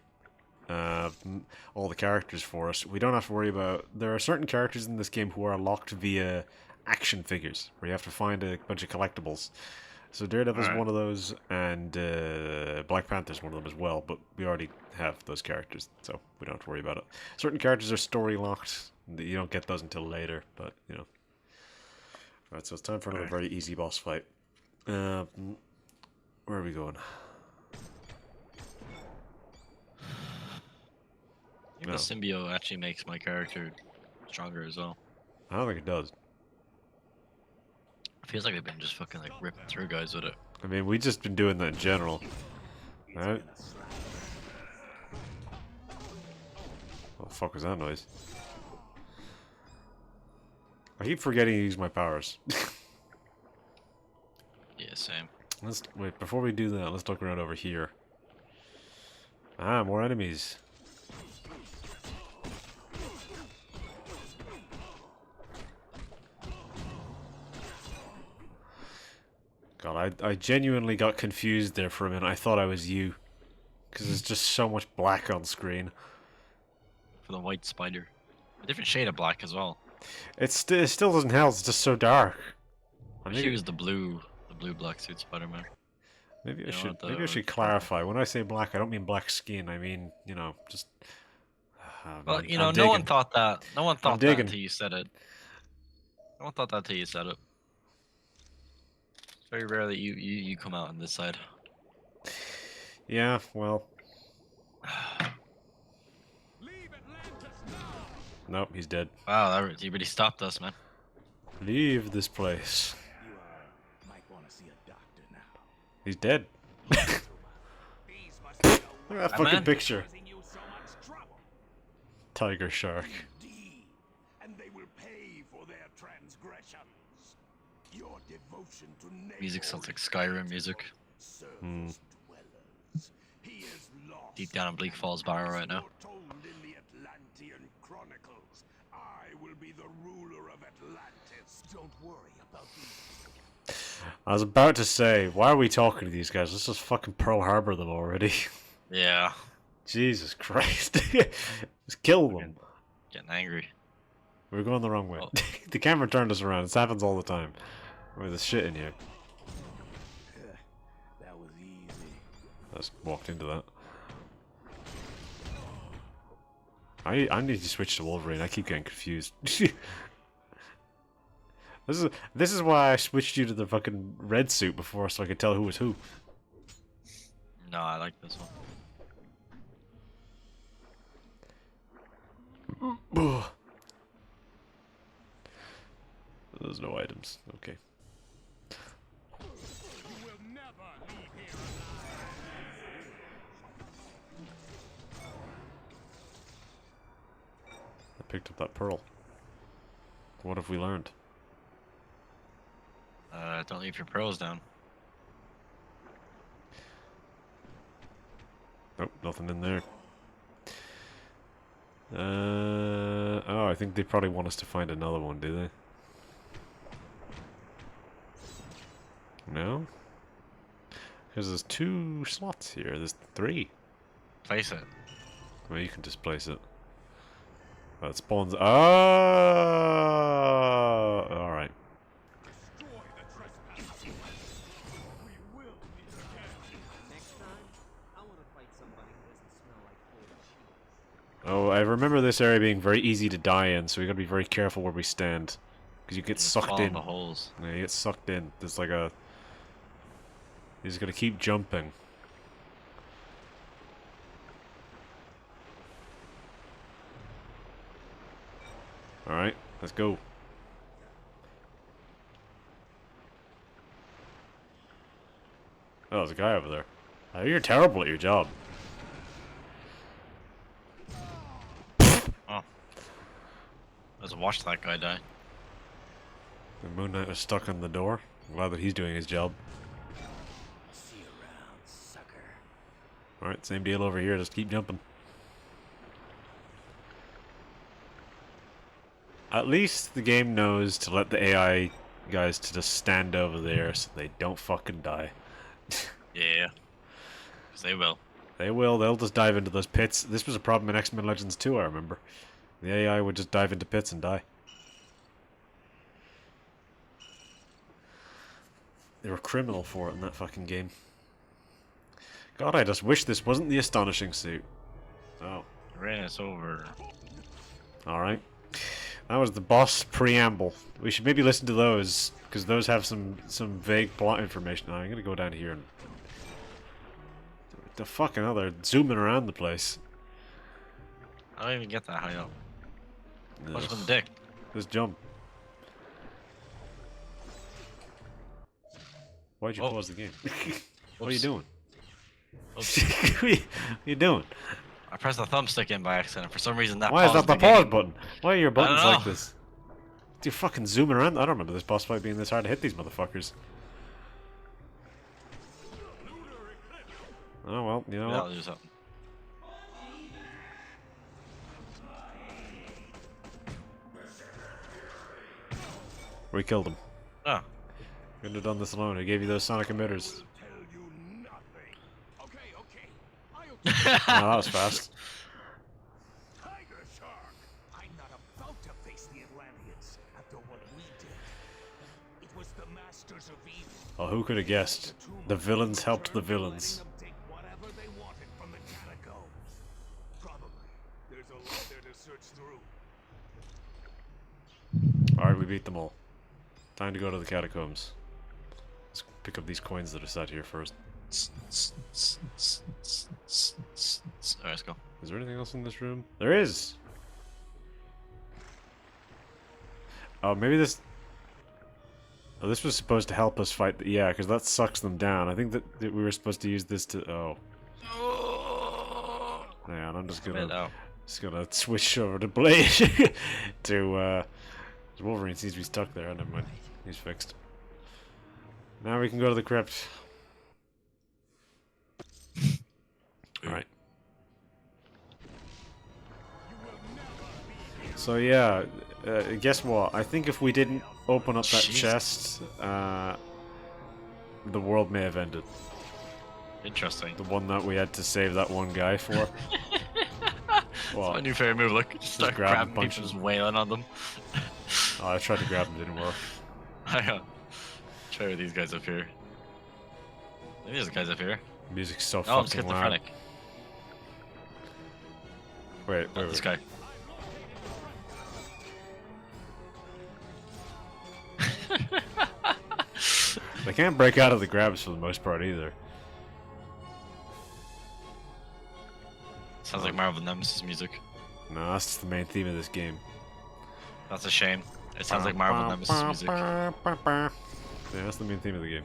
All the characters for us. We don't have to worry about. There are certain characters in this game who are locked via action figures, where you have to find a bunch of collectibles. So Daredevil's one of those, and Black Panther's one of them as well. But we already have those characters, so we don't have to worry about it. Certain characters are story locked. You don't get those until later, but you know. Alright, so it's time for another very easy boss fight. Where are we going? I think the symbiote actually makes my character stronger as well. I don't think it does. It feels like they've been just fucking like ripping through guys with it. I mean, we've just been doing that in general. Right? What the fuck was that noise? I keep forgetting to use my powers. Yeah, same. Let's wait, before we do that, let's look around over here. Ah, more enemies. God, I genuinely got confused there for a minute. I thought I was you. Because there's just so much black on screen. For the white spider. A different shade of black as well. It still doesn't help, it's just so dark. I wish he was the blue black suit Spider-Man. Maybe I should clarify. When I say black, I don't mean black skin. I mean, you know, just. Well, you know, no one thought that. No one thought that until you said it. No one thought that until you said it. It's very rare that you come out on this side. Yeah, well. Nope, he's dead. Wow, he really stopped us, man. Leave this place. You might want to see a doctor now. He's dead. Look at that fucking picture. Tiger shark. And they will pay for their transgressions. Your devotion to Music sounds like Skyrim music. Deep down in Bleak Falls Barrow right now. Don't worry about these. I was about to say, why are we talking to these guys? Let's just fucking Pearl Harbor them already. Yeah. Jesus Christ. Just kill them. Getting angry. We're going the wrong way. Oh. The camera turned us around. This happens all the time. There's shit in here. That was easy. I just walked into that. I need to switch to Wolverine. I keep getting confused. This is why I switched you to the fucking red suit before, so I could tell who was who. No, I like this one. There's no items. Okay. I picked up that pearl. What have we learned? Don't leave your pearls down. Nope, nothing in there. Oh, I think they probably want us to find another one, do they? No? Because there's 2 slots here. There's 3. Place it. Well, you can displace it. Oh, it spawns. Oh, all right. Next time, I want to fight somebody who doesn't smell like old cheese. Oh, I remember this area being very easy to die in, so we gotta be very careful where we stand, because you get Just sucked fall in. the holes. Yeah, you get sucked in. There's like a. You just gotta keep jumping. All right, let's go. Oh, there's a guy over there. Oh, you're terrible at your job. Oh. Let's watch that guy die. The Moon Knight is stuck on the door. I'm glad that he's doing his job. See you around, sucker. Alright, same deal over here. Just keep jumping. At least the game knows to let the AI guys to just stand over there so they don't fucking die. Yeah. Because they will. They will. They'll just dive into those pits. This was a problem in X-Men Legends 2, I remember. The AI would just dive into pits and die. They were criminal for it in that fucking game. God, I just wish this wasn't the astonishing suit. Oh. Ran us over. Alright. That was the boss preamble. We should maybe listen to those, because those have some vague plot information. Oh, I'm gonna go down here and... The fucking hell, they're zooming around the place. I don't even get that high up. Punch him in the dick. Just jump. Why'd you pause the game? What are you doing? What are you doing? I pressed the thumbstick in by accident. For some reason, that Why is that the pause game. button? Why are your buttons don't like know. this? Do you fucking zooming around? I don't remember this boss fight being this hard to hit these motherfuckers. Oh well, you know Yeah, I'll what? do something. We killed him. Oh. Couldn't have done this alone. I gave you those sonic emitters. Oh, that was fast. Tiger Shark! I'm not about to face the Atlanteans after what we did. It was the masters of evil. Oh, who could have guessed? The villains helped the villains. Take whatever they wanted from the catacombs. Probably. There's a lot there to search through. Alright, we beat them all. Time to go to the catacombs. Let's pick up these coins that are sat here first. Alright, let's go. Is there anything else in this room? There is! Oh, maybe this... Oh, this was supposed to help us fight... Yeah, because that sucks them down. I think that we were supposed to use this to... Oh. Hang on, I'm just gonna switch over to Blade to, Wolverine seems to be stuck there. Oh, never mind. He's fixed. Now we can go to the crypt. Alright. So yeah, guess what? I think if we didn't open up that chest, the world may have ended. Interesting. The one that we had to save that one guy for. It's my new favorite move. Look, just start grab grabbing and punch people, just him. wailing on them. Oh, I tried to grab him, didn't work. Hang on. Try with these guys up here. Maybe there's guys up here. Music's so Oh, I'm fucking loud. schizophrenic. Wait, Oh, this guy. They can't break out of the grabs for the most part either. Sounds like Marvel Nemesis music. No, that's just the main theme of this game. That's a shame. It sounds like Marvel Nemesis music. Yeah, that's the main theme of the game.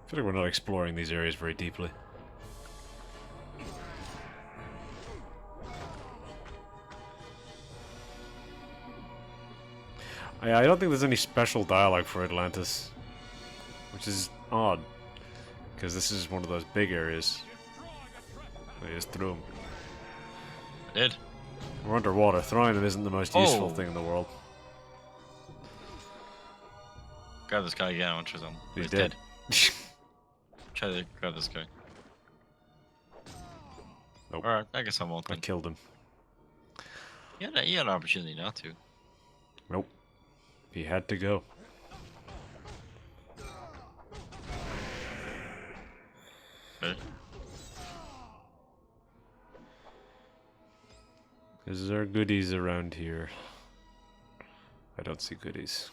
I feel like we're not exploring these areas very deeply. I don't think there's any special dialogue for Atlantis, which is odd, because this is one of those big areas. They just threw them. I did. We're underwater. Throwing them isn't the most useful Oh. thing in the world. Grab this guy again. I want to try something. He's dead. dead. Try to grab this guy. Nope. Alright, I guess I won't. I killed him. He had an opportunity not to. Nope. He had to go. Okay. Is there goodies around here? I don't see goodies.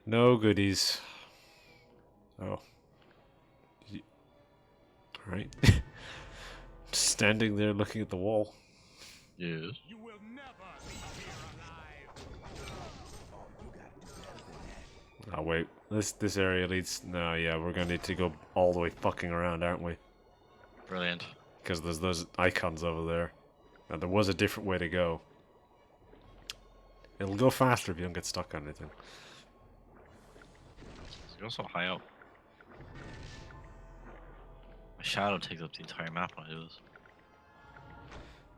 No goodies. Oh. Alright. Standing there looking at the wall. Yes. Oh wait, this area leads. No, yeah, we're gonna need to go all the way fucking around, aren't we? Brilliant. Because there's those icons over there. Now there was a different way to go. It'll go faster if you don't get stuck on anything. You're so high up. My shadow takes up the entire map when I do this.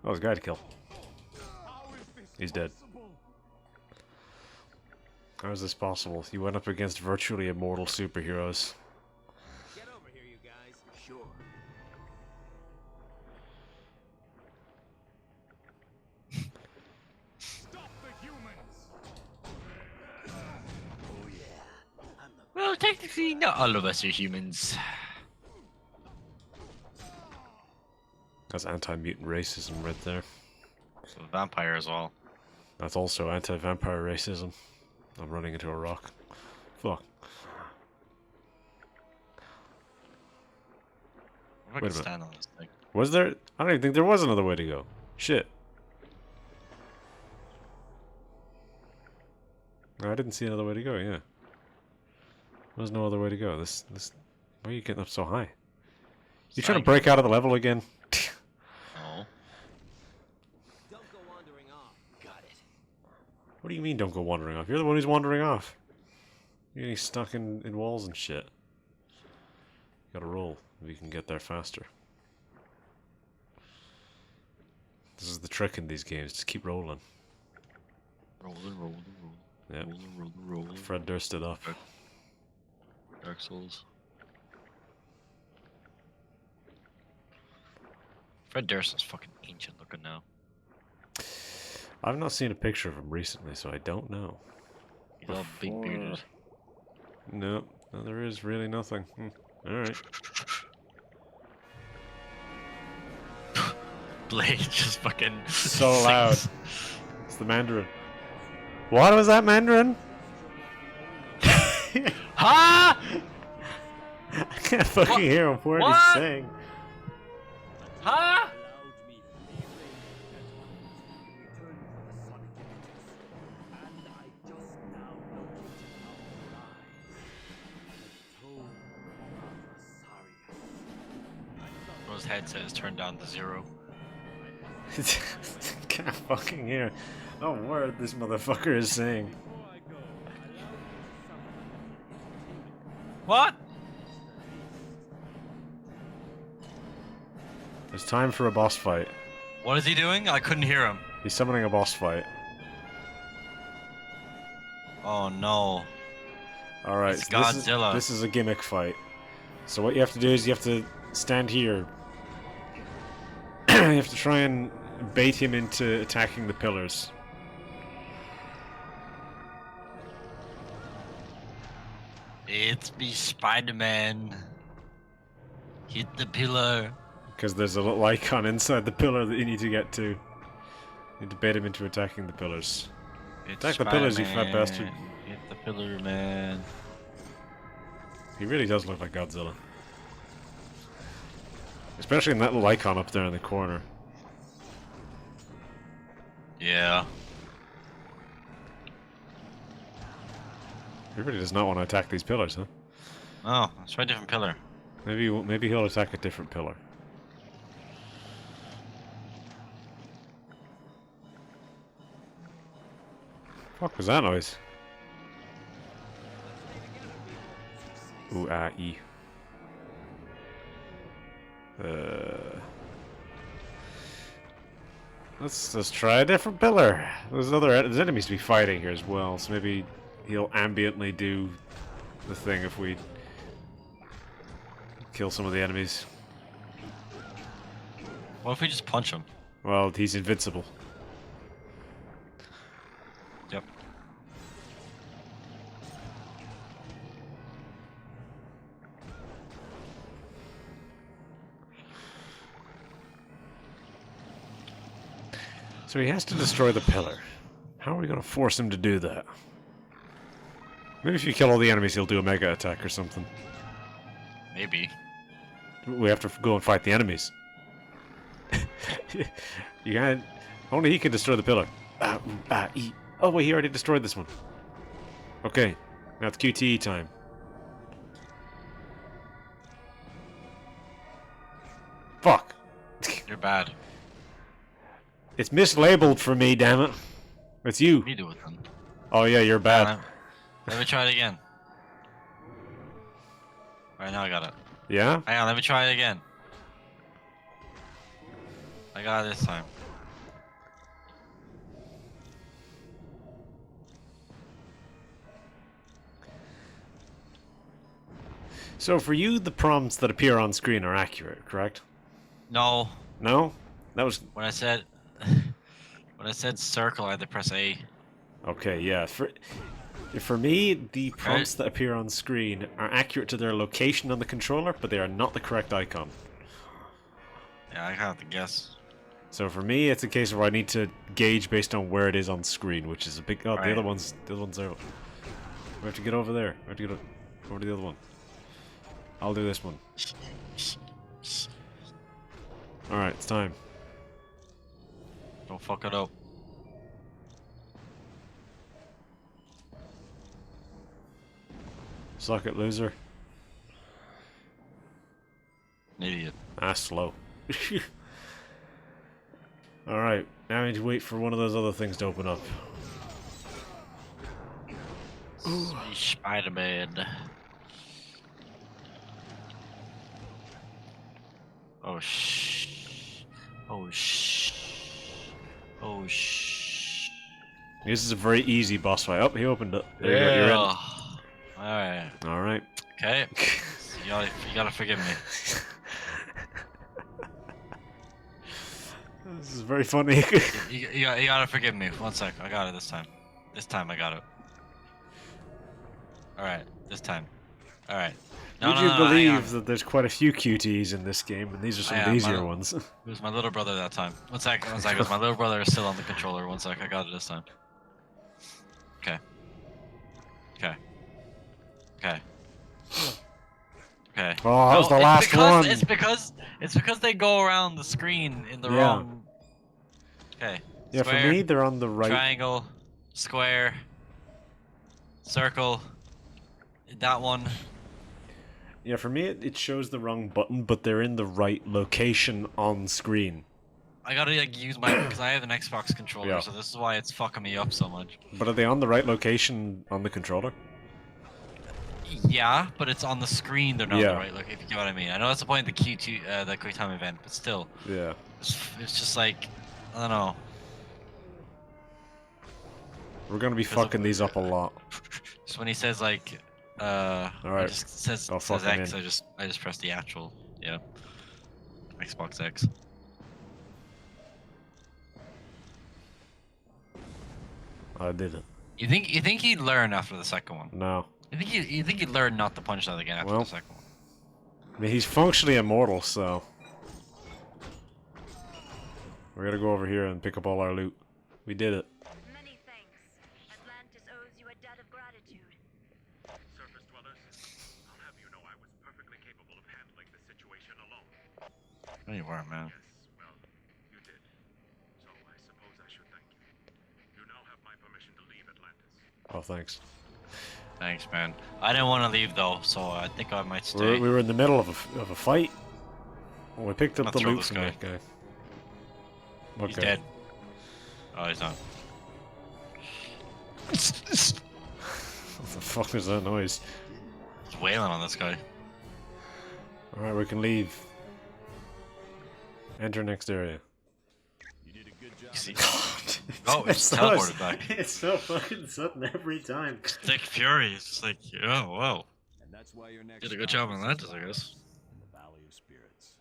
Oh, there's a guy to kill. He's dead. How is this possible? You went up against virtually immortal superheroes. Get over here, you guys. Sure. Well, technically, not all of us are humans. That's anti-mutant racism right there. So vampire as well. That's also anti-vampire racism. I'm running into a rock. Fuck. If I can stand on this thing. Was there? I don't even think there was another way to go. Shit. No, I didn't see another way to go, yeah. There's no other way to go. This... Why are you getting up so high? You trying to break out of the level again? No. Don't go wandering off. Got it. What do you mean don't go wandering off? You're the one who's wandering off. You're getting stuck in walls and shit. You gotta roll if you can get there faster. This is the trick in these games, just keep rolling. Rolling. Yeah. Rolling. Fred Durst it up. Dark Souls. Fred Durst is fucking ancient looking now. I've not seen a picture of him recently, so I don't know. He's all big bearded. No, there is really nothing. Alright. Blade just fucking... So loud. It's the Mandarin. What was that, Mandarin? Ha! I can't fucking hear him. What he's saying. Huh? His headset is turned down to 0. Can't fucking hear a word this motherfucker is saying. What? It's time for a boss fight. What is he doing? I couldn't hear him. He's summoning a boss fight. Oh no. Alright, It's so Godzilla. this is a gimmick fight. So what you have to do is you have to stand here. You have to try and bait him into attacking the pillars. It's me, Spider-Man. Hit the pillar. Because there's a little icon inside the pillar that you need to get to. You need to bait him into attacking the pillars. It's Attack the pillars, you fat bastard. Hit the pillar, man. He really does look like Godzilla. Especially in that little icon up there in the corner. Yeah. He really does not want to attack these pillars, huh? Oh, let's try a different pillar. Maybe he'll attack a different pillar. Fuck was that noise? Ooh, ah, E. Let's try a different pillar. There's enemies to be fighting here as well, so maybe he'll ambiently do the thing if we kill some of the enemies. What if we just punch him? Well, he's invincible. So he has to destroy the pillar. How are we going to force him to do that? Maybe if you kill all the enemies, he'll do a mega attack or something. Maybe. We have to go and fight the enemies. You can't... Only he can destroy the pillar. Oh, wait, he already destroyed this one. Okay, now it's QTE time. Fuck. You're bad. It's mislabeled for me, damn it. It's you. Me do it then. Oh yeah, you're bad. Let me try it again. Alright, now I got it. Yeah? Hang on, let me try it again. I got it this time. So for you, the prompts that appear on screen are accurate, correct? No. No? That was... When I said circle, I had to press A. Okay, yeah. For me, the prompts that appear on screen are accurate to their location on the controller, but they are not the correct icon. Yeah, I have to guess. So for me, it's a case where I need to gauge based on where it is on screen, which is a big... Oh, Right. the other ones are... We have to get over there. We have to get over to the other one. I'll do this one. Alright, it's time. Don't fuck it up. Suck it, loser. An idiot. Ah, slow. Alright, now I need to wait for one of those other things to open up. Spider-Man. Oh shh. Oh shh. Oh shh. This is a very easy boss fight. Oh, he opened it. There you go, you're in. Alright. Alright. Okay. You gotta forgive me. This is very funny. you gotta forgive me. One sec. I got it this time. This time I got it. Alright. This time. Alright. Would you believe that there's quite a few QTEs in this game, and these are some of the easier ones? It was my little brother that time. One sec. It was my little brother is still on the controller. One sec. I got it this time. Okay. Okay. Okay. Okay. Oh, that was the last one. It's because they go around the screen in the wrong. Okay. Yeah, Square, for me, they're on the right. Triangle, square, circle. That one. Yeah, for me, it shows the wrong button, but they're in the right location on screen. I gotta like use my because I have an Xbox controller, Yeah. so this is why it's fucking me up so much. But are they on the right location on the controller? Yeah, but it's on the screen. They're not Yeah. the right look. If you get what I mean. I know that's the point of the Q2, the quick time event, but still. Yeah. It's just like I don't know. We're gonna be fucking these up a lot. So when he says like, Alright. just says I'll fuck him X, in. I just press the actual, yeah, Xbox X. I did it. You think he'd learn after the second one? No. You think he'd learn not to punch that again after Well, the second one? I mean, he's functionally immortal, so... We gotta go over here and pick up all our loot. We did it. Many thanks. Atlantis owes you a debt of gratitude. Surface dwellers, I'll have you know I was perfectly capable of handling the situation alone. No, you weren't, man. Yes, well, you did. So I suppose I should thank you. You now have my permission to leave Atlantis. Oh, thanks. Thanks, man. I didn't want to leave though, so I think I might stay. We were in the middle of a fight. Well, we picked up I'll the throw loot this from guy. that guy. Okay. He's dead. Oh, he's not. What the fuck is that noise? He's wailing on this guy. Alright, we can leave. Enter next area. You did a good job. See? Oh, it's teleported back. It's so fucking sudden every time. Stick Fury. It's just like, oh, wow. And that's why your next Did a good job on Atlantis, I guess. in the Valley of Spirits.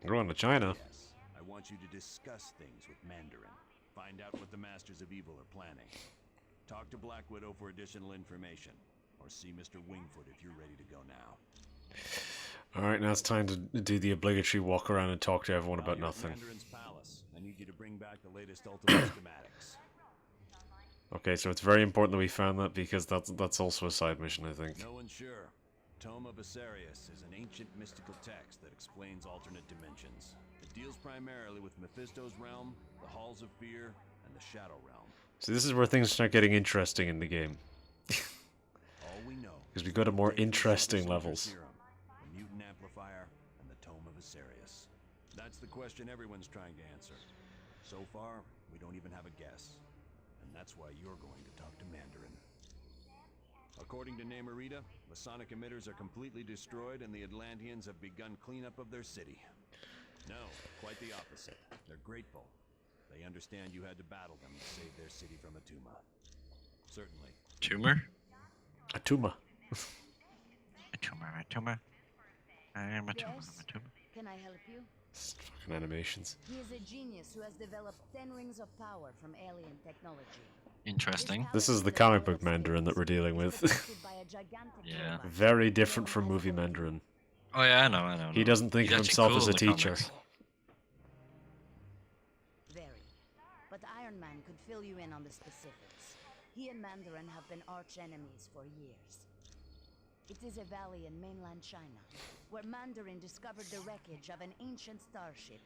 We're going to China. Yes, I want you to discuss things with Mandarin. Find out what the Masters of Evil are planning. Talk to Black Widow for additional information. Or see Mr. Wingfoot if you're ready to go now. Alright, now it's time to do the obligatory walk around and talk to everyone about nothing. Mandarin's palace, I need you to bring back the latest Ultimate schematics. Okay, so it's very important that we found that because that's also a side mission, I think. No one's sure. Tome of Asarius is an ancient mystical text that explains alternate dimensions. It deals primarily with Mephisto's realm, the Halls of Fear, and the Shadow Realm. So this is where things start getting interesting in the game. All we know Because we go to more is the interesting Silver levels. Serum, the Mutant Amplifier, and the Tome of Asarius. That's the question everyone's trying to answer. So far, we don't even have a guess. And that's why you're going to talk to Mandarin. According to Namorita, Masonic emitters are completely destroyed and the Atlanteans have begun cleanup of their city. No, quite the opposite. They're grateful. They understand you had to battle them to save their city from a Tuma. Certainly. Tumor? A Tuma. A tumor, a tumor. I am a tumor, I'm Yes? a tumor. Can I help you? Fucking animations. He is a genius who has developed 10 rings of power from alien technology. Interesting. This is the comic book Mandarin that we're dealing with. Yeah. Very different from movie Mandarin. Oh yeah, I know. He doesn't think He's of actually himself cool as in a the teacher. comics. Very. But Iron Man could fill you in on the specifics. He and Mandarin have been arch enemies for years. It is a valley in mainland China, where Mandarin discovered the wreckage of an ancient starship.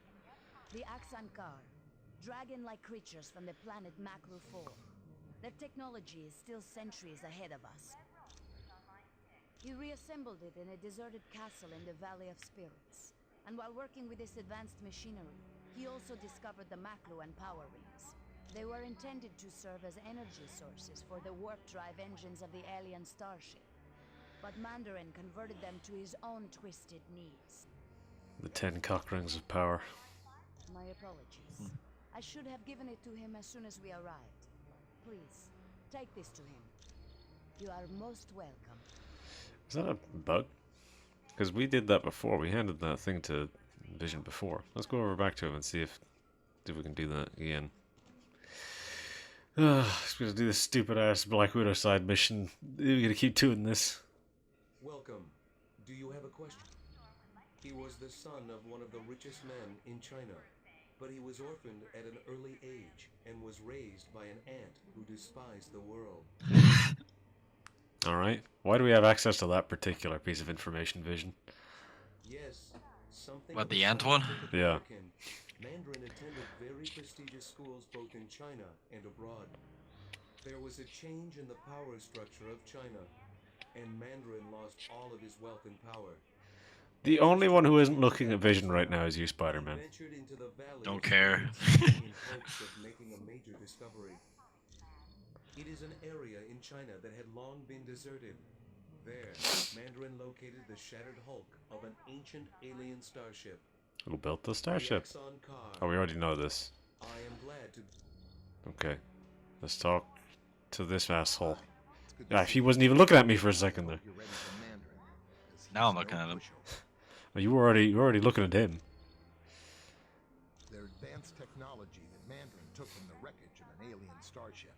The Axankar, dragon-like creatures from the planet Makru 4. Their technology is still centuries ahead of us. He reassembled it in a deserted castle in the Valley of Spirits. And while working with this advanced machinery, he also discovered the Makru and power rings. They were intended to serve as energy sources for the warp drive engines of the alien starship. But Mandarin converted them to his own twisted needs. The 10 cock rings of power. My apologies. I should have given it to him as soon as we arrived. Please, take this to him. You are most welcome. Is that a bug? Because we did that before. We handed that thing to Vision before. Let's go over back to him and see if we can do that again. Just gonna do this stupid ass Black Widow side mission. We're gonna keep doing this. Welcome. Do you have a question? He was the son of one of the richest men in China, but he was orphaned at an early age and was raised by an aunt who despised the world. Alright. Why do we have access to that particular piece of information, Vision? Yes, something. What, of a the ant one? scientific Yeah. American. Mandarin attended very prestigious schools both in China and abroad. There was a change in the power structure of China, and Mandarin lost all of his wealth and power. The only one who isn't looking at Vision right now is you, Spider-Man. Ventured into the valley Don't of care. Spirits in hopes of making a major discovery. It is an area in China that had long been deserted. There, Mandarin located the shattered hulk of an ancient alien starship. Who built the starship? The Axankar. Oh, we already know this. I am glad to. Okay. Let's talk to this asshole. Yeah, he wasn't even looking at me for a second there. Now I'm looking at him. Well, you were already looking at him. Their advanced technology that Mandarin took from the wreckage of an alien starship.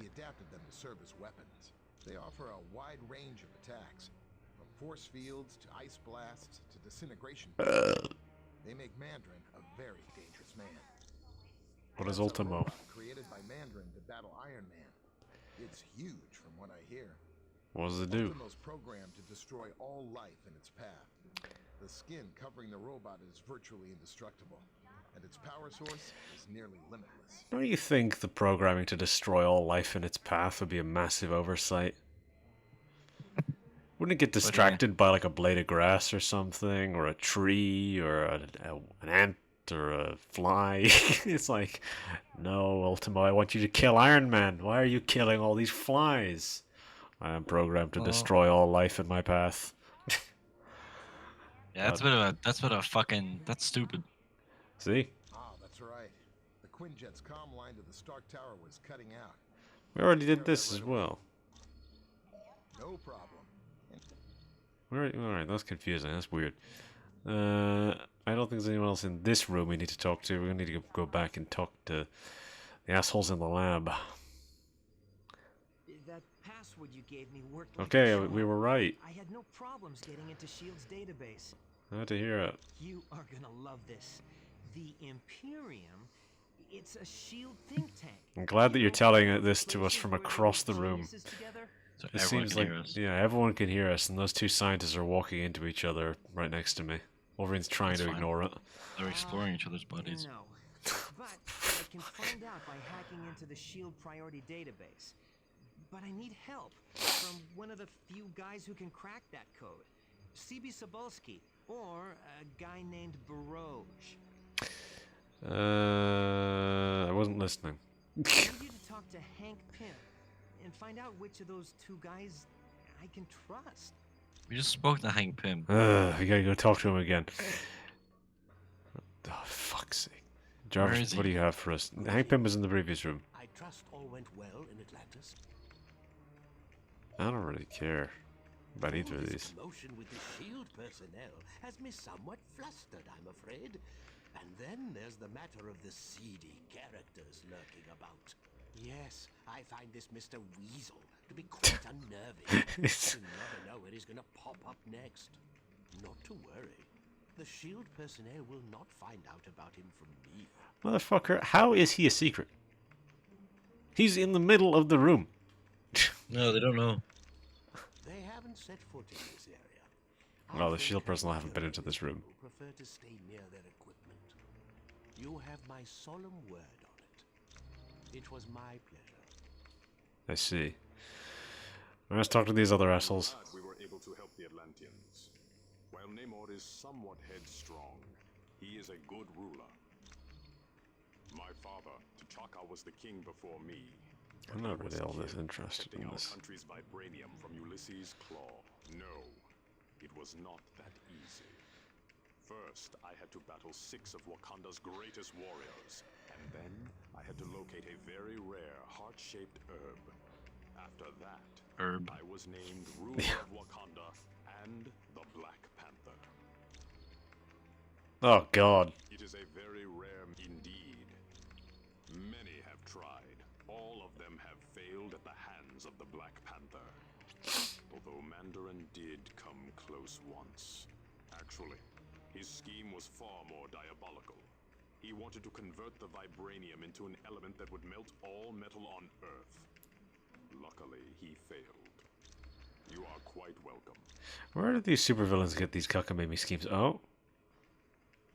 He adapted them to serve as weapons. They offer a wide range of attacks, from force fields to ice blasts to disintegration. They make Mandarin a very dangerous man. What is That's a Ultimo? robot created by Mandarin to battle Iron Man. It's huge from what I hear. What does it do? Ultimo's programmed to destroy all life in its path. The skin covering the robot is virtually indestructible, and its power source is nearly limitless. Don't you think the programming to destroy all life in its path would be a massive oversight? Wouldn't it get distracted by like a blade of grass or something, or a tree, or an ant, or a fly? It's like, no, Ultimo, I want you to kill Iron Man. Why are you killing all these flies? I am programmed to destroy all life in my path. Yeah, that's a bit of a fucking, that's stupid. See? Ah, that's right. The Quinjet's comm line to the Stark Tower was cutting out. We already did this as well. No problem. Alright, that's confusing. That's weird. I don't think there's anyone else in this room we need to talk to. We're gonna need to go back and talk to the assholes in the lab. That password you gave me worked like Okay, a charm. we were right. I had no problems getting into S.H.I.E.L.D.'s database. I had to hear it. You are gonna love this. The Imperium? It's a SHIELD think tank. I'm glad that you're telling this to us from across the room. So It everyone seems can like, hear us. yeah, everyone can hear us, and those two scientists are walking into each other right next to me. Wolverine's trying That's to fine. ignore it. They're exploring each other's bodies. No. But I can find out by hacking into the SHIELD priority database. But I need help from one of the few guys who can crack that code. CB Sobolski, or a guy named Baroge. I wasn't listening. I need you to talk to Hank Pym and find out which of those two guys I can trust. We just spoke to Hank Pym. We gotta go talk to him again. Oh, fuck's sake. Where Jarvis, is what do he? you have for us? Hank Pym was in the previous room. I trust all went well in Atlantis. I don't really care about either of All this these. commotion with the SHIELD personnel has me somewhat flustered, I'm afraid. And then there's the matter of the seedy characters lurking about. Yes, I find this Mr. Weasel to be quite unnerving. You never know where he's gonna pop up next. Not to worry. The SHIELD personnel will not find out about him from me. Motherfucker, how is he a secret? He's in the middle of the room. No, they don't know. They haven't set foot in this area. Well, the SHIELD personnel haven't been into this room. Prefer to stay near their equipment. You have my solemn word on it. It was my pleasure. I see. Let's talk to these other assholes. We were able to help the Atlanteans. While Namor is somewhat headstrong, he is a good ruler. My father, T'Chaka, was the king before me. I'm not really all this interested in Protecting our this. country's vibranium from Ulysses' claw. No, it was not that easy. First, I had to battle 6 of Wakanda's greatest warriors, and then I had to locate a very rare heart-shaped herb. After that, I was named ruler of Wakanda and the Black Panther. Oh god. It is a very rare indeed. Many have tried. All of them have failed at the hands of the Black Panther. Although Mandarin did come close once. Actually, his scheme was far more diabolical. He wanted to convert the vibranium into an element that would melt all metal on Earth. Luckily, he failed. You are quite welcome. Where do these supervillains get these cockamamie schemes? Oh.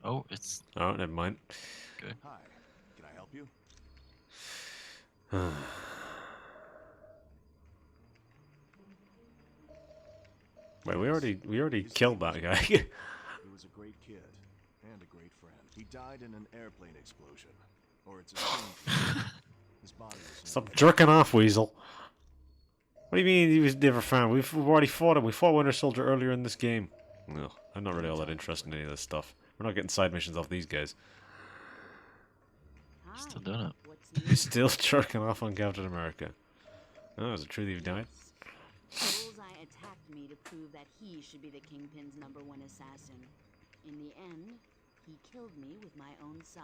Oh, it's... Oh, never mind. Good. Hi, can I help you? Wait, we already killed that guy. He was a great kid and a great friend. He died in an airplane explosion, or it's assumed. His body was Stop jerking off, Weasel. What do you mean he was never found? We've already fought him. We fought Winter Soldier earlier in this game. No, I'm not really all that interested in any of this stuff. We're not getting side missions off these guys. Still doing it. He's still jerking off on Captain America. Oh, is it true that you've died? Bullseye attacked me to prove that he should be the Kingpin's #1 assassin. In the end, he killed me with my own sigh.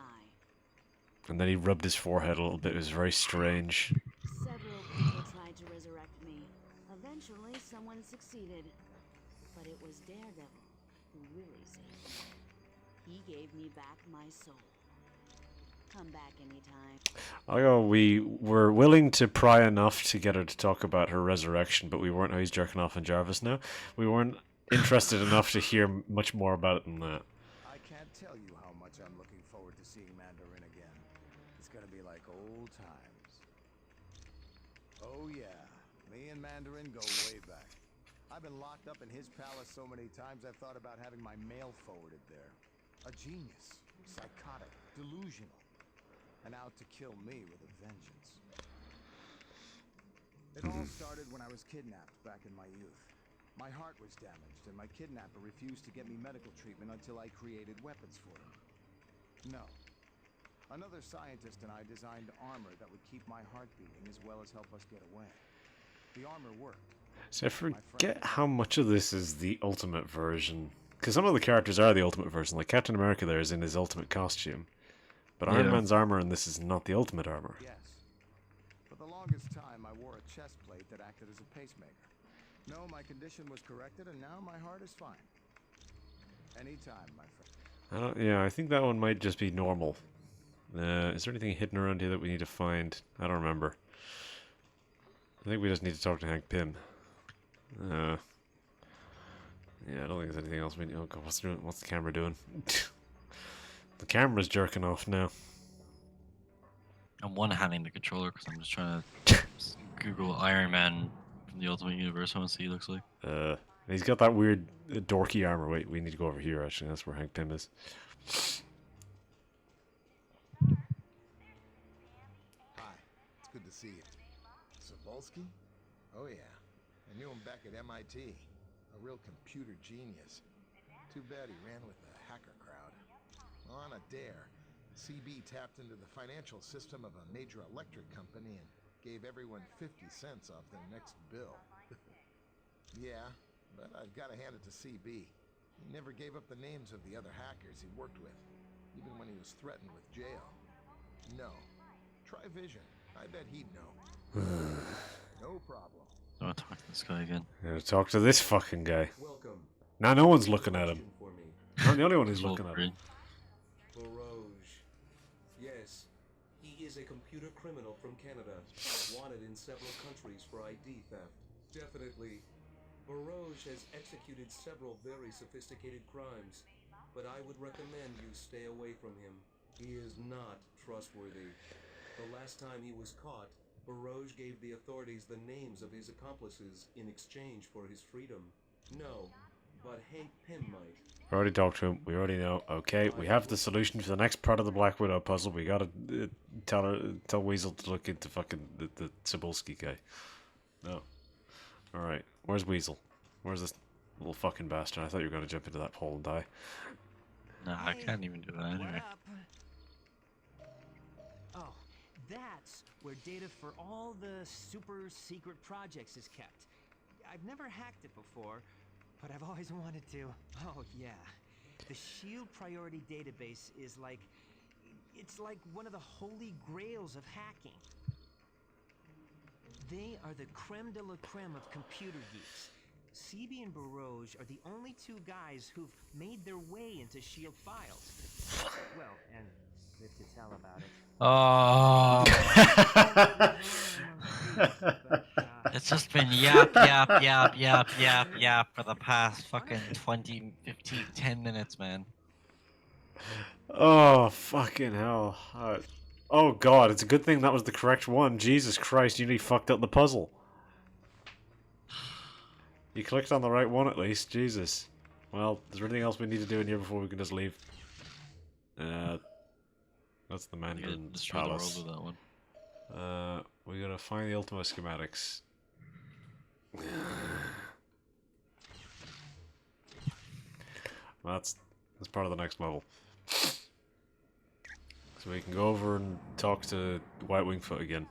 And then he rubbed his forehead a little bit. It was very strange. Several people tried to resurrect me. Eventually, someone succeeded. But it was Daredevil who really saved me. He gave me back my soul. Come back anytime. We were willing to pry enough to get her to talk about her resurrection, but we weren't. Oh, he's jerking off on Jarvis now. We weren't interested enough to hear much more about it than that. I can't tell you how much I'm looking forward to seeing Mandarin again. It's gonna be like old times. Oh yeah, me and Mandarin go way back. I've been locked up in his palace so many times I've thought about having my mail forwarded there. A genius, psychotic, delusional, and out to kill me with a vengeance. It all started when I was kidnapped back in my youth. My heart was damaged, and my kidnapper refused to get me medical treatment until I created weapons for him. No. Another scientist and I designed armor that would keep my heart beating as well as help us get away. The armor worked. So I forget how much of this is the ultimate version. Because some of the characters are the ultimate version. Like Captain America there is in his ultimate costume. But Iron Man's armor in this is not the ultimate armor. Yes. For the longest time, I wore a chest plate that acted as a pacemaker. No, my condition was corrected, and now my heart is fine. Anytime, my friend. Yeah, I think that one might just be normal. Is there anything hidden around here that we need to find? I don't remember. I think we just need to talk to Hank Pym. Yeah, I don't think there's anything else we need. Oh god, what's the camera doing? The camera's jerking off now. I'm one-handing the controller because I'm just trying to Google Iron Man from the Ultimate Universe. I want to see what he looks like. He's got that weird dorky armor. Wait, we need to go over here actually. That's where Hank Pym is. Hi, it's good to see you. Sobolski? Oh yeah, I knew him back at MIT. A real computer genius. Too bad he ran with the hacker crowd. Well, on a dare, CB tapped into the financial system of a major electric company and gave everyone 50 cents off their next bill. Yeah, but I've got to hand it to CB. He never gave up the names of the other hackers he worked with, even when he was threatened with jail. No. Try Vision. I bet he'd know. No problem. I want to talk to this guy again. Yeah, talk to this fucking guy. Welcome. Now no one's looking at him. I'm the only one who's looking at him. Barouge. Yes, he is a computer criminal from Canada, wanted in several countries for ID theft. Definitely. Barouge has executed several very sophisticated crimes, but I would recommend you stay away from him. He is not trustworthy. The last time he was caught, Barouge gave the authorities the names of his accomplices in exchange for his freedom. No, but Hank Pym might. We already talked to him. We already know. Okay, we have the solution for the next part of the Black Widow puzzle. We gotta tell Weasel to look into fucking the Sobolski guy. No. Alright, where's Weasel? Where's this little fucking bastard? I thought you were gonna jump into that hole and die. No, I can't even do that anyway. Oh, that's where data for all the super secret projects is kept. I've never hacked it before, but I've always wanted to. Oh, yeah. The SHIELD priority database is like... It's like one of the holy grails of hacking. They are the creme de la creme of computer geeks. CB and Barouge are the only two guys who've made their way into SHIELD files. Well, and live to tell about it. Oh. It's just been yap for the past fucking 20, 15, 10 minutes, man. Oh, fucking hell. Oh god, it's a good thing that was the correct one. Jesus Christ, you nearly fucked up the puzzle. You clicked on the right one at least, Jesus. Well, is there anything else we need to do in here before we can just leave? That's the Mandarin Palace. With that one. We gotta find the Ultima schematics. That's part of the next level. So we can go over and talk to White Wingfoot again.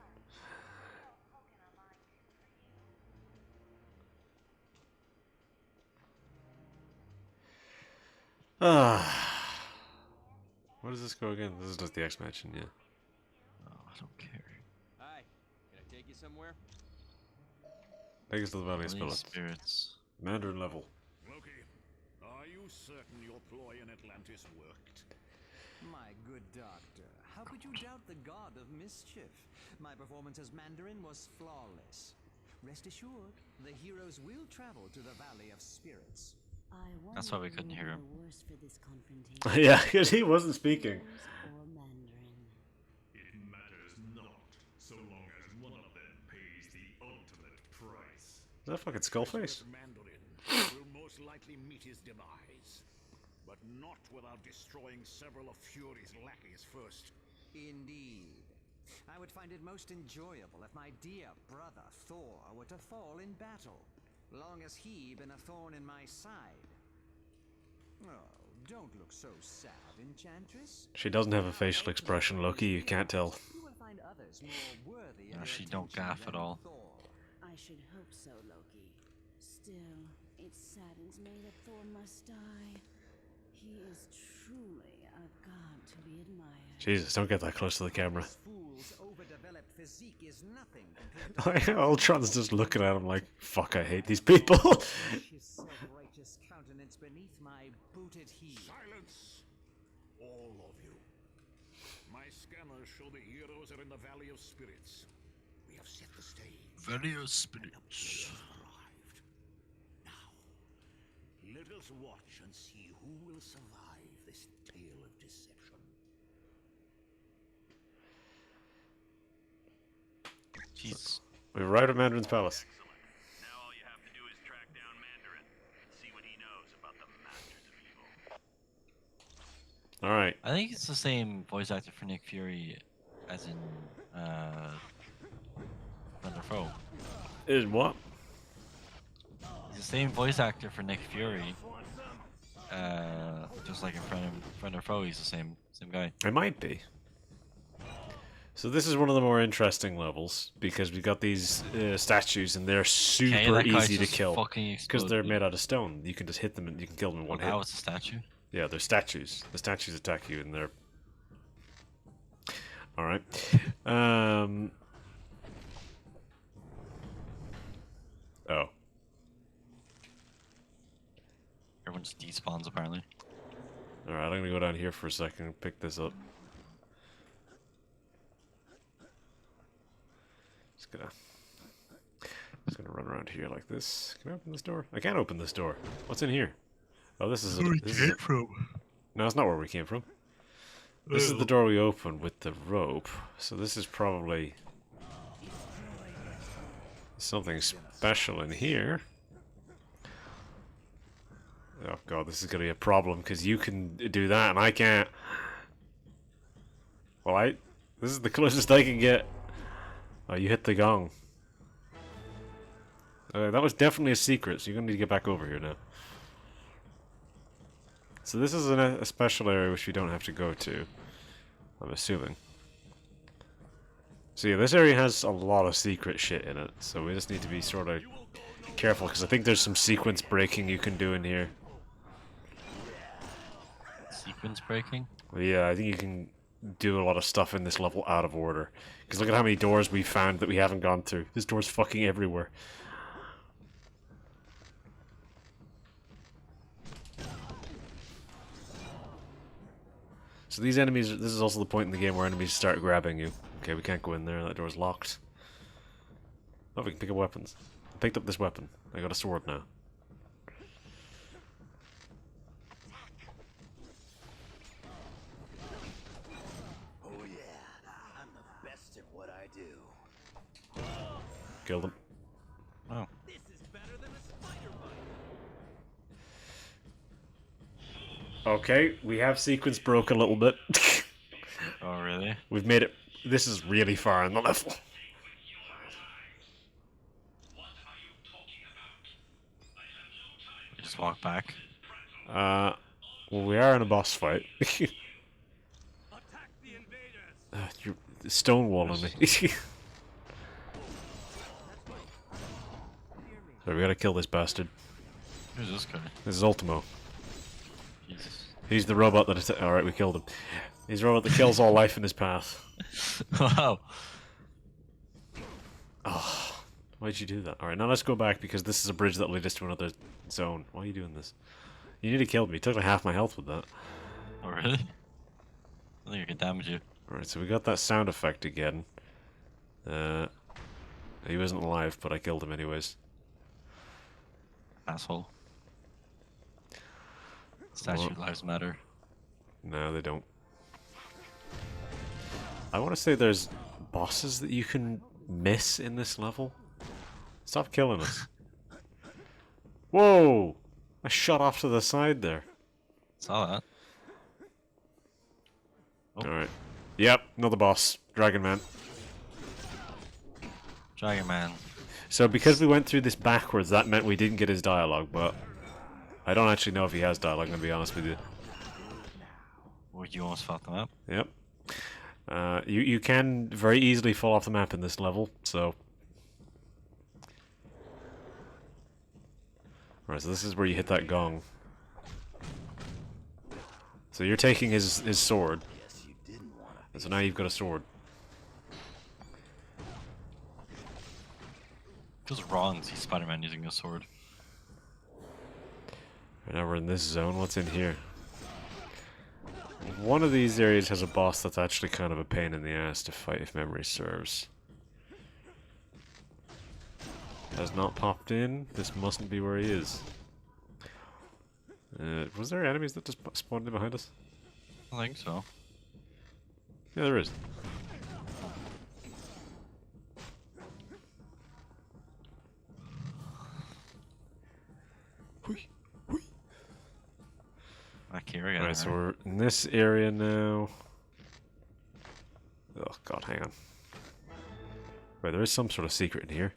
Where does this go again? This is just the X mansion, yeah. Oh, I don't care. Hi, can I take you somewhere? Take us to the Valley of Valley of Spirits. Mandarin level. Loki, are you certain your ploy in Atlantis worked? My good doctor, how could you doubt the god of mischief? My performance as Mandarin was flawless. Rest assured, the heroes will travel to the Valley of Spirits. That's why we couldn't hear him. Yeah, because he wasn't speaking. It matters not, so long as one of them pays the ultimate price. Is that fucking Skullface? Mandarin will most likely meet his demise, but not without destroying several of Fury's lackeys first. Indeed. I would find it most enjoyable if my dear brother Thor were to fall in battle, long as he been a thorn in my side. Oh, don't look so sad, Enchantress. She doesn't have a facial expression, Loki, you can't tell. You will find others more worthy of No, your she don't attention gaff at than all. Thor. I should hope so, Loki. Still, it saddens me that Thor must die. He is truly a god to be admired. Jesus, don't get that close to the camera. Fool's overdeveloped physique is nothing compared to Ultron's just looking at him like, fuck, I hate these people. his self-righteous countenance beneath my booted heel. Silence! All of you. My scanners show the heroes are in the Valley of Spirits. We have set the stage. Valley of Spirits. Arrived. Now, let us watch and see who will survive this tale of deception. Jeez. We arrived at Mandarin's palace. Now all you have to do is track down Mandarin and see what he knows about the Masters of Evil. All right. I think it's the same voice actor for Nick Fury as in Thunder Foe. Is what? He's the same voice actor for Nick Fury. Just like in Thunder Foe, he's the same guy. It might be. So this is one of the more interesting levels because we've got these statues and they're super that guy's easy to just kill fucking because they're exploded. made out of stone. You can just hit them and you can kill them in one hit. How is a statue? Yeah, they're statues. The statues attack you and they're... Alright. Oh. Everyone just despawns apparently. Alright, I'm gonna go down here for a second and pick this up. Just gonna run around here like this. Can I open this door? I can't open this door. What's in here? Oh, this is... Where we this came is from. No, it's not where we came from. This is the door we opened with the rope. So this is probably... something special in here. Oh god, this is gonna be a problem because you can do that and I can't. Well, this is the closest I can get. Oh, you hit the gong. That was definitely a secret, so you're gonna need to get back over here now. So this is a special area which we don't have to go to, I'm assuming. So yeah, this area has a lot of secret shit in it, so we just need to be sort of careful, because I think there's some sequence breaking you can do in here. Sequence breaking? Yeah, I think you can do a lot of stuff in this level out of order. Because look at how many doors we found that we haven't gone through. This door's fucking everywhere. So these enemies, this is also the point in the game where enemies start grabbing you. Okay, we can't go in there, that door's locked. Oh, we can pick up weapons. I picked up this weapon. I got a sword now. Oh yeah, I'm the best at what I do. Killed him. Oh. This is better than a spider bite. Okay, we have sequence broke a little bit. Oh, really? We've made it... This is really far in the level. We just walk back. Well, we are in a boss fight. You're stonewalling me. So we gotta kill this bastard. Who's this guy? This is Ultimo. Jesus. He's the robot that... Alright, we killed him. He's the robot that kills all life in his path. Wow. Oh, why'd you do that? Alright, now let's go back because this is a bridge that will lead us to another zone. Why are you doing this? You nearly killed me. You took like half my health with that. Oh, really? I think I can damage you. Alright, so we got that sound effect again. He wasn't alive, but I killed him anyways. Asshole. Statue lives matter. No, they don't. I want to say there's bosses that you can miss in this level. Stop killing us. Whoa! I shot off to the side there. Saw that. Oh. Alright. Yep, another boss. Dragon Man. Dragon Man. So because we went through this backwards, that meant we didn't get his dialogue, but I don't actually know if he has dialogue, I'm gonna be honest with you. Well, you almost fucked them up. Yep. You can very easily fall off the map in this level, so... Alright, so this is where you hit that gong. So you're taking his sword. And so now you've got a sword. Feels wrong to see Spider-Man using a sword. Right now we're in this zone. What's in here? One of these areas has a boss that's actually kind of a pain in the ass to fight, if memory serves. Has not popped in. This mustn't be where he is. Was there enemies that just spawned in behind us? I think so. Yeah, there is. Back here again. Alright, so we're in this area now. Oh god, hang on. Right, there is some sort of secret in here.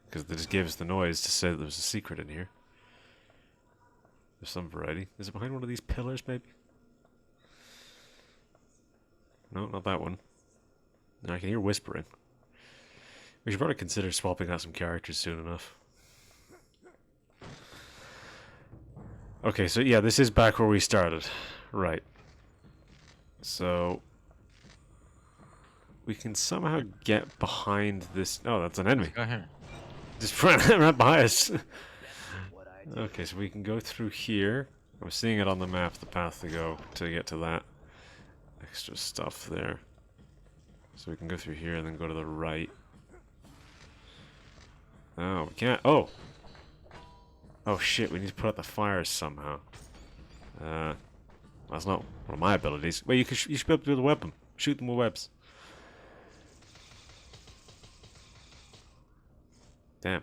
Because they just gave us the noise to say that there was a secret in here. There's some variety. Is it behind one of these pillars, maybe? No, not that one. No, I can hear whispering. We should probably consider swapping out some characters soon enough. Okay, so yeah, this is back where we started. Right. So we can somehow get behind this. Oh, that's an enemy. Go here. Just right behind us. Okay, so we can go through here. I'm seeing it on the map, the path to go to get to that. Extra stuff there. So we can go through here and then go to the right. Oh, we can't. Oh! Oh shit, we need to put out the fires somehow. That's not one of my abilities. Wait, you should be able to do the weapon. Shoot them with webs. Damn.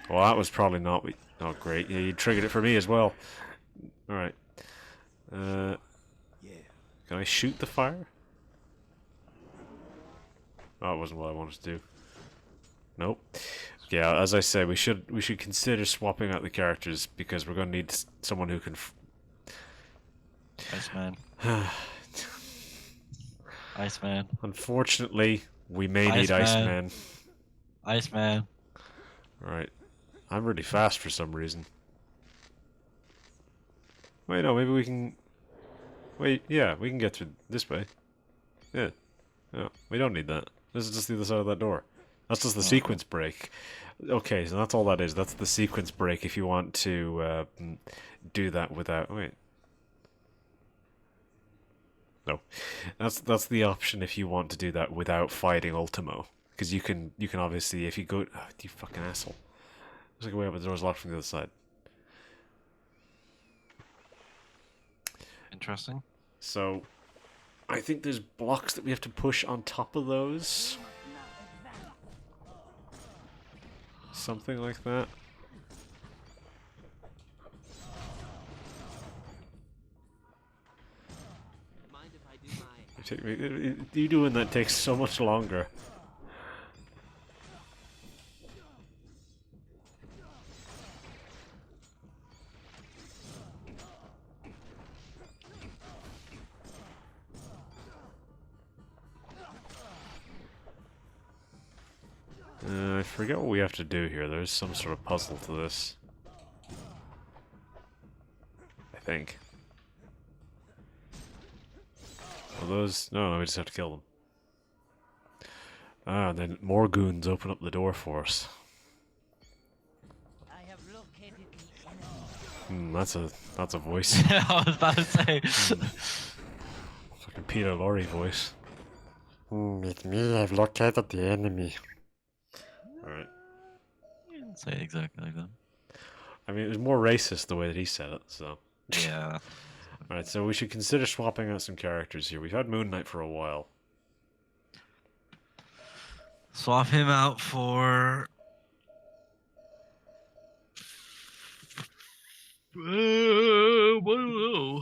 Well, that was probably not... Oh, great. Yeah, you triggered it for me as well. Alright. Can I shoot the fire? Oh, it wasn't what I wanted to do. Nope. Yeah, as I said, we should consider swapping out the characters because we're going to need someone who can... Iceman. Iceman. Unfortunately, we may need Iceman. Iceman. Alright. I'm really fast for some reason. Wait, no, maybe we can... Wait, yeah, we can get through this way. Yeah. No, we don't need that. This is just the other side of that door. That's just the sequence break. Okay, so that's all that is. That's the sequence break if you want to do that without... Wait. No. That's the option if you want to do that without fighting Ultimo. Because you can obviously, if you go... Oh, you fucking asshole. Looks like a way up, but the door's locked from the other side. Interesting. So, I think there's blocks that we have to push on top of those. Something like that. Mind if I do my... You doing that takes so much longer. I forget what we have to do here. There's some sort of puzzle to this. I think. Well, those... No, we just have to kill them. Ah, and then more goons open up the door for us. I have located the enemy. That's a voice. Yeah, I was about to say. Fucking Peter Lorre voice. It's me, I've located the enemy. Alright. You didn't say it exactly like that. I mean, it was more racist the way that he said it, so... Yeah. Alright, so we should consider swapping out some characters here. We've had Moon Knight for a while. Swap him out for... I don't know.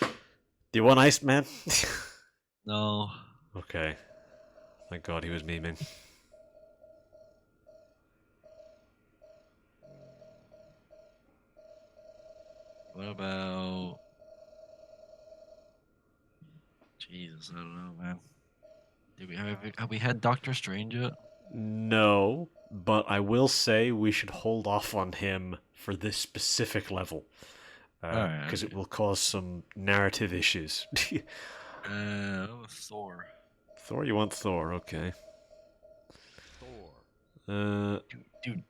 Do you want Iceman? No. Okay. Thank God he was memeing. What about... Jesus, I don't know, man. Have we had Doctor Strange yet? No, but I will say we should hold off on him for this specific level. Because it will cause some narrative issues. Thor. Thor, you want Thor, okay. Do Dude,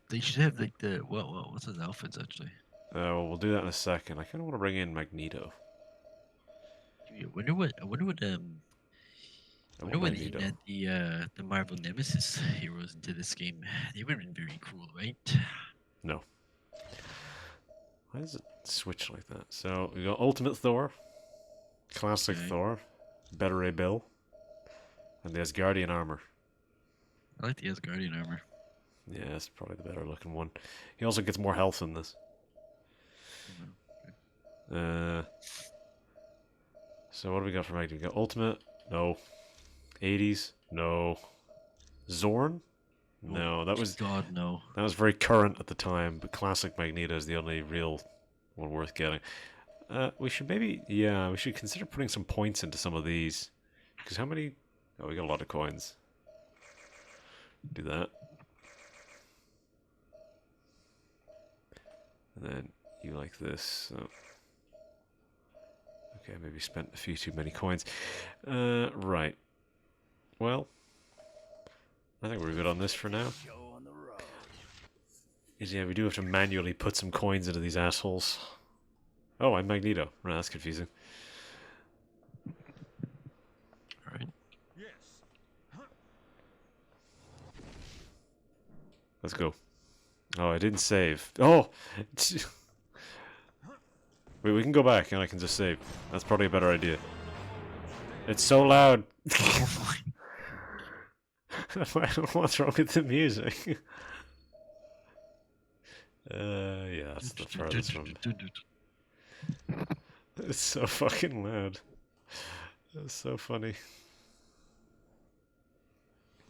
they should have like the what's his outfits actually? Well, we'll do that in a second. I kind of want to bring in Magneto. Dude, I wonder when they Magneto. add the Marvel Nemesis heroes into this game. They would have been very cool, right? No. Why does it switch like that? So we got Ultimate Thor, Classic Thor, Better Ray Bill, and the Asgardian armor. I like the Asgardian armor. Yeah, that's probably the better looking one. He also gets more health in this. So what do we got for Magneto? We got Ultimate? No. 80s? No. Zorn? No, that was no. That was very current at the time, but classic Magneto is the only real one worth getting. We should we should consider putting some points into some of these. Because how many? Oh, we got a lot of coins. Do that. And then you like this. So. Okay, maybe spent a few too many coins. Right. Well, I think we're good on this for now. Yeah, we do have to manually put some coins into these assholes. Oh, I'm Magneto. Right, that's confusing. Alright. Let's go. Oh, I didn't save. Oh! Wait, we can go back and I can just save. That's probably a better idea. It's so loud. What's wrong with the music? Yeah, that's the furthest one. It's so fucking loud. It's so funny.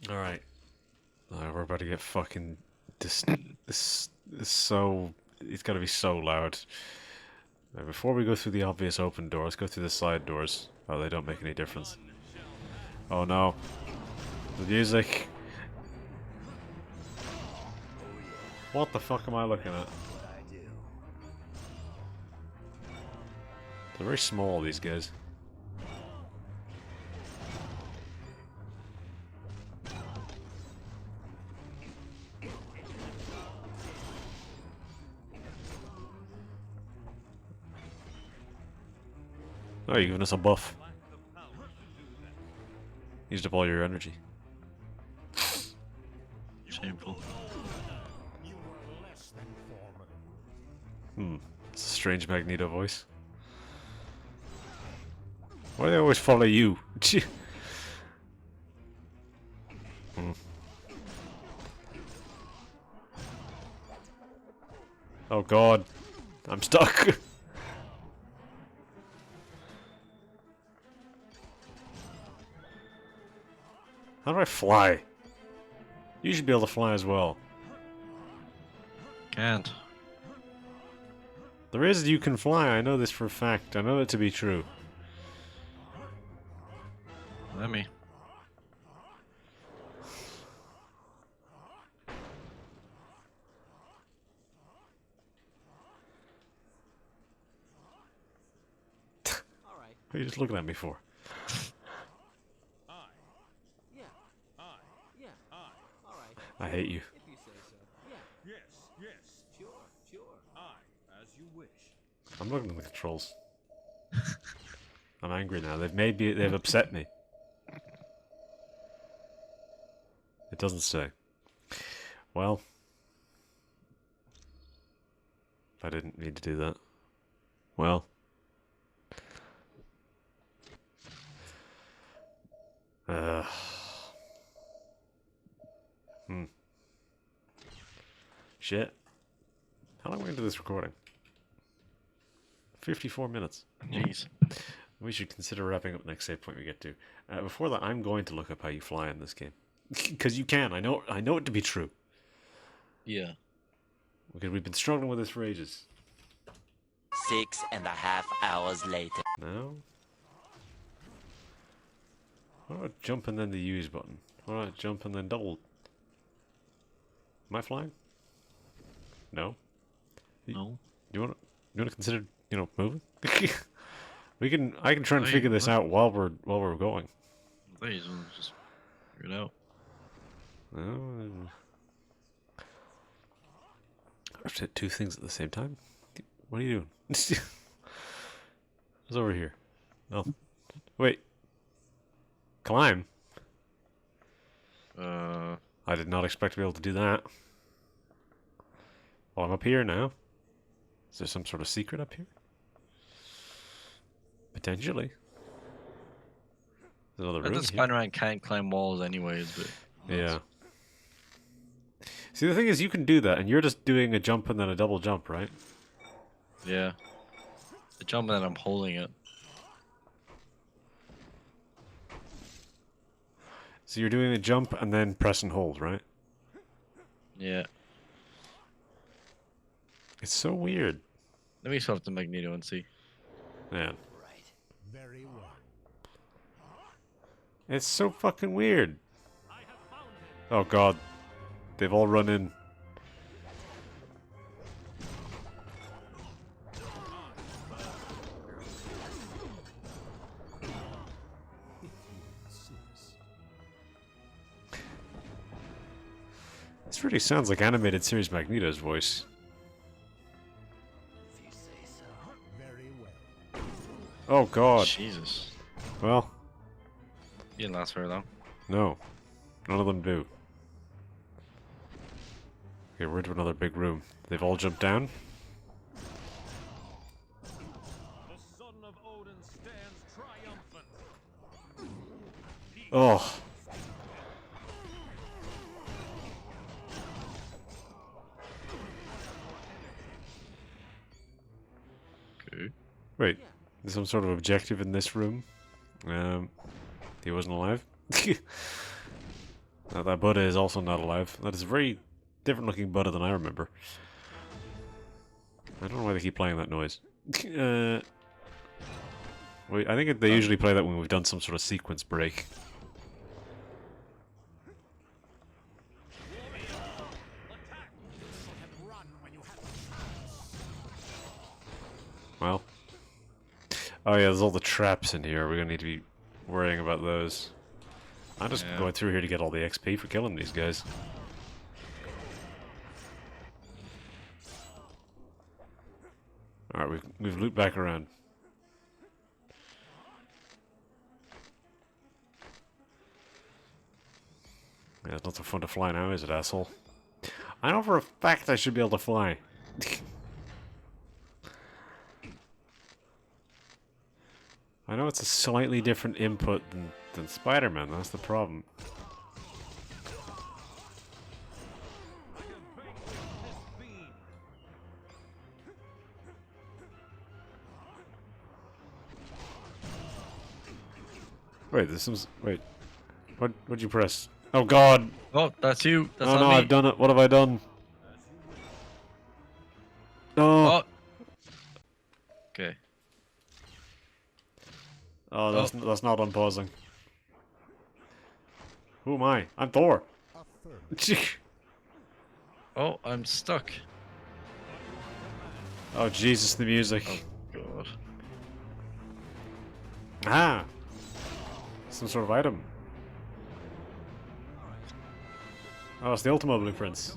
Alright. We're about to get fucking... This is so... It's gotta be so loud. Now, before we go through the obvious open door, let's go through the side doors. Oh, they don't make any difference. Oh no. The music. What the fuck am I looking at? They're very small, these guys. Oh, you're giving us a buff. Used up all your energy. Shameful. It's a strange Magneto voice. Why do they always follow you? Oh god. I'm stuck. How do I fly? You should be able to fly as well. Can't. There is you can fly, I know this for a fact. I know it to be true. Let me. What are you just looking at me for? I hate you. If you say so. Yeah. Yes. Sure. As you wish. I'm looking at the controls. I'm angry now. They've upset me. It doesn't say. Well, I didn't mean to do that. Well. Shit. How long are we into this recording? 54 minutes. Jeez. We should consider wrapping up the next save point we get to. Before that, I'm going to look up how you fly in this game. Because you can. I know it to be true. Yeah. Because we've been struggling with this for ages. 6.5 hours later. No? What about jump and then the use button? What about jump and then double? Am I flying? No. No. You want to consider, moving? I can try and figure this out while we're going. Please, just figure it out. have to hit two things at the same time? What are you doing? It's over here. No. Wait. Climb? I did not expect to be able to do that. Well, I'm up here now. Is there some sort of secret up here? Potentially. There's another I room thought here. Spider-Man can't climb walls anyways, but... Yeah. See, the thing is, you can do that, and you're just doing a jump and then a double jump, right? Yeah. The jump and I'm holding it. So you're doing a jump and then press and hold, right? Yeah. It's so weird. Let me swap the Magneto and see. Man. Very well. It's so fucking weird. Oh god. They've all run in. This really sounds like animated series Magneto's voice. Very well. Oh god. Jesus. Well. You didn't last very long. No. None of them do. Okay, we're into another big room. They've all jumped down. The son of Odin stands triumphant. Oh. Okay. Wait, there's some sort of objective in this room. He wasn't alive. That Buddha is also not alive. That is a very different looking Buddha than I remember. I don't know why they keep playing that noise. Wait, I think they usually play that when we've done some sort of sequence break. Well. Oh yeah, there's all the traps in here. We're gonna need to be worrying about those. I'm just going through here to get all the XP for killing these guys. Alright, we've looped back around. Yeah, it's not so fun to fly now, is it, asshole? I know for a fact I should be able to fly. I know it's a slightly different input than Spider-Man, that's the problem. Wait, this is... Wait. What'd you press? Oh god! Oh, that's you! That's oh not no, me. I've done it! What have I done? No! Oh. Okay. Oh, that's not unpausing. Who am I? I'm Thor! Oh, I'm stuck. Oh Jesus, the music. Oh god. Ah! Some sort of item. Oh, it's the Ultima blueprints.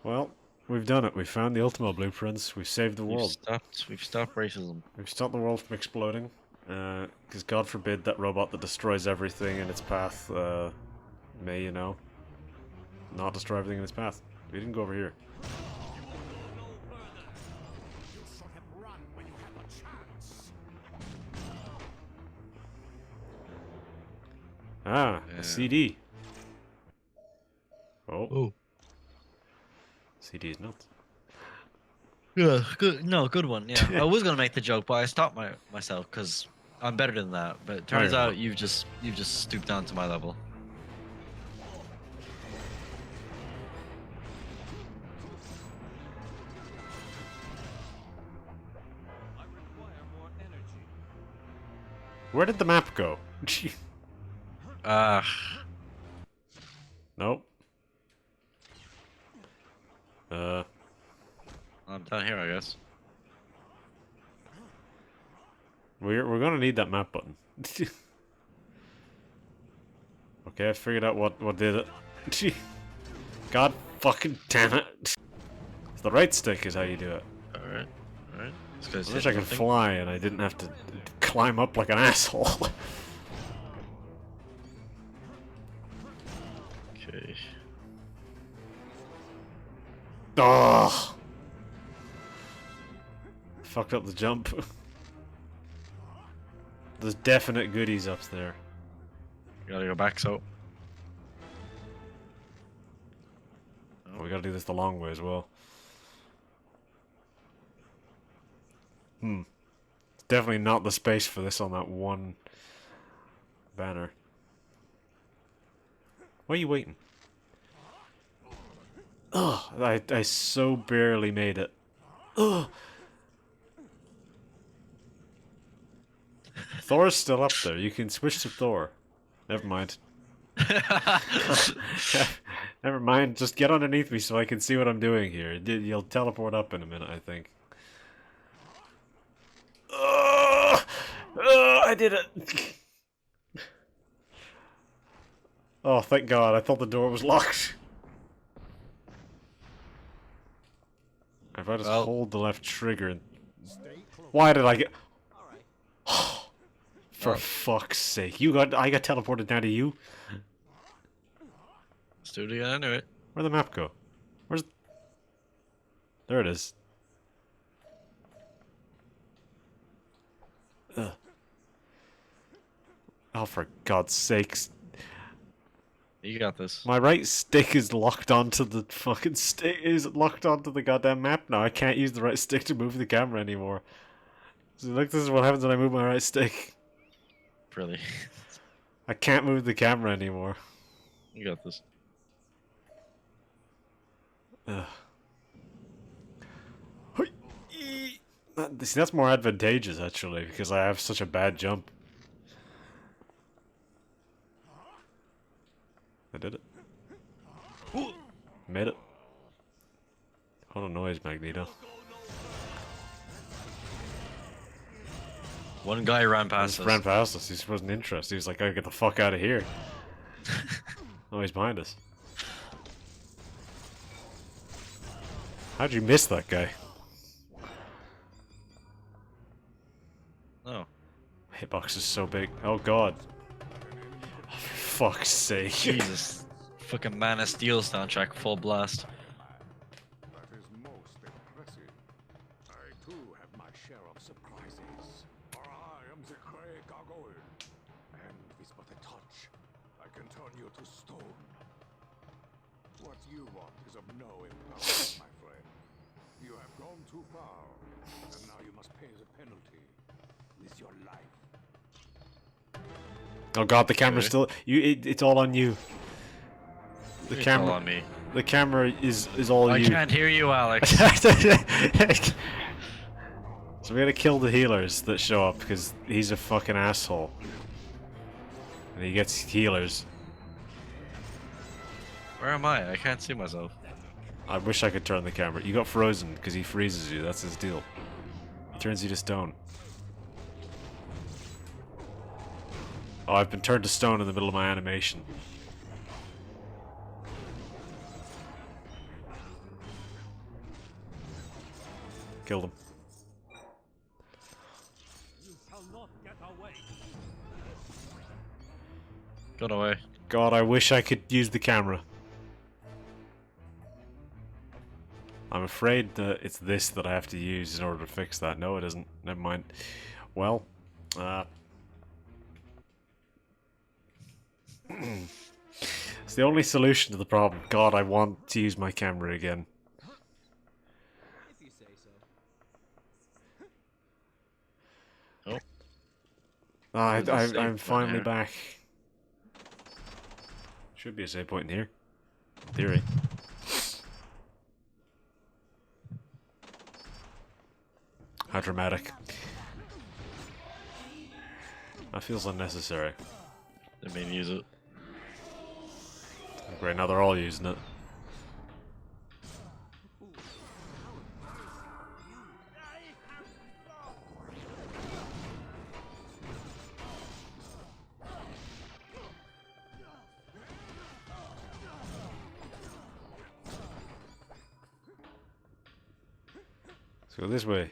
Well, we've done it. We've found the Ultima blueprints. We've saved the world. We've stopped racism. We've stopped the world from exploding. Because God forbid that robot that destroys everything in its path may, you know, not destroy everything in its path. We didn't go over here. Ah, a CD. Oh. CD is nuts. Yeah, good. No, good one. Yeah, I was gonna make the joke, but I stopped myself because I'm better than that. But it turns out you've just stooped down to my level. Where did the map go? Nope. I'm down here, I guess. We're gonna need that map button. Okay, I figured out what did it. God Fucking damn it. The right stick is how you do it. Alright, alright. I wish I could fly and I didn't have to climb up like an asshole. Okay. Oh! Fucked up the jump. There's definite goodies up there. You gotta go back, so. Oh, we gotta do this the long way as well. Definitely not the space for this on that one banner. Why are you waiting? Ugh, I so barely made it. Ugh. Thor's still up there. You can switch to Thor. Never mind. Never mind. Just get underneath me so I can see what I'm doing here. You'll teleport up in a minute, I think. I did it. Oh, thank God. I thought the door was locked. If I just hold the left trigger and... Why did I get... For fuck's sake. I got teleported down to you? Let's do it again anyway. Where'd the map go? Where's... There it is. Ugh. Oh, for God's sakes. You got this. My right stick is locked onto the fucking stick. Is locked onto the goddamn map now. I can't use the right stick to move the camera anymore. So look, this is what happens when I move my right stick. Really? I can't move the camera anymore. You got this. Ugh. See, that's more advantageous, actually, because I have such a bad jump. I did it. Made it. What a noise, Magneto. One guy ran past us. Ran past us. He just wasn't interested. He was like, "I gotta get the fuck out of here." Oh, he's behind us. How'd you miss that guy? Oh. Hitbox is so big. Oh God. Oh, for fuck's sake. Jesus. Fucking Man of Steel soundtrack, full blast. That is most impressive. I too have my share of surprises. For I am the Grey Gargoyle. And with but a touch, I can turn you to stone. What you want is of no importance, my friend. You have gone too far, and now you must pay the penalty with your life. Oh God, the camera's still. It's all on you. The It's camera all on me. The camera is all you. I can't hear you, Alex. So we gotta kill the healers that show up because he's a fucking asshole. And he gets healers. Where am I? I can't see myself. I wish I could turn the camera. You got frozen because he freezes you. That's his deal. He turns you to stone. Oh, I've been turned to stone in the middle of my animation. Killed him. You shall not get away. Got away. God, I wish I could use the camera. I'm afraid that it's this that I have to use in order to fix that. No, it isn't. Never mind. Well, it's the only solution to the problem. God, I want to use my camera again. If you say so. Oh. I'm finally back. Should be a save point in here. In theory. How dramatic. That feels unnecessary. Didn't mean to use it. Great, now they're all using it. Go this way.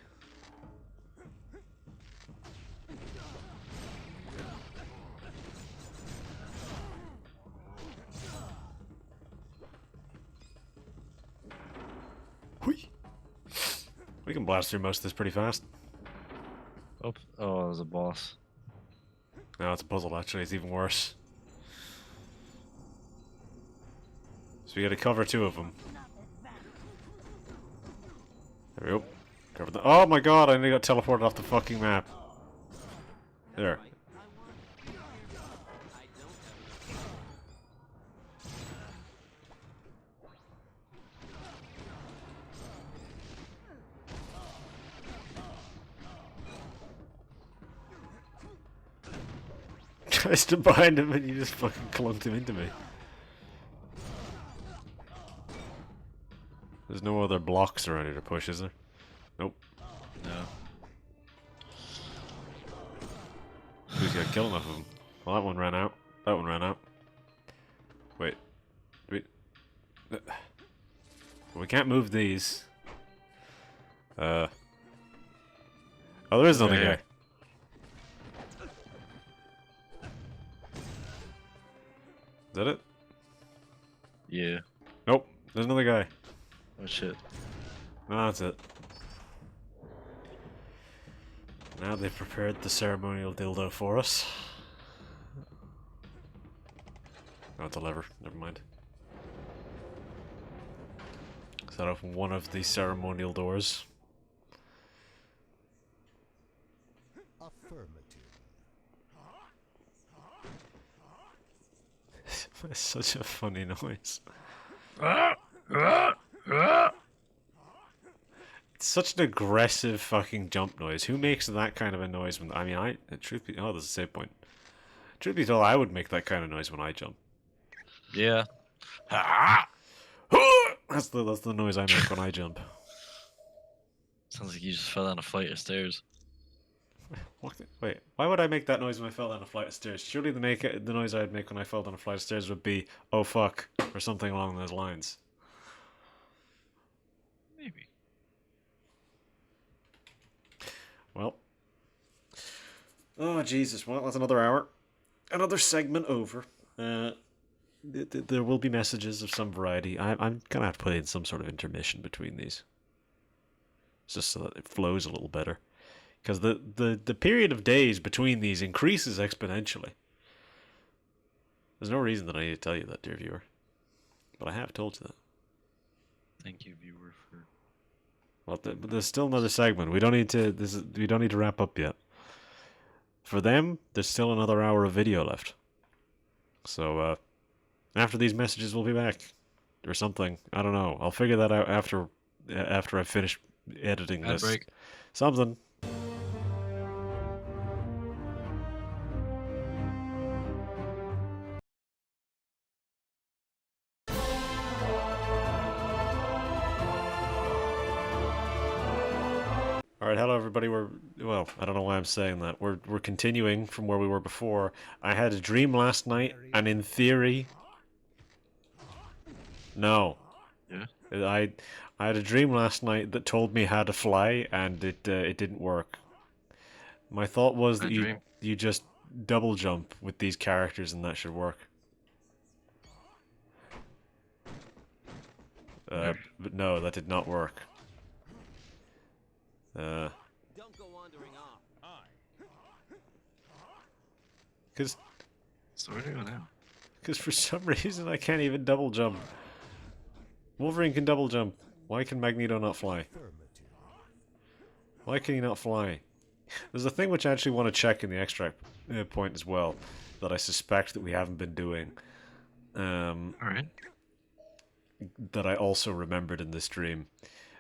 Whee! We can blast through most of this pretty fast. Oh, oh, there's a boss. No, it's a puzzle actually, it's even worse. So we gotta cover 2 of them. There we go. Cover the— oh my god, I nearly got teleported off the fucking map. There. Tries to bind him and you just fucking clunked him into me. There's no other blocks around here to push, is there? Nope. No. Who's gonna kill enough of them? Well, that one ran out. That one ran out. Wait. Wait. We can't move these. Oh, there is another guy. Is that it? Yeah. Nope. There's another guy. Oh shit. No, that's it. Now they've prepared the ceremonial dildo for us. Oh, it's a lever. Never mind. Set off one of the ceremonial doors. Affirmative. It's such a funny noise. It's such an aggressive fucking jump noise. Who makes that kind of a noise when— I mean, truth be— oh, there's a save point. Truth be told, I would make that kind of noise when I jump. Yeah. That's the noise I make when I jump. Sounds like you just fell down a flight of stairs. What? Wait, why would I make that noise when I fell down a flight of stairs? Surely the noise I'd make when I fell down a flight of stairs would be, oh fuck, or something along those lines. Maybe. Well. Oh, Jesus. Well, that's another hour. Another segment over. There will be messages of some variety. I'm going to have to put in some sort of intermission between these. Just so that it flows a little better. Because the period of days between these increases exponentially. There's no reason that I need to tell you that, dear viewer. But I have told you that. Thank you, viewer, for... Well, but there's still another segment. We don't need to. We don't need to wrap up yet. For them, there's still another hour of video left. So after these messages, we'll be back, or something. I don't know. I'll figure that out after I finish editing Ad this. break. Something. All right, hello everybody. Well, I don't know why I'm saying that. We're continuing from where we were before. I had a dream last night, and in theory, no. Yeah. I had a dream last night that told me how to fly, and it didn't work. My thought was that you just double jump with these characters, and that should work. But no, that did not work. Don't go wandering off. Cause So where do we go now? Because for some reason I can't even double jump. Wolverine can double jump. Why can Magneto not fly? Why can he not fly? There's a thing which I actually want to check in the extract point as well, that I suspect that we haven't been doing. Alright. That I also remembered in this dream,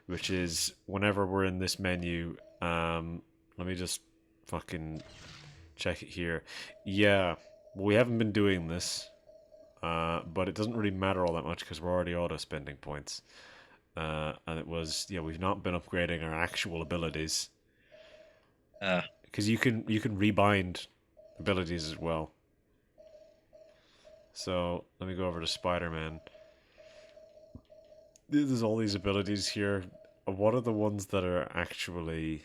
which is whenever we're in this menu, let me just fucking check it here. Yeah, we haven't been doing this, but it doesn't really matter all that much because we're already auto-spending points. And it was, yeah, we've not been upgrading our actual abilities. Because you can rebind abilities as well. So, let me go over to Spider-Man. There's all these abilities here. what are the ones that are actually...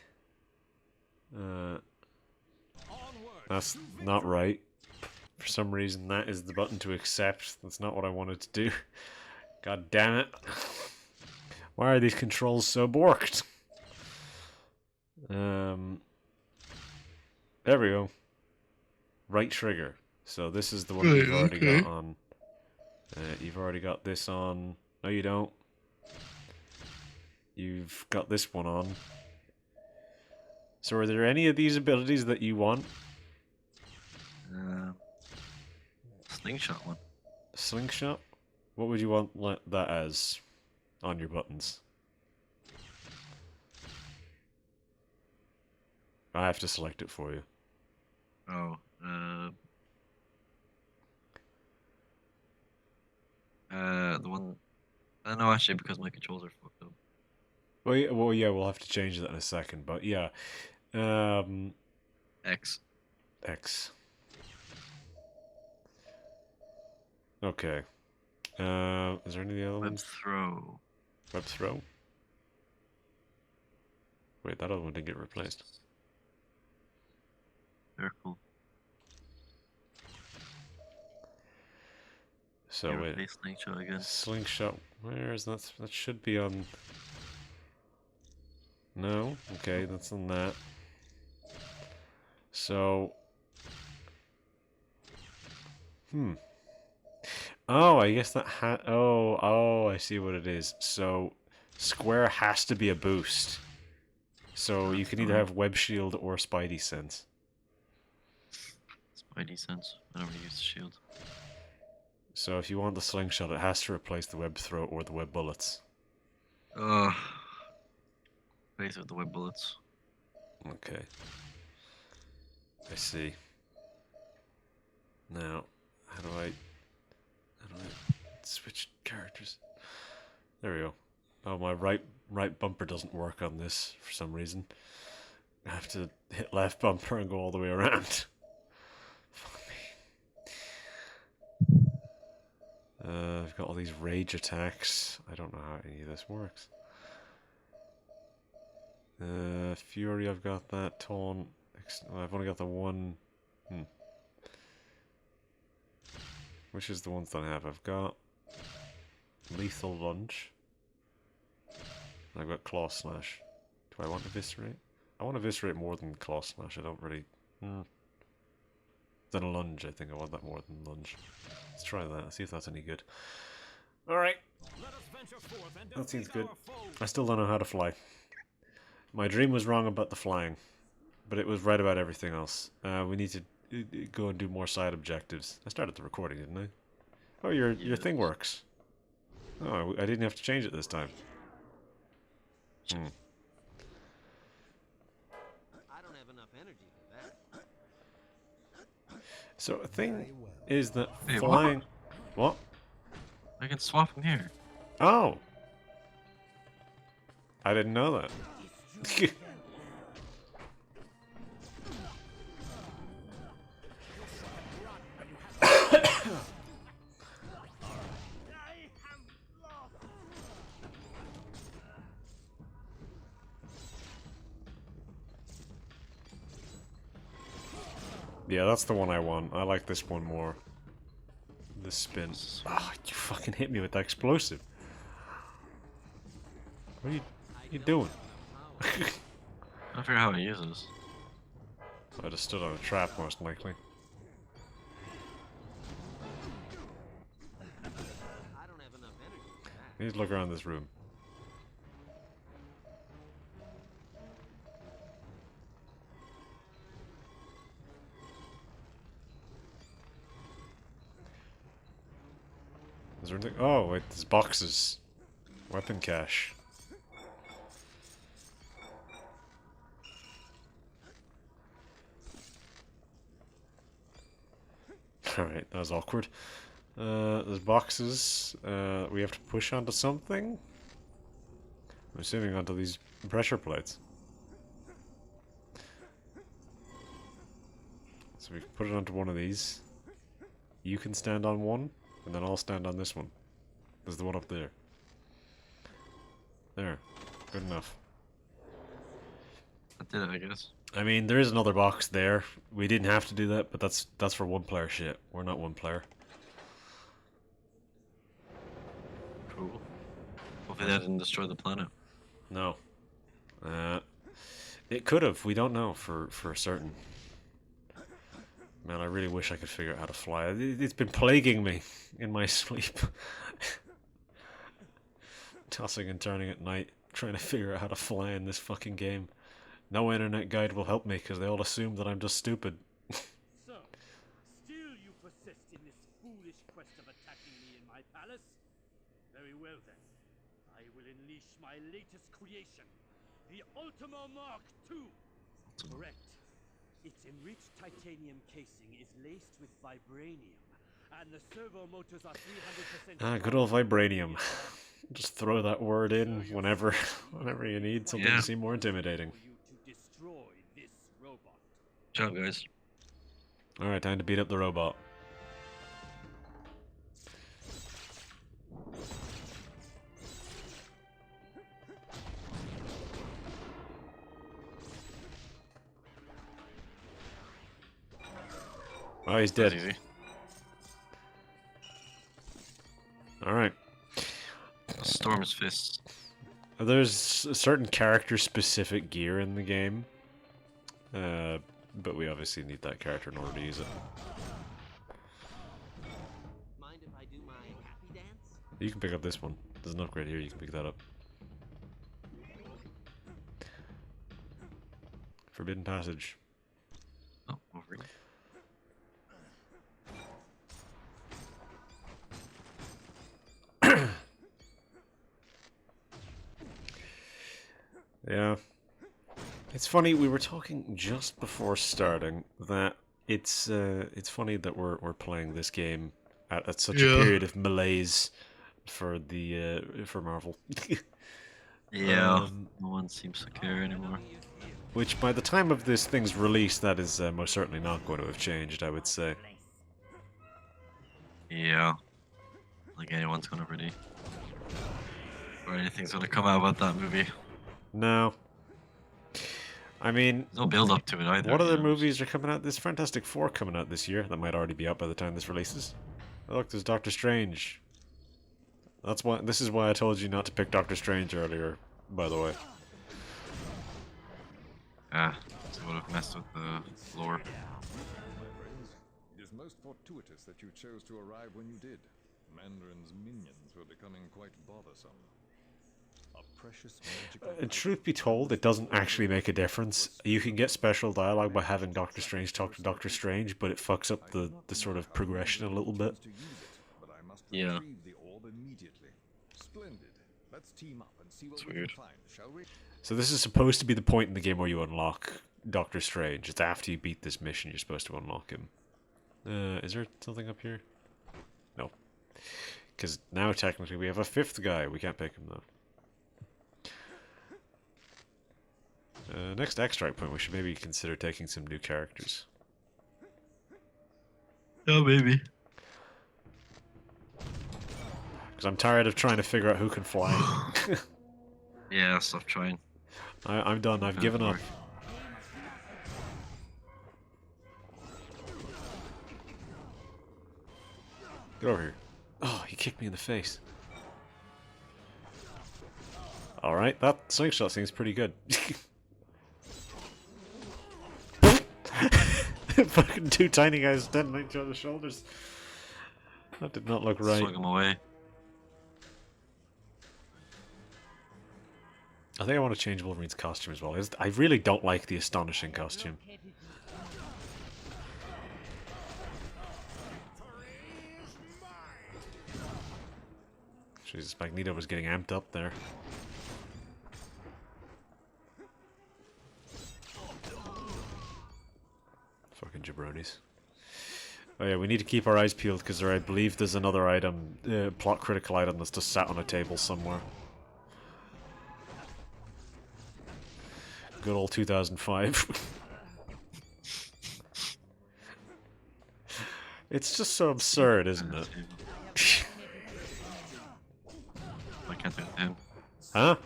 that's not right. For some reason, that is the button to accept. That's not what I wanted to do. God damn it. Why are these controls so borked? There we go. Right trigger. So this is the one you've already got on. You've already got this on. No, you don't. You've got this one on. So are there any of these abilities that you want? Slingshot one. Slingshot? What would you want that as on your buttons? I have to select it for you. Oh, the one. No, actually, because my controls are fucked up. Well, yeah, we'll have to change that in a second, but yeah. X. X. Okay. Is there any of the other Web ones? throw. Web throw? Wait, that other one didn't get replaced. Circle. So You wait. replace slingshot again. Slingshot. Where is that? That should be on. No. Okay, that's on that. So. Oh, I guess that oh, I see what it is. So, square has to be a boost. So you can either have web shield or spidey sense. Spidey sense. I don't really use the shield. So if you want the slingshot, it has to replace the web throw or the web bullets. Base with the web bullets. Okay. I see. Now, how do I switch characters? There we go. Oh, my right bumper doesn't work on this for some reason. I have to hit left bumper and go all the way around. Fuck me. I've got all these rage attacks. I don't know how any of this works. Fury, I've got that. Taunt. I've only got the one. Which is the ones that I have? I've got Lethal Lunge. I've got Claw Slash. Do I want Eviscerate? I want Eviscerate more than Claw Slash. I don't really... Then a Lunge, I think I want that more than Lunge. Let's try that, see if that's any good. Alright. That seems good. I still don't know how to fly. My dream was wrong about the flying, but it was right about everything else. We need to go and do more side objectives. I started the recording, didn't I? Oh, your thing works. Oh, I didn't have to change it this time. I don't have enough energy for that. So the thing is that Hey, flying... What? I can swap them here. Oh! I didn't know that. Yeah, that's the one I want. I like this one more. This spin. Ah, you fucking hit me with that explosive. What are you doing? I don't figure out how to use this. I just stood on a trap, most likely. I need to look around this room. Is there anything? Oh, wait, there's boxes. Weapon cache. Alright, that was awkward. There's boxes. We have to push onto something? I'm assuming onto these pressure plates. So we can put it onto one of these. You can stand on one, and then I'll stand on this one. There's the one up there. There. Good enough. I did it, I guess. I mean, there is another box there. We didn't have to do that, but that's for one player shit. We're not one player. Cool. Hopefully that didn't destroy the planet. No. It could have. We don't know for certain. Man, I really wish I could figure out how to fly. It's been plaguing me in my sleep. Tossing and turning at night, trying to figure out how to fly in this fucking game. No internet guide will help me because they all assume that I'm just stupid. So, still you persist in this foolish quest of attacking me in my palace? Very well then. I will unleash my latest creation, the Ultima Mark II. Correct. Its enriched titanium casing is laced with vibranium, and the servo motors are 300%. Ah, good old vibranium. Just throw that word in whenever you need something to seem more intimidating. Good job, guys. Alright, time to beat up the robot. Oh, he's dead. Easy. Alright. Storm's Fist. There's a certain character-specific gear in the game. But we obviously need that character in order to use it. Mind if I do my happy dance? You can pick up this one. There's an upgrade here, you can pick that up. Forbidden Passage. Oh, over here. Yeah. It's funny, we were talking just before starting that it's funny that we're playing this game at such a period of malaise for the for Marvel. Yeah, no one seems to care anymore. Which by the time of this thing's release, that is most certainly not going to have changed, I would say. Yeah. Like anyone's gonna really... or anything's gonna come out about that movie. No. I mean... There's no build up to it either. What other movies are coming out? There's Fantastic Four coming out this year. That might already be out by the time this releases. Oh, look, there's Doctor Strange. That's why. This is why I told you not to pick Doctor Strange earlier, by the way. Ah, so would have messed with the lore. My friends, it is most fortuitous that you chose to arrive when you did. Mandarin's minions were becoming quite bothersome. A precious magical Truth be told, it doesn't actually make a difference. You can get special dialogue by having Doctor Strange talk to Doctor Strange, but it fucks up the sort of progression a little bit. Yeah. the orb immediately. Splendid. Let's team up and see what It's we weird. can find, shall we? So this is supposed to be the point in the game where you unlock Doctor Strange. It's after you beat this mission you're supposed to unlock him. Is there something up here? No. Because now technically we have a fifth guy. We can't pick him though. Next extract point, we should maybe consider taking some new characters. Oh, maybe. Because I'm tired of trying to figure out who can fly. Yeah, stop trying. I'm done. I've given up. Get over here. Oh, he kicked me in the face. Alright, that slingshot seems pretty good. Fucking two tiny guys standing on each other's shoulders. That did not look right. Swung him away. I think I want to change Wolverine's costume as well. I really don't like the astonishing costume. Jesus, Magneto was getting amped up there. Fucking jabronis. Oh yeah, we need to keep our eyes peeled because I believe there's another item, plot critical item that's just sat on a table somewhere. Good old 2005. It's just so absurd, isn't it? I can't do him. Huh?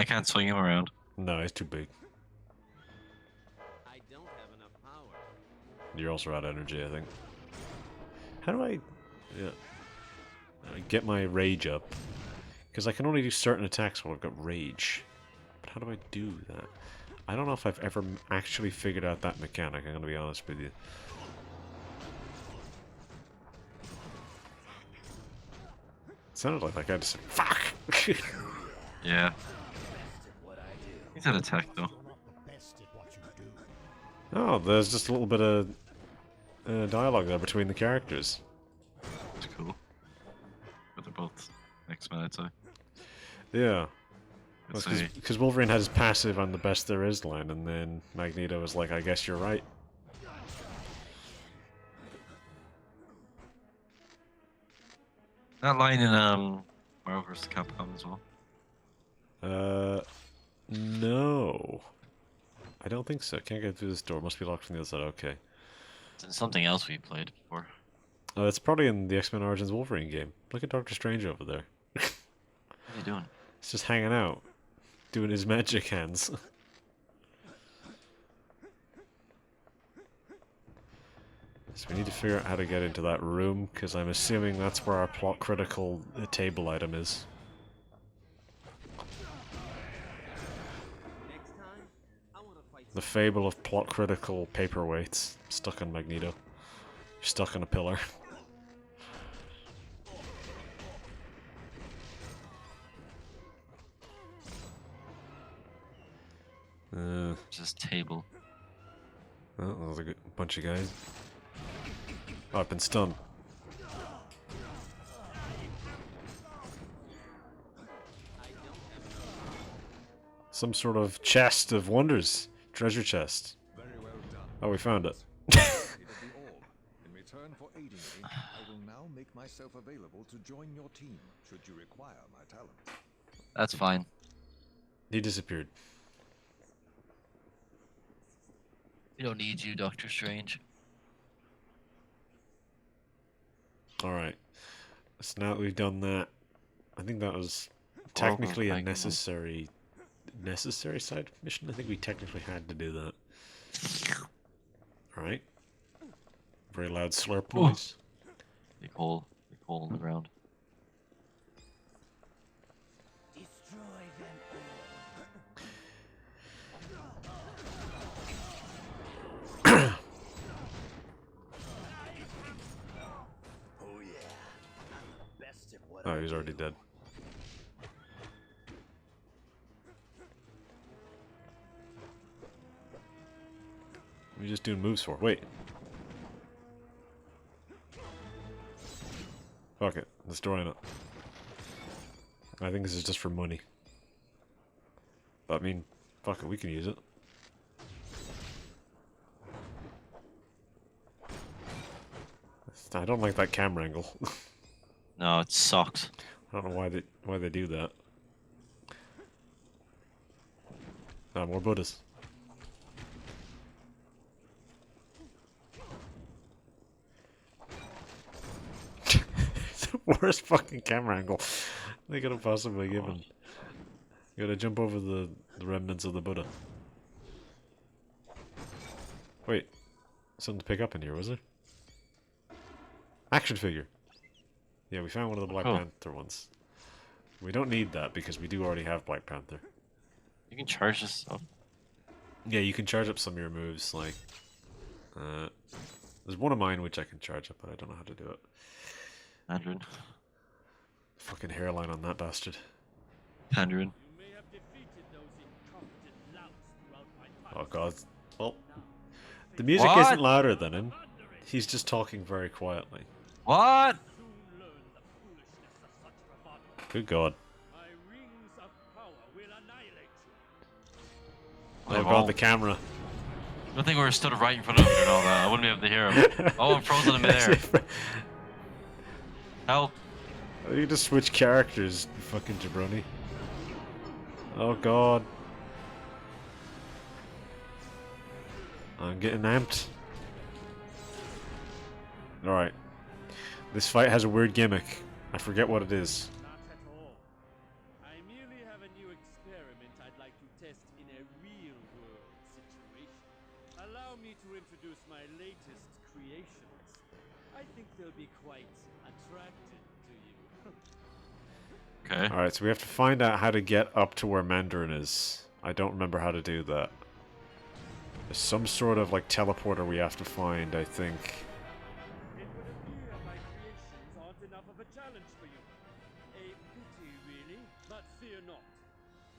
can't swing him around. No, he's too big. I don't have enough power. You're also out of energy, I think. How do I get my rage up? Because I can only do certain attacks while I've got rage. But how do I do that? I don't know if I've ever actually figured out that mechanic, I'm going to be honest with you. It sounded like that guy just said, fuck! Yeah. He's an attack though. Oh, there's just a little bit of dialogue there between the characters. It's cool. But they're both X-Men, I'd say. Yeah. Let's see. Because Wolverine had his passive on the best there is line, and then Magneto was like, I guess you're right. That line in Marvel vs. Capcom as well. No. I don't think so. Can't get through this door. Must be locked from the other side. Okay. It's something else we played before. Oh, it's probably in the X-Men Origins Wolverine game. Look at Doctor Strange over there. What are you doing? He's just hanging out, doing his magic hands. So we need to figure out how to get into that room, because I'm assuming that's where our plot critical table item is. The fable of plot critical paperweights stuck on Magneto. You're stuck on a pillar. Just table. Oh, there's a good bunch of guys. Oh, I've been stunned. Some sort of chest of wonders. Treasure chest. Very well done. Oh, we found it. It'll be all. In return for aiding me, I will now make myself available to join your team, should you require my talent. That's fine. He disappeared. We don't need you, Doctor Strange. Alright. So now that we've done that, I think that was technically a necessary side mission. I think we technically had to do that. Alright. Very loud slurp noise. Big hole in the ground. Destroy them Oh yeah, I'm the best at what Oh, he's already dead. What are you just doing moves for? Wait. Fuck it. Destroying it. I think this is just for money. But I mean, fuck it, we can use it. I don't like that camera angle. No, it sucks. I don't know why they do that. Ah, more Buddhas. It's the worst fucking camera angle they could have possibly given. You gotta jump over the remnants of the Buddha. Wait, something to pick up in here, was there? Action figure. Yeah, we found one of the Black Panther ones. We don't need that because we do already have Black Panther. You can charge this up. Yeah, you can charge up some of your moves, like... there's one of mine which I can charge up, but I don't know how to do it. Mandarin. Fucking hairline on that bastard. Mandarin. Oh god. Well, the music isn't louder than him. He's just talking very quietly. What? Good god. Oh god, the camera. Good thing we were stood right in front of him and all that. I wouldn't be able to hear him. Oh, I'm frozen in midair. Help. You just switch characters, you fucking jabroni. Oh god. I'm getting amped. Alright. This fight has a weird gimmick. I forget what it is. Not at all. I merely have a new experiment I'd like to test in a real-world situation. Allow me to introduce my latest creations. I think they'll be quite attractive to you. Okay. Alright, so we have to find out how to get up to where Mandarin is. I don't remember how to do that. There's some sort of like teleporter we have to find, I think. It would appear my creations aren't enough of a challenge for you. A pity, really, but fear not.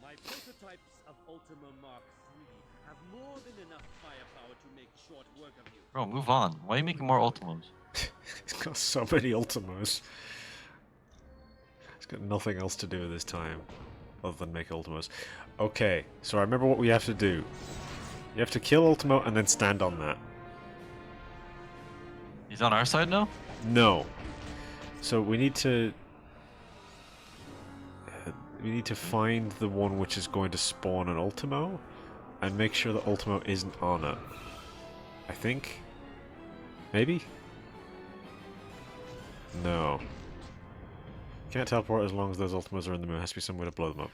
My prototypes of Ultima Mark III have more than enough firepower to make short work of you. Bro, move on. Why are you making more Ultimos? He's got so many Ultimos. He's got nothing else to do this time other than make Ultimos. Okay, so I remember what we have to do. You have to kill Ultimo and then stand on that. He's on our side now? No. So we need to... we need to find the one which is going to spawn an Ultimo and make sure the Ultimo isn't on it. I think? Maybe? No. Can't teleport as long as those Ultimos are in the moon. Has to be some way to blow them up.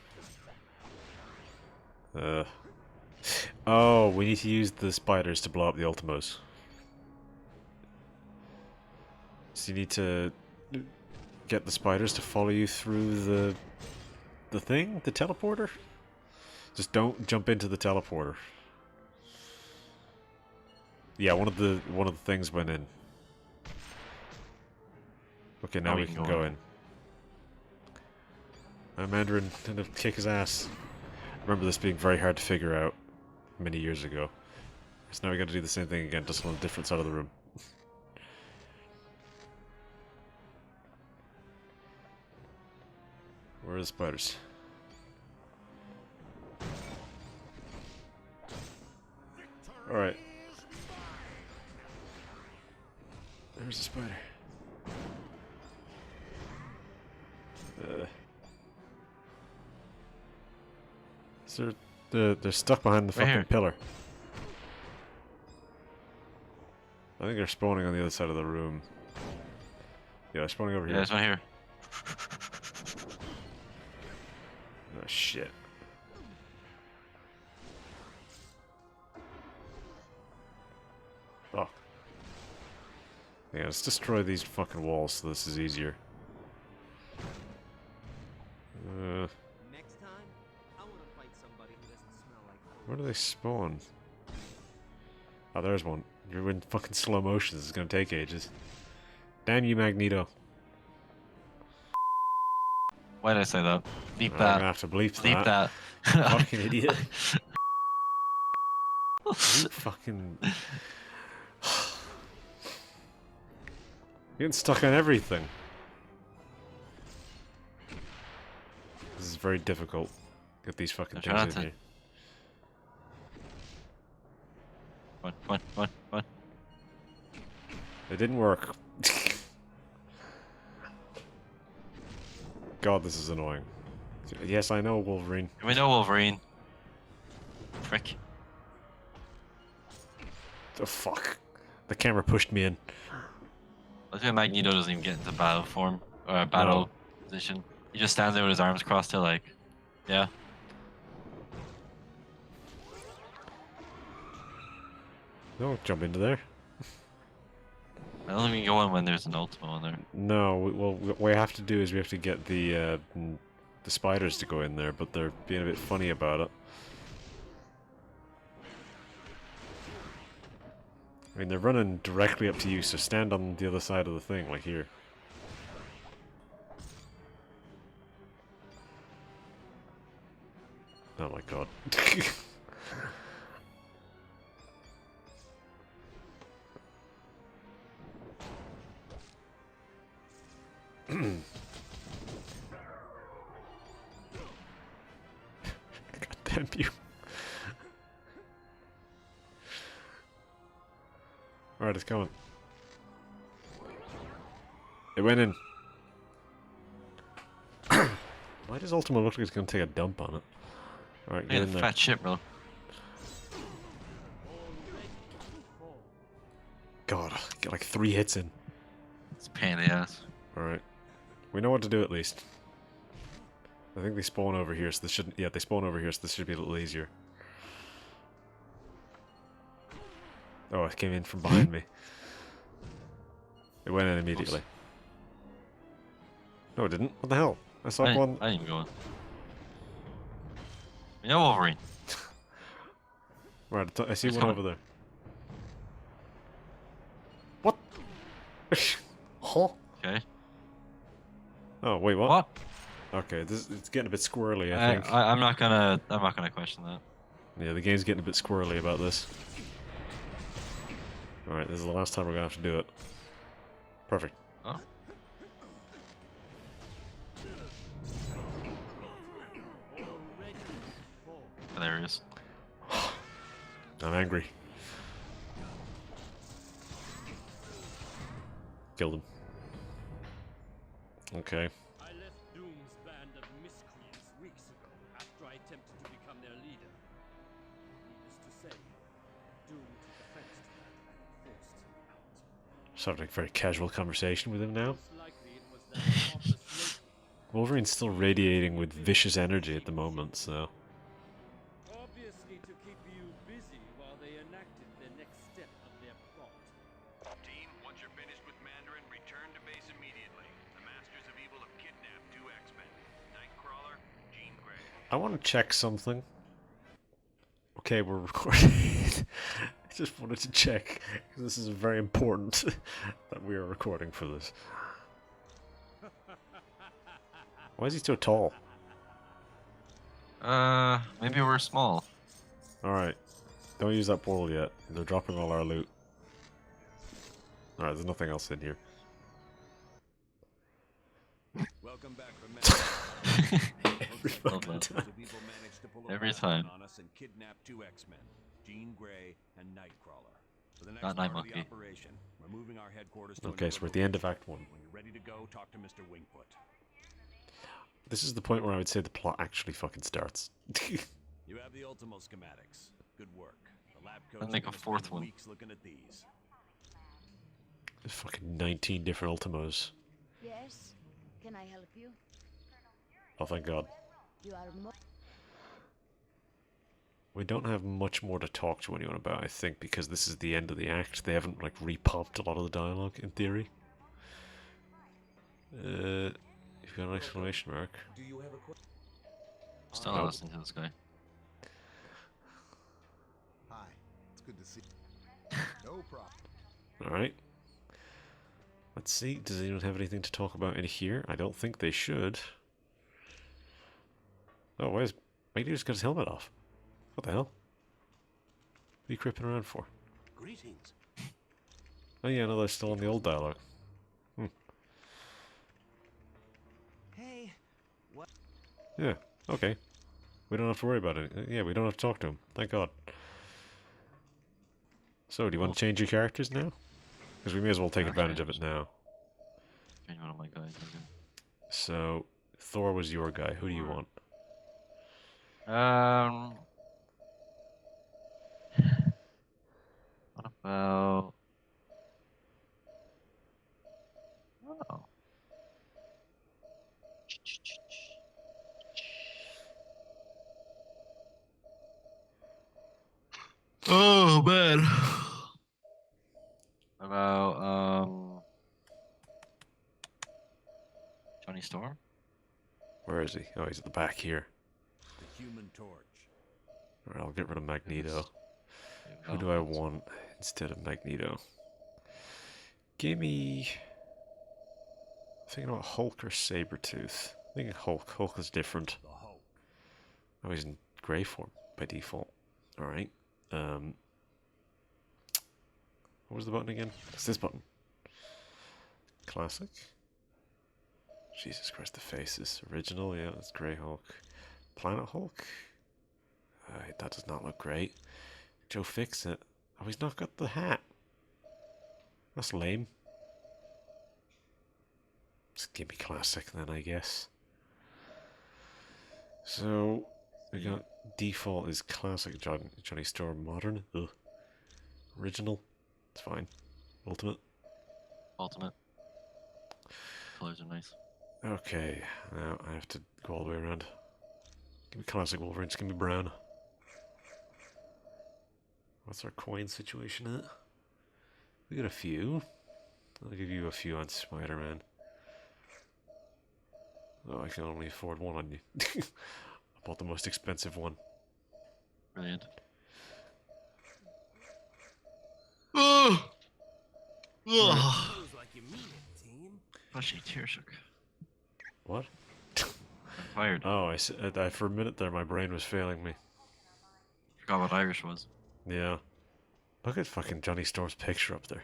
Oh, we need to use the spiders to blow up the Ultimos. So you need to get the spiders to follow you through the thing? The teleporter? Just don't jump into the teleporter. Yeah, one of the things went in. Okay, now we can go in. Mandarin tend to kick his ass. I remember this being very hard to figure out many years ago. So now we got to do the same thing again, just on a different side of the room. Where are the spiders? Alright. There's a spider. So they're stuck behind the fucking pillar. I think they're spawning on the other side of the room. Yeah, they're spawning over here. Yeah, there's one here. Oh, shit. Fuck. Yeah, let's destroy these fucking walls so this is easier. Next time, I want to fight somebody who doesn't smell like Where do they spawn? Oh, there's one. You're in fucking slow motion. This is gonna take ages. Damn you, Magneto. Why did I say that? Bleep I'm that. gonna have to bleep Bleep that. Fucking idiot. You fucking... You're getting stuck on everything. This is very difficult. Get these fucking things in here. What? It didn't work. God, this is annoying. Yes, I know, Wolverine. We know Wolverine. Frick. Oh, fuck. The camera pushed me in. Let's say Magneto doesn't even get into battle form, or battle position. He just stands there with his arms crossed to like, yeah. Don't jump into there. I don't think we can go in when there's an Ultimo in there. No, what we have to do is we have to get the spiders to go in there, but they're being a bit funny about it. I mean, they're running directly up to you, so stand on the other side of the thing, like here. Oh my god. God damn you. Alright, it's coming. It went in. Why does Ultima look like it's gonna take a dump on it? Alright, get in there. Fat shit, bro. God, get like 3 hits in. It's a pain in the ass. Alright. We know what to do at least. I think they spawn over here, so this shouldn't. Yeah, they spawn over here, so this should be a little easier. Oh, it came in from behind me. It went in immediately. No, it didn't. What the hell? I saw one. I didn't even go in. You know Wolverine. Right, I see He's one coming. over there. What? Huh? Okay. Oh wait, what? What? Okay, it's getting a bit squirrely. I think. I'm not gonna question that. Yeah, the game's getting a bit squirrely about this. All right, this is the last time we're gonna have to do it. Perfect. Oh. There he is. I'm angry. Killed him. Okay. I left Doom's band of miscreants weeks ago after I attempted to become their leader. Needless to say, Doom took offense to that and forced him out. Sort of like a very casual conversation with him now. Most likely it was that heartless Wolverine's still radiating with vicious energy at the moment, so. obviously to keep you busy while they enacted the next step of their plot. Team, once you're finished with Mandarin, return to base immediately. The Masters of Evil have kidnapped 2 X-Men. Nightcrawler, Jean Grey. I want to check something. Okay, we're recording. I just wanted to check, because this is very important that we are recording for this. Why is he so tall? Maybe we're small. Alright. Don't use that portal yet. They're dropping all our loot. Alright, there's nothing else in here. Welcome back from Every fucking time. Every time. On us and kidnapped 2 X-Men, Jean Grey and Nightcrawler. For the next Not part Night of the Monkey. operation, we're moving our headquarters to Okay, so we're at the end of Act 1. When you're ready to go, talk to Mr. Wingfoot. This is the point where I would say the plot actually fucking starts. You have the Ultimo schematics. Good work. The lab coats I'll make are a gonna fourth spend one. weeks looking at these. There's fucking 19 different Ultimos. Yes? Can I help you? Oh, thank God. You are We don't have much more to talk to anyone about, I think, because this is the end of the act. They haven't, like, repopped a lot of the dialogue, in theory. You've got an exclamation mark. Do you have a question? Still not listening to this guy. Hi, it's good to see you. No problem. Alright. Let's see, does anyone have anything to talk about in here? I don't think they should. Oh, why he just got his helmet off? What the hell? What are you creeping around for? Greetings. Oh yeah, no, they're still on the old dialogue. Hey, what? Yeah, okay. We don't have to worry about it. Yeah, we don't have to talk to him. Thank God. So, do you want to change your characters now? Because we may as well take advantage of it now. Change one of my guys. Okay. So, Thor was your guy. Who do you want? What about? Oh. Oh man. What about Johnny Storm? Where is he? Oh, he's at the back here. The Human Torch. Alright, I'll get rid of Magneto. Who do I want instead of Magneto? Gimme... I'm thinking about Hulk or Sabretooth. I'm thinking Hulk. Hulk is different. The Hulk. Oh, he's in grey form by default. Alright. What was the button again? It's this button. Classic. Jesus Christ, the faces. Original, yeah, that's Grey Hulk. Planet Hulk? That does not look great. Joe Fix It. Oh, he's not got the hat. That's lame. Just give me classic then, I guess. So, we got default is classic Johnny Storm. Modern? Ugh. Original? It's fine. Ultimate? Ultimate. Colors are nice. Okay, now I have to go all the way around. Give me classic Wolverines, give me brown. What's our coin situation at? We got a few. I'll give you a few on Spider-Man. Oh, I can only afford one on you. I bought the most expensive one. Brilliant. Oh! Oh! Feels like you mean it, team. Fleshy tear shook. What? I'm tired. Oh, for a minute there, my brain was failing me. Forgot what Irish was. Yeah. Look at fucking Johnny Storm's picture up there.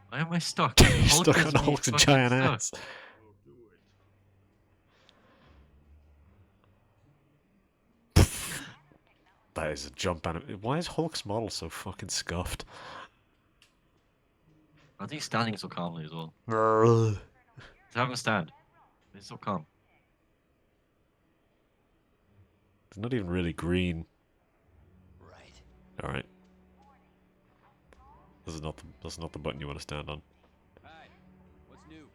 Why am I stuck? He's Hulk stuck has on me Hulk's fucking giant stuck. ass. That is a jump animation. Why is Hulk's model so fucking scuffed? I think he's standing so calmly as well. He's He's having a stand. He's so calm. not even really green. Right. All right. That's not the button you want to stand on. Hi. What's new?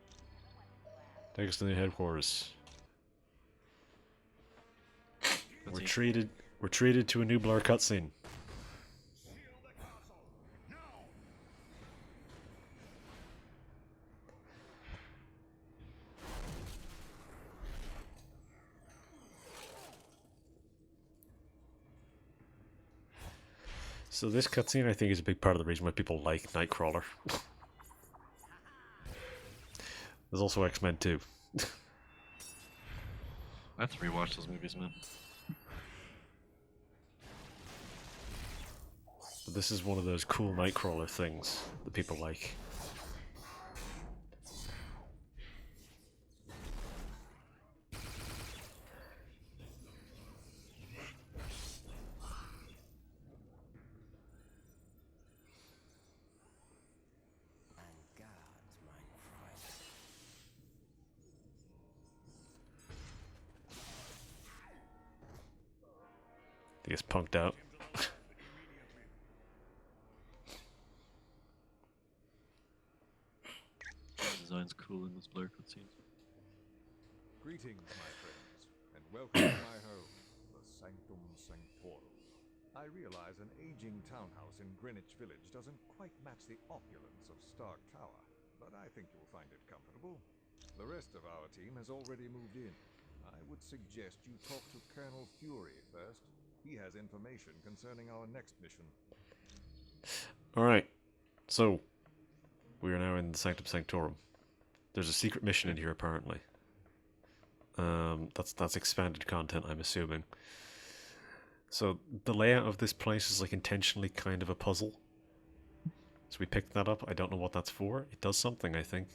Take us to the headquarters. Cutscene. We're treated to a new Blur cutscene. So this cutscene, I think, is a big part of the reason why people like Nightcrawler. There's also X-Men 2. I have to rewatch those movies, man. But this is one of those cool Nightcrawler things that people like. He gets punked out. The design's cool in this Blur cutscene. Greetings, my friends, and welcome to my home, the Sanctum Sanctorum. I realize an aging townhouse in Greenwich Village doesn't quite match the opulence of Stark Tower, but I think you'll find it comfortable. The rest of our team has already moved in. I would suggest you talk to Colonel Fury first. He has information concerning our next mission. Alright, so we are now in the Sanctum Sanctorum. There's a secret mission in here, apparently. That's expanded content, I'm assuming. So the layout of this place is like intentionally kind of a puzzle. So we picked that up. I don't know what that's for. It does something, I think.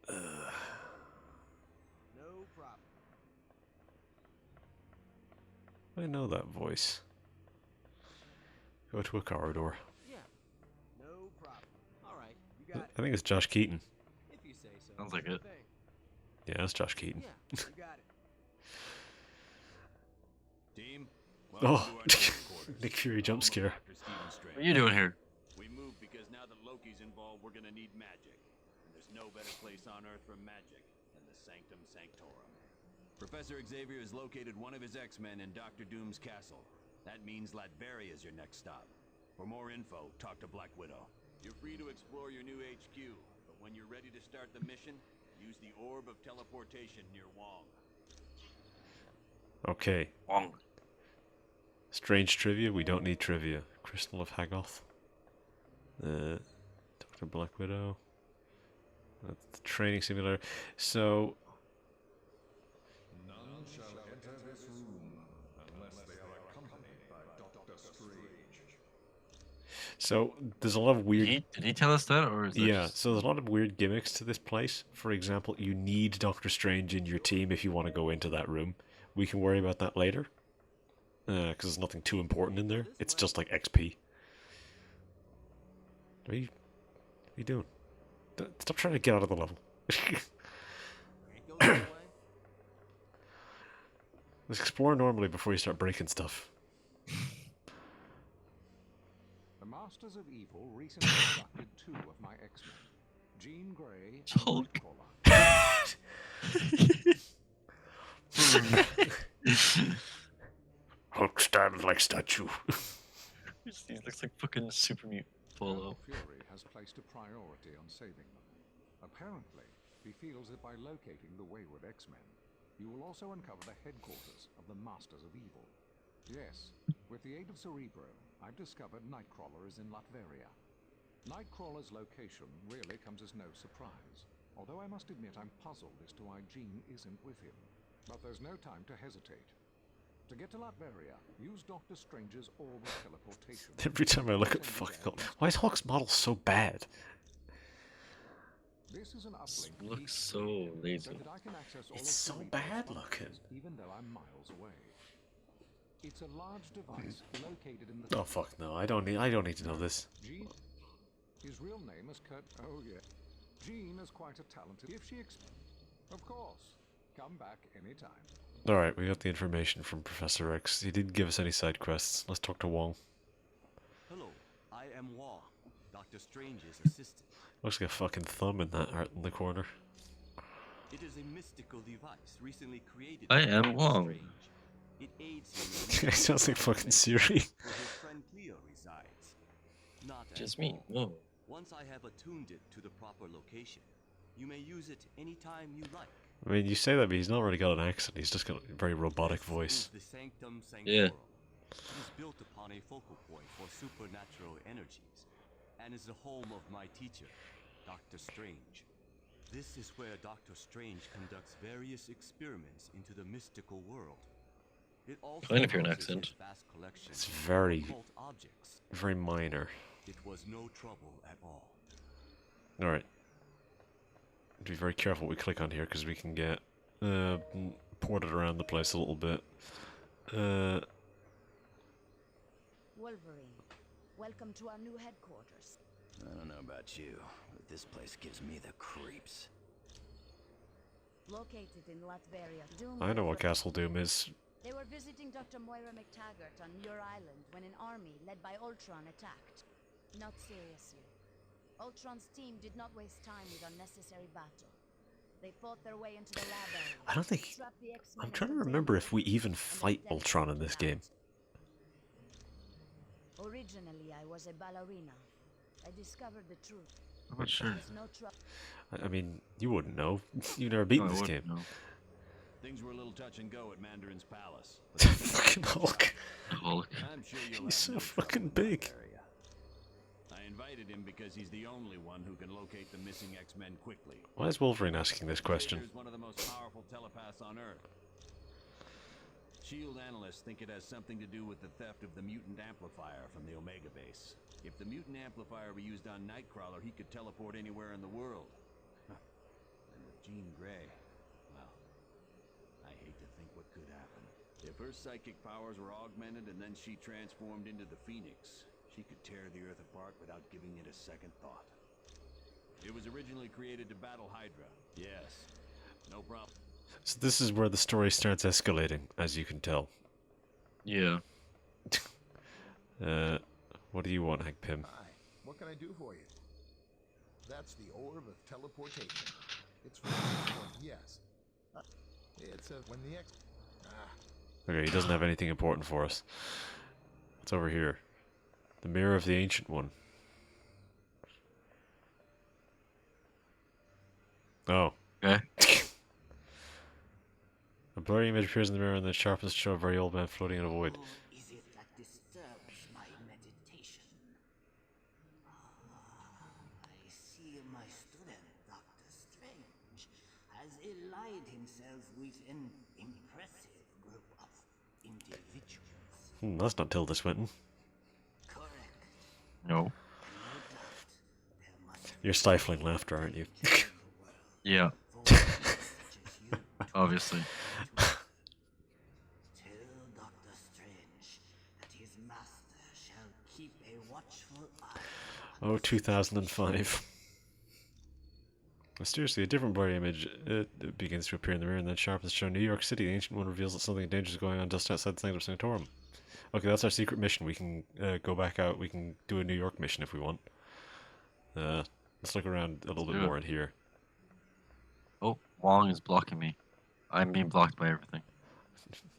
No problem. I know that voice. Go to a corridor. Yeah. No problem. All right, you got it. I think it's Josh Keaton. If you say so. Sounds like it. Yeah, that's Josh Keaton. Yeah, you got it. Team, Oh, Nick Fury jump scare. What are you doing here? We moved because now that Loki's involved, we're gonna need magic. And there's no better place on Earth for magic than the Sanctum Sanctorum. Professor Xavier has located one of his X-Men in Doctor Doom's castle. That means Latveria is your next stop. For more info, talk to Black Widow. You're free to explore your new HQ, but when you're ready to start the mission, use the Orb of Teleportation near Wong. Okay. Wong. Strange trivia? We don't need trivia. Crystal of Haggoth. Dr. Black Widow. That's the training simulator. So... None shall enter this room unless they are accompanied by Doctor Strange. So, there's a lot of weird... Did he tell us that, or is that Yeah, just... so there's a lot of weird gimmicks to this place. For example, you need Doctor Strange in your team if you want to go into that room. We can worry about that later. Because there's nothing too important in there. It's just like XP. What are you doing? Stop trying to get out of the level. Let's explore normally before you start breaking stuff. The Master Masters of Evil recently abducted 2 of my X-Men, Jean Grey and Hulk. Nightcrawler. Hulk stands like statue. He looks like fucking super mutant Polo. Fury has placed a priority on saving them. Apparently, he feels that by locating the wayward X-Men, you will also uncover the headquarters of the Masters of Evil. Yes, with the aid of Cerebro, I've discovered Nightcrawler is in Latveria. Nightcrawler's location really comes as no surprise, although I must admit I'm puzzled as to why Jean isn't with him. But there's no time to hesitate. To get to Latveria, use Doctor Strange's orb of teleportation. Every time I look at fucking Hulk, why is Hulk's model so bad? This is an uplink Looks so lazy. so that I can access all It's of so Cerebro's bad functions, looking. even though I'm miles away. It's a large device located in the. Oh fuck no! I don't need to know this. Jean. His real name is Kurt. Oh yeah. Jean is quite a talented. If she. Of course. Come back anytime. All right, we got the information from Professor X. He didn't give us any side quests. Let's talk to Wong. Hello, I am Wong, Doctor Strange's assistant. Looks like a fucking thumb in that art in the corner. It is a mystical device recently created. I by am Doctor Wong. Strange. It aids him. It sounds like fucking Siri. Where his friend Cleo resides. Not Just at me. all. Whoa. Once I have attuned it to the proper location, you may use it anytime you like. I mean, you say that, but he's not really got an accent. He's just got a very robotic voice. The Sanctum Yeah. Sanctorum. It is built upon a focal point for supernatural energies, and is the home of my teacher, Doctor Strange. This is where Doctor Strange conducts various experiments into the mystical world. It also Kind of hear an houses accent. his vast collection It's of very, occult objects. very minor. It was no trouble at all. All right. Be very careful what we click on here because we can get ported around the place a little bit. Wolverine, welcome to our new headquarters. I don't know about you, but this place gives me the creeps. Located in Latveria, Doom. I know what Castle Doom is. They were visiting Dr. Moira McTaggart on Muir Island when an army led by Ultron attacked. Not seriously. Ultron's team did not waste time with unnecessary battle. They fought their way into the lab area. I don't think. Strapped the X-Men I'm trying to into remember Daemon, if we even and fight then Ultron in this game. Originally, I was a ballerina. I discovered the truth. I'm not sure. There's no trouble. I mean, you wouldn't know. You've never beaten No, I this wouldn't game. know. Things were a little touch and go at Mandarin's palace. Fucking Hulk. Hulk. I'm sure you'll He's have so no fucking trouble in that big. area. I invited him because he's the only one who can locate the missing X-Men quickly. Why is Wolverine asking this question? He's one of the most powerful telepaths on Earth. SHIELD analysts think it has something to do with the theft of the mutant amplifier from the Omega base. If the mutant amplifier were used on Nightcrawler, he could teleport anywhere in the world. Huh. And with Jean Grey, well, I hate to think what could happen. If her psychic powers were augmented and then she transformed into the Phoenix, she could tear the Earth apart without giving it a second thought. It was originally created to battle Hydra. Yes, no problem. So this is where the story starts escalating, as you can tell. Yeah. What do you want, Hank Pym? Hi, what can I do for you? That's the orb of teleportation. It's for yes. It's a when the X. Okay, he doesn't have anything important for us. What's over here? The mirror of the Ancient One. Oh. Okay. A blurry image appears in the mirror and then sharpens to show a very old man floating in a void. Is it that disturbs my meditation? I see my student, Doctor Strange, has allied himself with an impressive group of individuals. That's not Tilda Swinton. Correct. No. You're stifling laughter, aren't you? Yeah. Obviously. Tell Doctor Strange that his master shall keep a watchful eye. Oh, 2005. Mysteriously, a different blurry image it begins to appear in the mirror and then sharpens to show New York City. The Ancient One reveals that something dangerous is going on just outside the Sanctum Sanctorum. Okay, that's our secret mission. We can go back out. We can do a New York mission if we want. Let's look around a little bit do more it. in here. Oh, Wong is blocking me. I'm being blocked by everything.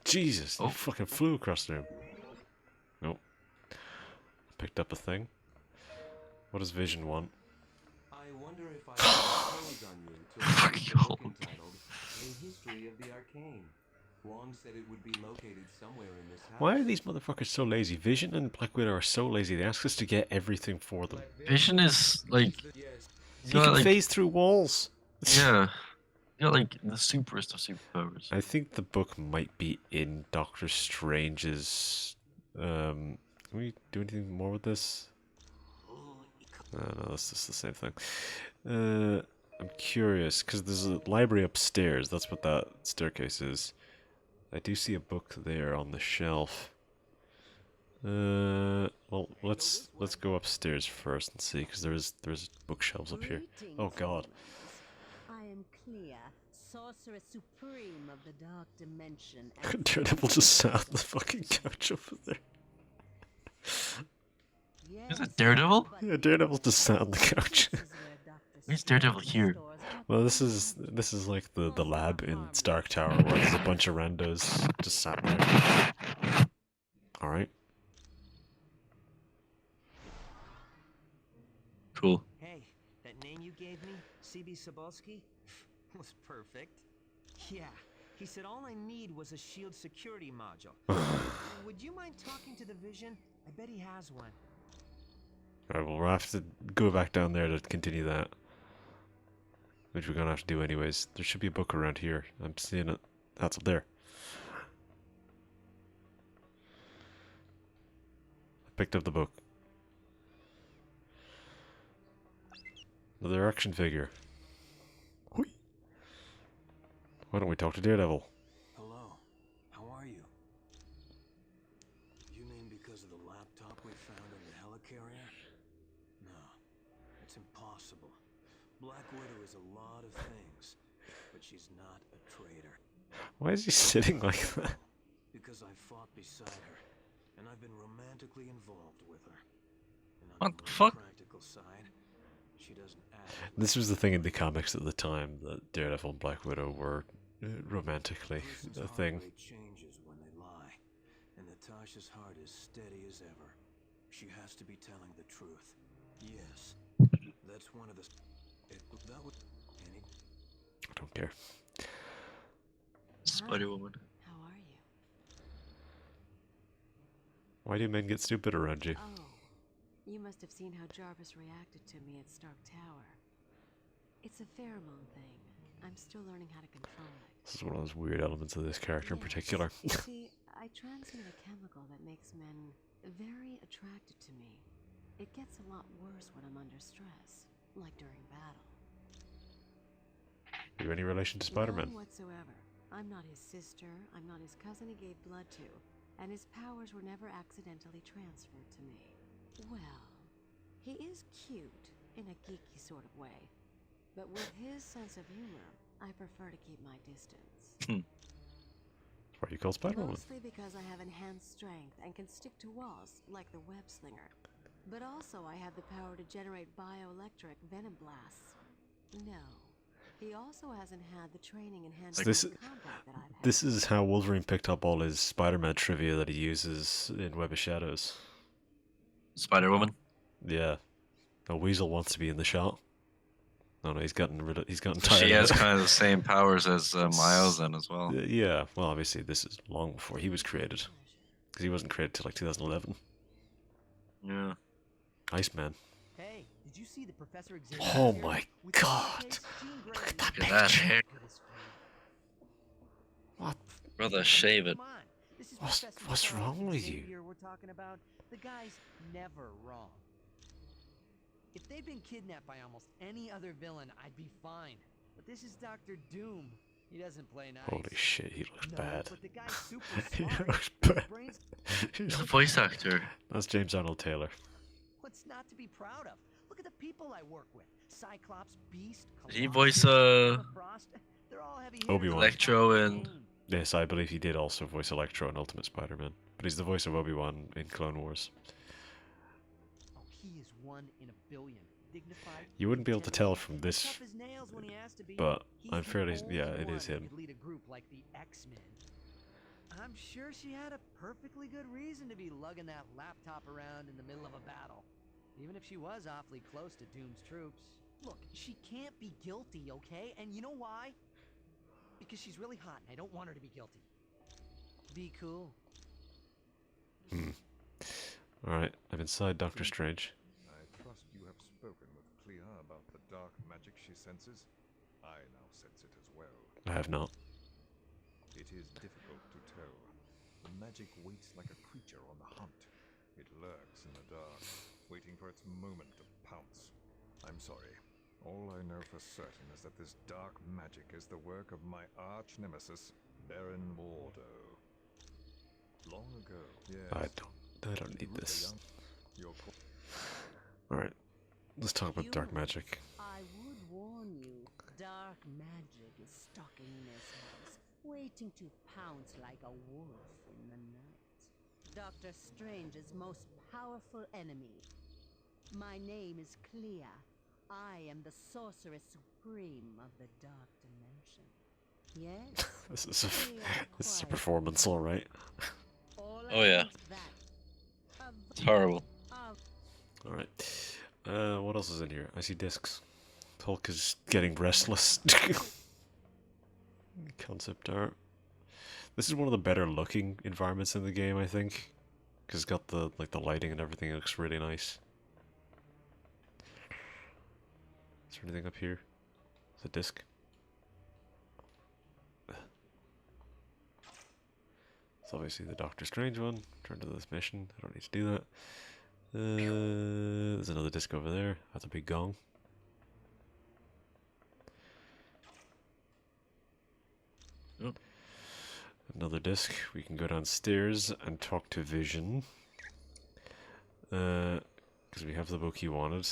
Jesus, Oh. you fucking flew across the room. Nope. Picked up a thing. What does Vision want? I wonder if I can impose on you to read the book entitled A History of the Arcane. Wong said it would be located somewhere in this house. Why are these motherfuckers so lazy? Vision and Black Widow are so lazy. They ask us to get everything for them. Vision is like He can phase through walls. Yeah. You got like the superest of superpowers. I think the book might be in Doctor Strange's. Can we do anything more with this? No, that's just the same thing. I'm curious because there's a library upstairs. That's what that staircase is. I do see a book there on the shelf. Well, let's go upstairs first and see because there's bookshelves up here. Oh God. I am Clea, sorceress supreme of the dark dimension. Daredevil just sat on the fucking couch over there. Is it Daredevil? Yeah, Daredevil just sat on the couch. Where's Daredevil here? Well, this is like the lab in Stark Tower where there's a bunch of randos just sat there. All right. Cool. Hey, that name you gave me, CB Sobolski, was perfect. Yeah, he said all I need was a shield security module. Would you mind talking to the Vision? I bet he has one. Alright, well, we'll have to go back down there to continue that. Which we're gonna have to do anyways. There should be a book around here. I'm seeing it. That's up there. I picked up the book. Another action figure. Hui. Why don't we talk to Daredevil? Hello. How are you? You mean because of the laptop we found in the helicarrier? No. It's impossible. Black Widow is a lot of things, but she's not a traitor. Why is he sitting like that? Because I fought beside her, and I've been romantically involved with her. And on What the the fuck? practical side, she doesn't act. This was the thing in the comics at the time that Daredevil and Black Widow were romantically a thing. Heart rate changes when they lie, and Natasha's heart is steady as ever. She has to be telling the truth. Yes, that's one of the. That would. I don't care. Spider-Woman. How are you? Why do men get stupid around you? Oh, you must have seen how Jarvis reacted to me at Stark Tower. It's a pheromone thing. I'm still learning how to control it. This is one of those weird elements of this character in particular. You see, I transmit a chemical that makes men very attracted to me. It gets a lot worse when I'm under stress, like during battle. Are you any relation to Spider-Man? None whatsoever. I'm not his sister, I'm not his cousin he gave blood to, and his powers were never accidentally transferred to me. Well, he is cute, in a geeky sort of way. But with his sense of humor, I prefer to keep my distance. Why are you called Spider-Woman? Mostly because I have enhanced strength and can stick to walls like the web slinger. But also I have the power to generate bioelectric venom blasts. No. He also hasn't had the training in hand-to-hand combat that I've had. This is how Wolverine picked up all his Spider-Man trivia that he uses in Web of Shadows. Spider-Woman? Yeah. Now Weasel wants to be in the shot. No, he's gotten tired. She of has it. kind of the same powers as Miles then as well. Yeah, well, obviously this is long before he was created. Because he wasn't created till like 2011. Yeah. Iceman. Hey, did you see the Professor Oh my god! Look at that Look at that picture! hair. What? Brother, shave it. What's wrong with you? We're talking about. The guy's never wrong. If they'd been kidnapped by almost any other villain, I'd be fine. But this is Doctor Doom. He doesn't play nice. Holy shit, he looks bad. But the guy's super He smart. looks bad. Brains- He's a voice actor. That's James Arnold Taylor. What's not to be proud of? Look at the people I work with. Cyclops, Beast, Did he Colossus, voice Frost. They're all heavy hitters. Obi-Wan. Electro and Yes, I believe he did also voice Electro in Ultimate Spider-Man. but he's the voice of Obi-Wan in Clone Wars. Oh, he is one in a billion. Dignified. You wouldn't be able to tell from this, Tough as nails when he has to be. but He's I'm the fairly, yeah, only it is one who him. could lead a group like the X-Men. I'm sure she had a perfectly good reason to be lugging that laptop around in the middle of a battle. Even if she was awfully close to Doom's troops. Look, she can't be guilty, okay? And you know why? Because she's really hot and I don't want her to be guilty. Be cool. Alright, I'm inside Doctor Strange. I trust you have spoken with Clea about the dark magic she senses. I now sense it as well. I have not. It is difficult to tell. The magic waits like a creature on the hunt. It lurks in the dark, waiting for its moment to pounce. I'm sorry. All I know for certain is that this dark magic is the work of my arch nemesis, Baron Mordo. Long ago, yes. I don't need this. Your Alright, let's talk about dark magic. I would warn you, dark magic is stalking this house, waiting to pounce like a wolf in the night. Doctor Strange's most powerful enemy. My name is Clea. I am the sorceress supreme of the dark dimension. Yes? This is a performance, alright. Oh yeah. It's horrible. Alright. What else is in here? I see discs. Hulk is getting restless. Concept art. This is one of the better looking environments in the game, I think. Because it's got the the lighting and everything. It looks really nice. Is there anything up here? Is it a disc? It's obviously the Doctor Strange one. Turn to this mission. I don't need to do that. There's another disc over there. That's a big gong. Oh. Another disc. We can go downstairs and talk to Vision. Because we have the book he wanted.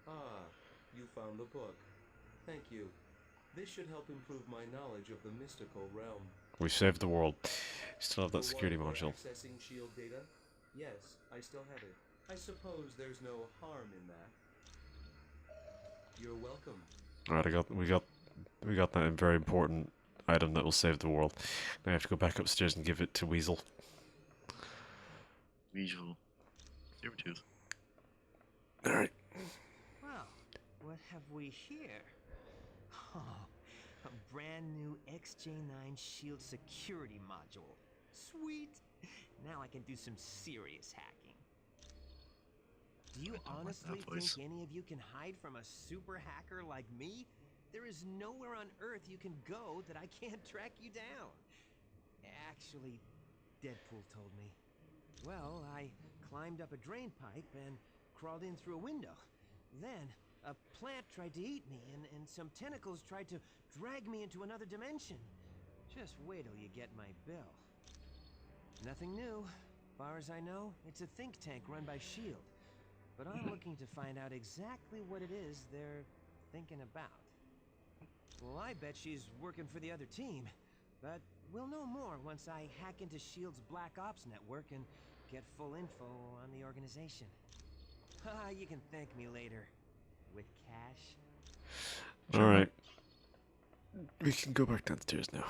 Ah, you found the book. Thank you. This should help improve my knowledge of the mystical realm. We saved the world. Still have that security module. Accessing shield data? Yes, I still have it. I suppose there's no harm in that. You're welcome. Alright, we got that very important item that will save the world. Now I have to go back upstairs and give it to Weasel. Weasel. Sabretooth. Alright. Well, what have we here? Oh, a brand new XJ9 Shield security module. Sweet! Now I can do some serious hacking. Do you honestly think any of you can hide from a super hacker like me? There is nowhere on Earth you can go that I can't track you down. Actually, Deadpool told me. Well, I climbed up a drain pipe and crawled in through a window. Then, a plant tried to eat me, and some tentacles tried to drag me into another dimension. Just wait till you get my bill. Nothing new. Far as I know, it's a think tank run by S.H.I.E.L.D. But I'm looking to find out exactly what it is they're thinking about. Well, I bet she's working for the other team. But we'll know more once I hack into S.H.I.E.L.D.'s Black Ops network and get full info on the organization. You can thank me later. With cash. Alright. We can go back downstairs now.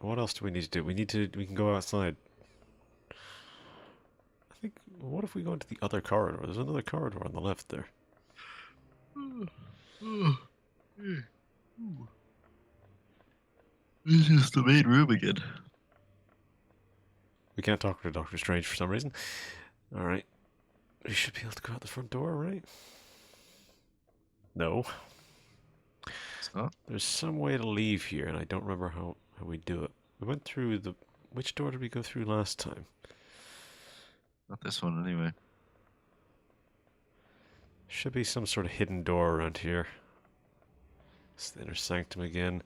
What else do we need to do? We can go outside. I think, what if we go into the other corridor? There's another corridor on the left there. This is the main room again. We can't talk to Doctor Strange for some reason. Alright. We should be able to go out the front door, right? No. There's some way to leave here, and I don't remember how we do it. We went through the... Which door did we go through last time? Not this one, anyway. Should be some sort of hidden door around here. It's the inner sanctum again.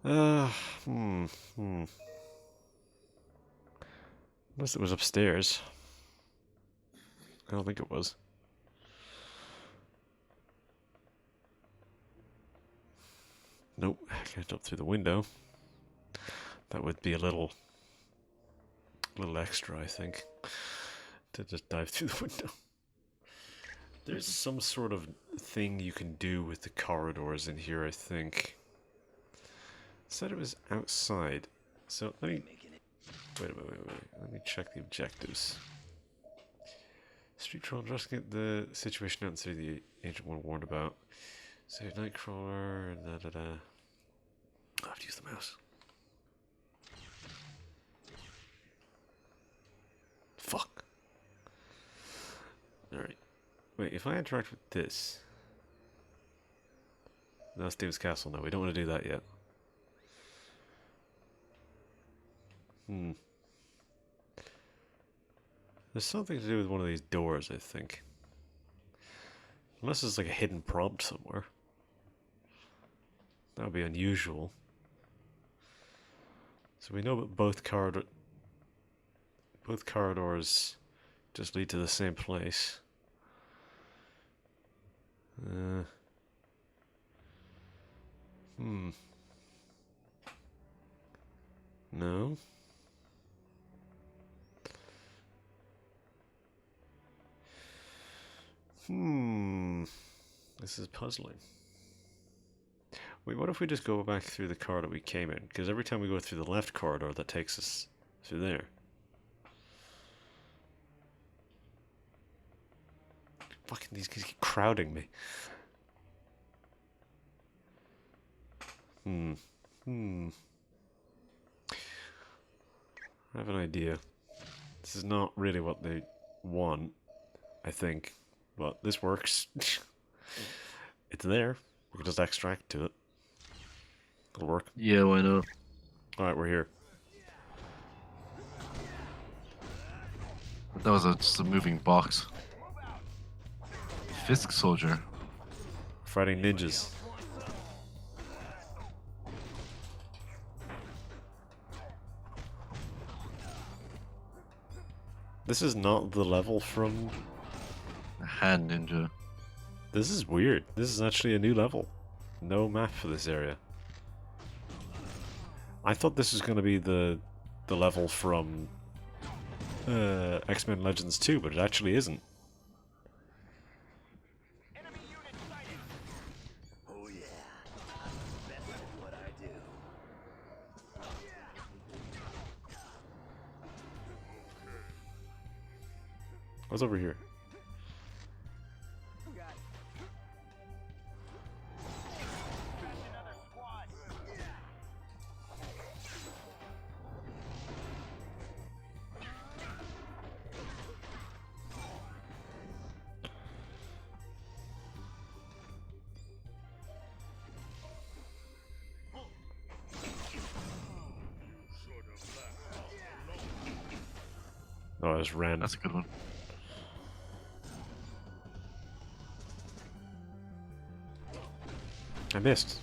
Unless it was upstairs. I don't think it was. Nope, I can't jump through the window. That would be a little extra, I think, to just dive through the window. There's some sort of thing you can do with the corridors in here, I think. It said it was outside. So let me... Wait. Let me check the objectives. Street troll, investigate the situation outside the ancient one warned about. Save Nightcrawler, I have to use the mouse. Fuck. Alright. Wait, if I interact with this... No, that's Dave's Castle. No, we don't want to do that yet. There's something to do with one of these doors, I think. Unless there's like a hidden prompt somewhere. That would be unusual. So we know that both corridors just lead to the same place. No. This is puzzling. Wait, what if we just go back through the corridor we came in? Because every time we go through the left corridor, that takes us through there. Fucking these kids keep crowding me. I have an idea. This is not really what they want, I think. But this works. It's there. We can just extract to it. It'll work. Yeah, why not? Alright, we're here. That was just a moving box. Fisk soldier. Fighting ninjas. This is not the level from... Hand ninja. This is weird. This is actually a new level. No map for this area. I thought this was going to be the level from X-Men Legends 2, but it actually isn't. Oh yeah, I'm best at what I do. What's over here? Oh, I just ran. That's a good one. I missed.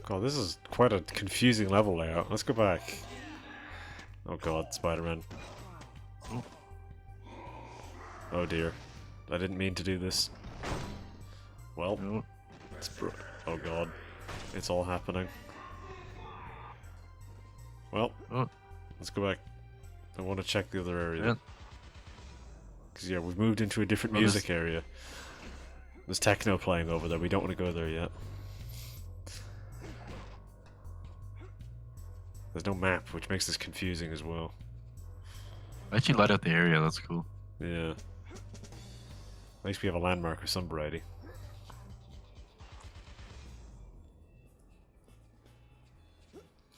God, this is quite a confusing level layout. Let's go back. Oh god, Spider-Man. Oh dear. I didn't mean to do this. Well, oh god. It's all happening. Well, let's go back. I want to check the other area. Because, yeah, we've moved into a different music area. There's techno playing over there. We don't want to go there yet. There's no map, which makes this confusing as well. I actually light up the area. That's cool. Yeah. At least we have a landmark of some variety.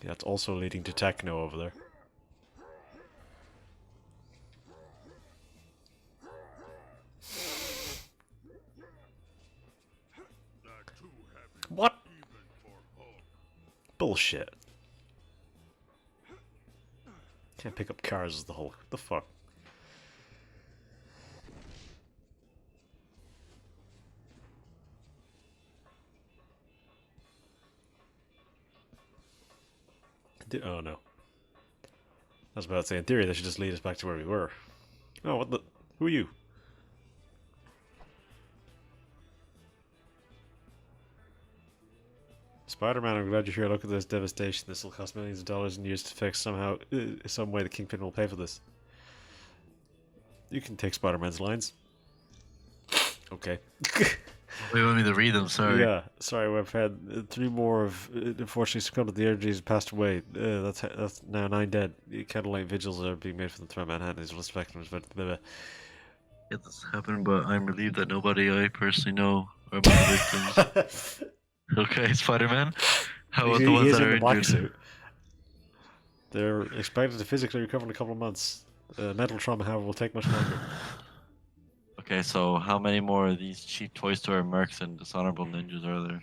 Yeah, it's also leading to techno over there. What? Bullshit. Can't pick up cars as the Hulk. What the fuck? Oh no. I was about to say, in theory, they should just lead us back to where we were. Oh, what the? Who are you? Spider-Man, I'm glad you're here. Look at this devastation. This will cost millions of dollars in years to fix. Somehow, some way the Kingpin will pay for this. You can take Spider-Man's lines. Okay. We want me to read them, sorry. Yeah, sorry, we've had 3 more of unfortunately succumbed to the energies and passed away. That's now 9 dead. Candlelight vigils are being made for them throughout Manhattan. These list victims, but Yeah, this happened, but I'm relieved that nobody I personally know are among the victims. Okay, Spider-Man. How about the ones that are in the black injured? suit. They're expected to physically recover in a couple of months. Mental trauma, however, will take much longer. Okay, so how many more of these cheap toy store mercs and dishonorable ninjas are there?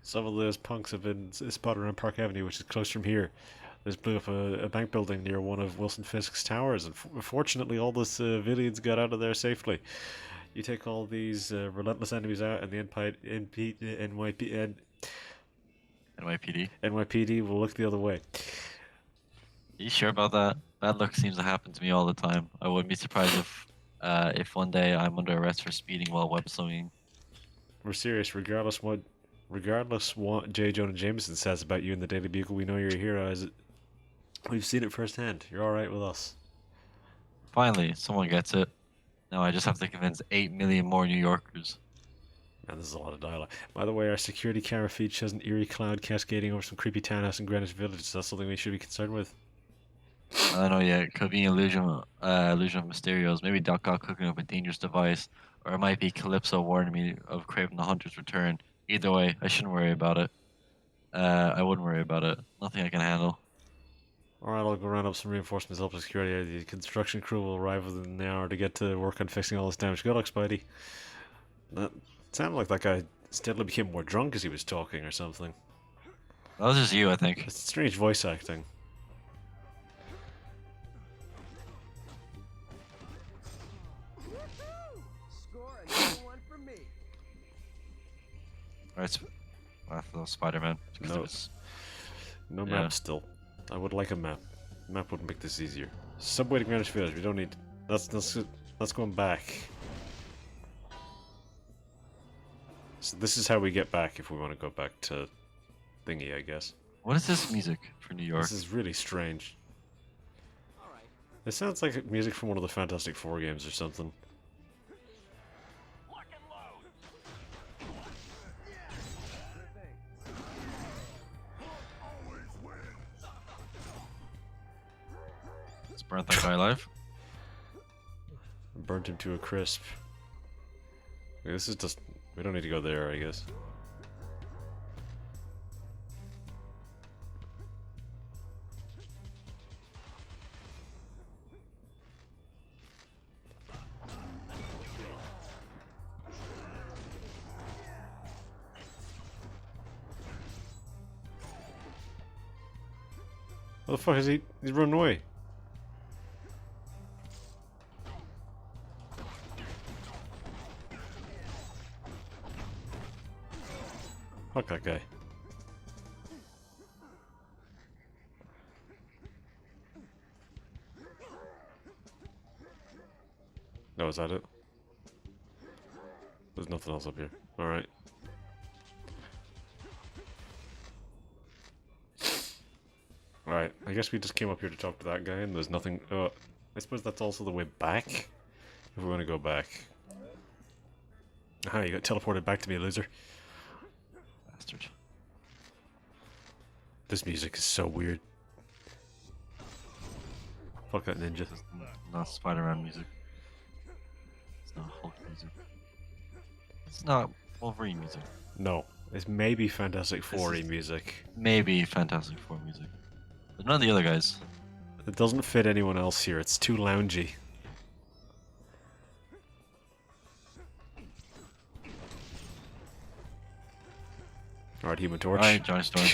Some of those punks have been spotted around Park Avenue, which is close from here. They blew up a bank building near one of Wilson Fisk's towers, and fortunately all the civilians got out of there safely. You take all these relentless enemies out, and the NYPD will look the other way. Are you sure about that? Bad luck seems to happen to me all the time. I wouldn't be surprised if one day I'm under arrest for speeding while web slinging. We're serious, regardless what J. Jonah Jameson says about you in the Daily Bugle. We know you're a hero. We've seen it firsthand. You're all right with us. Finally, someone gets it. Now I just have to convince 8 million more New Yorkers. Man, this is a lot of dialogue. By the way, our security camera feed shows an eerie cloud cascading over some creepy townhouse in Greenwich Village. Is that something we should be concerned with? I don't know yet. It could be an illusion of Mysterios. Maybe Doc Ock cooking up a dangerous device. Or it might be Calypso warning me of Craven the Hunter's return. Either way, I shouldn't worry about it. I wouldn't worry about it. Nothing I can handle. Alright, I'll go round up some reinforcements, help with security. The construction crew will arrive within an hour to get to work on fixing all this damage. Good luck, Spidey. That sounded like that guy steadily became more drunk as he was talking or something. That was just you, I think. It's strange voice acting. Alright, Spider-Man. No map still. I would like a map. Map would make this easier. Subway to Greenwich Village. We don't need. That's going back. So this is how we get back if we want to go back to thingy, I guess. What is this music for New York? This is really strange. It sounds like music from one of the Fantastic Four games or something. Let's burn that guy alive. Burnt him to a crisp. Okay, this is just... We don't need to go there, I guess. What the fuck is he? He's running away. Fuck that guy. No, is that it? There's nothing else up here. Alright. Alright, I guess we just came up here to talk to that guy and there's nothing... I suppose that's also the way back? If we want to go back. Aha, you got teleported back to me, loser. Bastard. This music is so weird. Fuck that ninja. It's not Spider-Man music. It's not Hulk music. It's not Wolverine music. No, it's maybe Fantastic Four-y music. Maybe Fantastic Four music. But none of the other guys. It doesn't fit anyone else here, it's too loungy. Alright, Human Torch. Alright, Johnny Storm.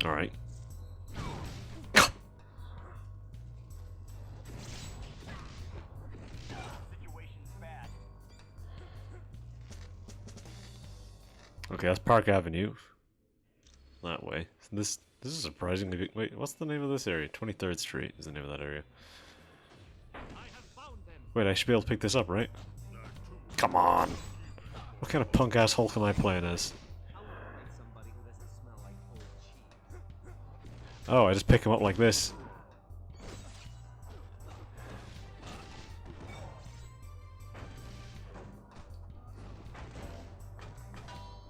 Alright. Okay, that's Park Avenue. That way. This is surprisingly big. Wait, what's the name of this area? 23rd Street is the name of that area. Wait, I should be able to pick this up, right? Come on! What kind of punk ass Hulk am I playing as? Oh, I just pick him up like this.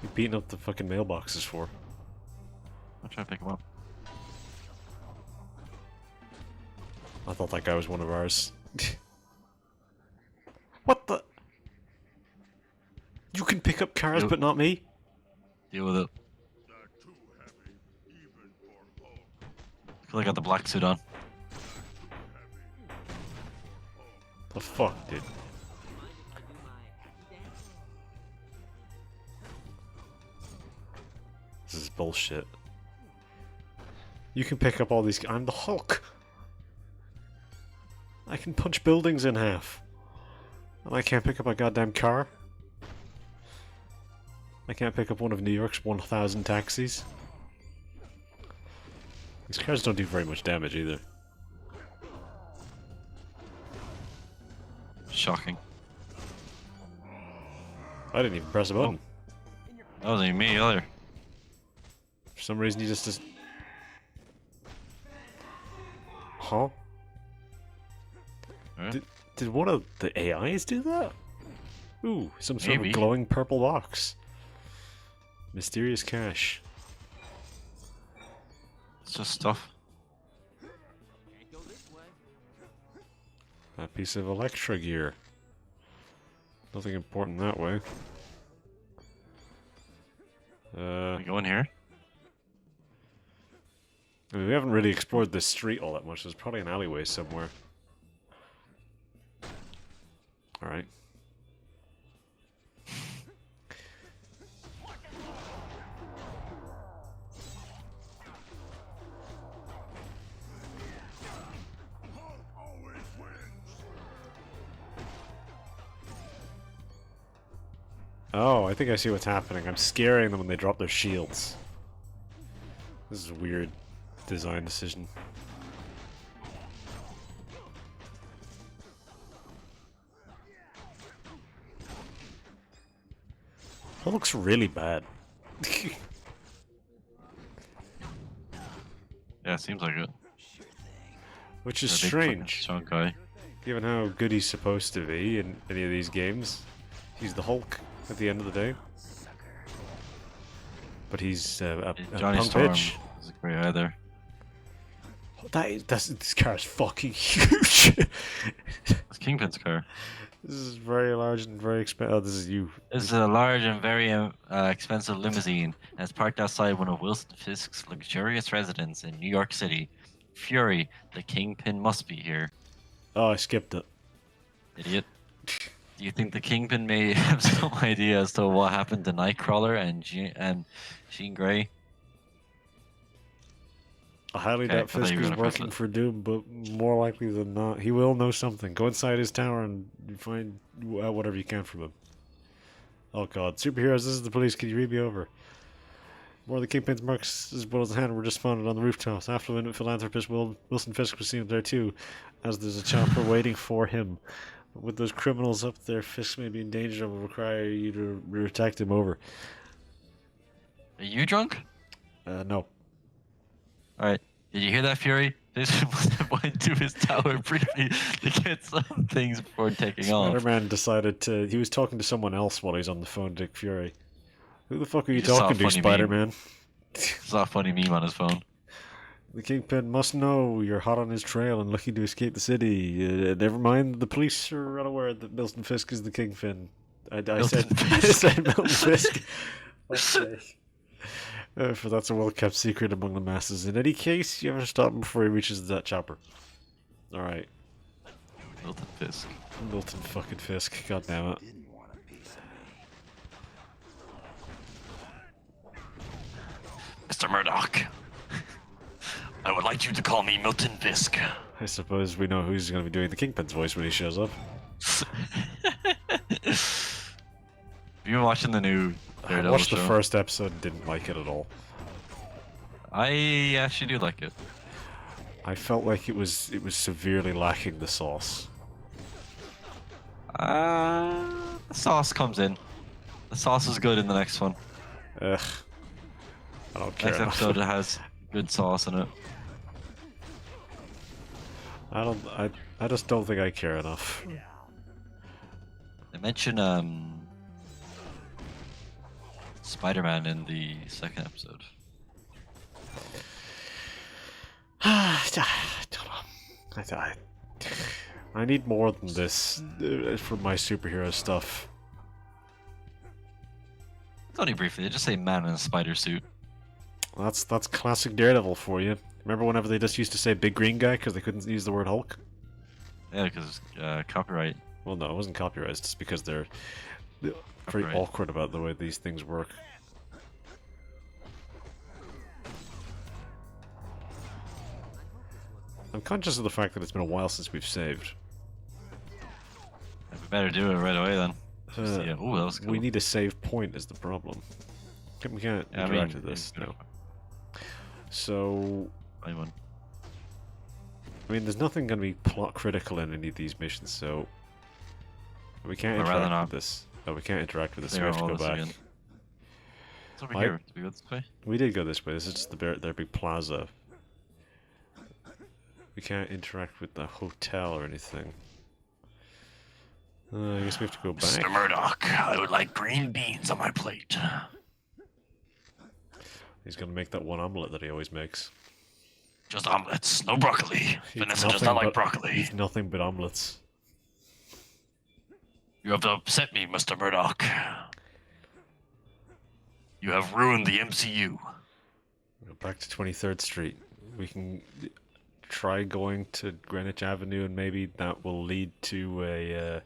You beating up the fucking mailboxes for? I'll try to pick him up. I thought that guy was one of ours. What the? You can pick up cars, but not me? Deal with it. I feel like I got the black suit on. The fuck, dude? This is bullshit. You can pick up all these. I'm the Hulk. I can punch buildings in half. And I can't pick up a goddamn car. I can't pick up one of New York's 1,000 taxis. These cars don't do very much damage either. Shocking. I didn't even press a button. That wasn't even me either. For some reason you just... Huh? Did one of the AIs do that? Ooh, some sort of glowing purple box. Mysterious cache. It's just stuff. A piece of Electra gear. Nothing important that way. We go in here? I mean, we haven't really explored this street all that much. There's probably an alleyway somewhere. Alright. Oh, I think I see what's happening. I'm scaring them when they drop their shields. This is a weird design decision. That looks really bad. Yeah, it seems like it. Which is They're strange, big guy. given how good he's supposed to be in any of these games. He's the Hulk at the end of the day. But he's a Johnny punk Storm bitch. is a great guy there. This car is fucking huge. It's Kingpin's car. This is very large and very expensive. Oh, this is you. This is a large and very expensive limousine, and it's parked outside one of Wilson Fisk's luxurious residences in New York City. Fury, the Kingpin must be here. Oh, I skipped it. Idiot. Do you think the Kingpin may have some idea as to what happened to Nightcrawler and Jean Grey? I highly doubt Fisk is working for Doom, but more likely than not, he will know something. Go inside his tower and find out whatever you can from him. Oh god, superheroes, this is the police, can you read me over? More of the Kingpin's marks as well as the hand were just spotted on the rooftops. Affluent philanthropist Wilson Fisk was seen there too, as there's a chopper waiting for him. With those criminals up there, Fisk may be in danger and will require you to protect him over. Are you drunk? No. Alright, did you hear that, Fury? This went to his tower briefly to get some things before taking off. Spider-Man decided to... He was talking to someone else while he's on the phone to Dick Fury. Who the fuck are you Just saw a talking to, funny Spider-Man? Saw a funny meme on his phone. The Kingpin must know you're hot on his trail and looking to escape the city. Never mind, the police are unaware that Milton Fisk is the Kingpin. I said, I said Milton Fisk. Okay. For that's a well-kept secret among the masses. In any case, you have to stop him before he reaches that chopper. Alright. Milton Fisk. Milton fucking Fisk, god damn it. Mr. Murdoch, I would like you to call me Milton Fisk. I suppose we know who's going to be doing the Kingpin's voice when he shows up. Have you been watching the new I watched the first episode and didn't like it at all. I actually do like it. I felt like it was severely lacking the sauce. The sauce comes in. The sauce is good in the next one. Ugh. I don't care. Next episode has good sauce in it. I just don't think I care enough. They mention Spider-Man in the second episode. I don't know. I need more than this for my superhero stuff. It's only briefly. They just say man in a spider suit. That's classic Daredevil for you. Remember whenever they just used to say big green guy because they couldn't use the word Hulk? Yeah, because copyright. Well, no, it wasn't copyright. It's just because they're very Copyright. awkward about the way these things work. I'm conscious of the fact that it's been a while since we've saved. We better do it right away then. Yeah. Ooh, that was cool. We need a save point is the problem. We can't interact with this, no. So... I mean, there's nothing going to be plot critical in any of these missions, so... We can't I'd rather interact with not. this. Oh, we can't interact with this, so Clear we have to all go this back. again. It's over here. Did we go this way? We did go this way. This is just their big plaza. We can't interact with the hotel or anything. I guess we have to go back. Mr. Murdoch, I would like green beans on my plate. He's gonna make that one omelet that he always makes. Just omelets, no broccoli. He's Vanessa does nothing not like but- broccoli. He's nothing but omelets. You have upset me, Mr. Murdoch. You have ruined the MCU. Go back to 23rd Street. We can try going to Greenwich Avenue, and maybe that will lead to a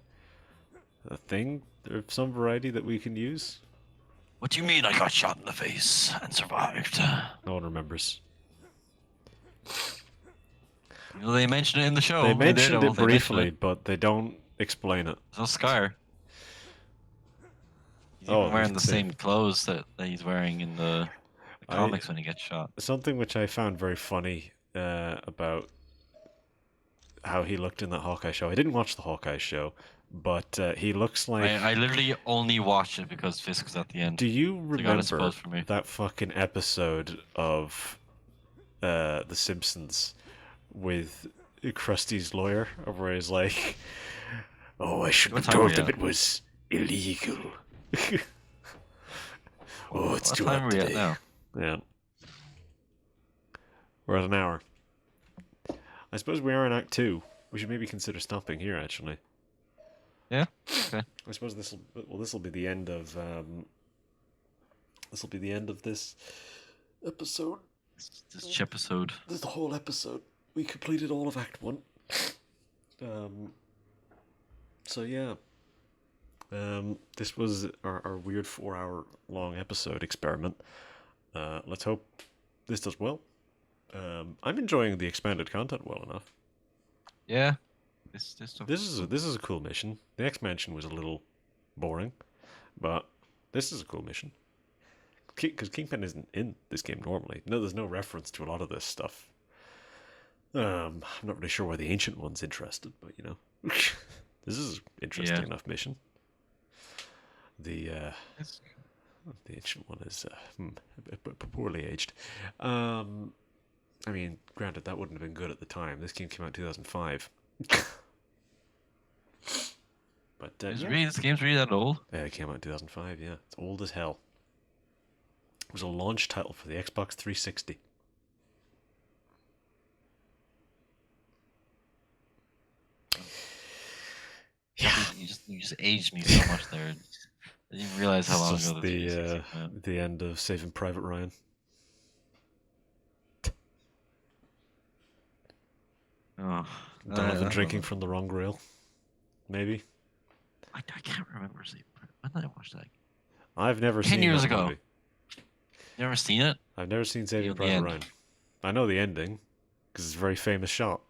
thing of some variety that we can use. What do you mean I got shot in the face and survived? No one remembers. You know, they mentioned it in the show. They in mentioned Daredevil, it they mentioned briefly, it. but they don't explain it. There's no scar. He's Oh, even wearing the that's the same clothes that he's wearing in the I- comics when he gets shot. Something which I found very funny about how he looked in that Hawkeye show. I didn't watch the Hawkeye show, but he looks like... I literally only watched it because Fisk was at the end. Do you So got it remember spoiled for me. that fucking episode of The Simpsons with Krusty's lawyer, where he's like, "Oh, I should What have time are told we them at? it was illegal." Oh, it's What too time hot are we at today. now? Yeah, we're at an hour. I suppose we are in Act 2. We should maybe consider stopping here, actually. Yeah. Okay. I suppose this will be the end of this will be the end of this episode. This episode. This is the whole episode. We completed all of Act 1. So yeah. This was our weird 4-hour long episode experiment. Let's hope this does well. I'm enjoying the expanded content well enough. Yeah. This stuff. This is a cool mission. The X-Mansion was a little boring, but this is a cool mission. Because Kingpin isn't in this game normally. No, there's no reference to a lot of this stuff. I'm not really sure why the Ancient One's interested, but you know, this is an interesting enough mission. The Ancient One is poorly aged. I mean, granted, that wouldn't have been good at the time. This game came out in 2005. But This game's really that old? Yeah, it came out in 2005. Yeah, it's old as hell. It was a launch title for the Xbox 360. Yeah. You just aged me so much there. I didn't realize how long It's ago just the 360 went. the end of Saving Private Ryan. Oh, Donovan drinking from the wrong grill. Maybe. I can't remember. When did I watch that? I've never 10 seen years that ago. movie. Never seen it? I've never seen Saving The Private end. Ryan. I know the ending because it's a very famous shot.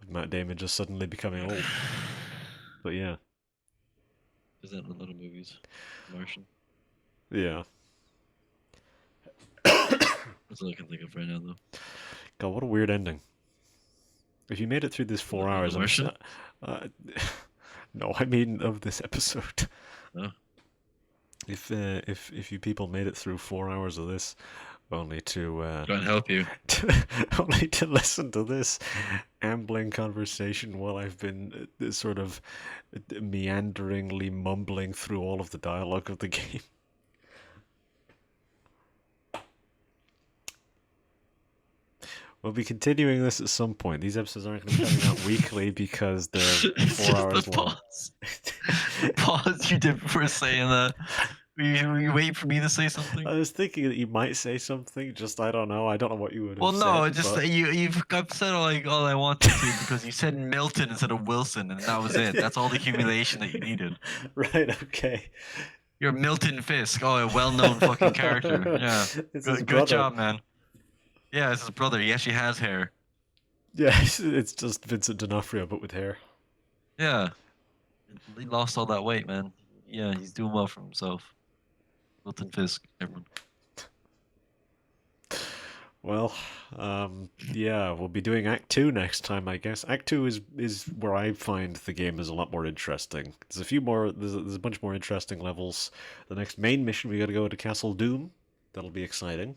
Matt Damon just suddenly becoming old. But yeah. Isn't in a lot of movies. Martian. Yeah. That's all I can think of right now, though. God, what a weird ending. If you made it through this 4 hours, I'm Martian? no, I mean of this episode. Oh. If you people made it through 4 hours of this, only to try and help you, only to listen to this ambling conversation while I've been sort of meanderingly mumbling through all of the dialogue of the game. We'll be continuing this at some point. These episodes aren't going to be coming out weekly because they're 4 hours long. The pause you did before saying that. Were you waiting for me to say something? I was thinking that you might say something. Just I don't know. I don't know what you would have said. Well, no, just but... you've said like all I wanted to because you said Milton instead of Wilson, and that was it. That's all the humiliation that you needed. Right. Okay. You're Milton Fisk. Oh, a well-known fucking character. Yeah. Good job, man. Yeah, it's his brother. He actually has hair. Yeah, it's just Vincent D'Onofrio, but with hair. Yeah. He lost all that weight, man. Yeah, he's doing well for himself. Milton Fisk, everyone. Well, yeah, we'll be doing Act 2 next time, I guess. Act 2 is where I find the game is a lot more interesting. There's a few more, there's a bunch more interesting levels. The next main mission, we gotta go to Castle Doom. That'll be exciting.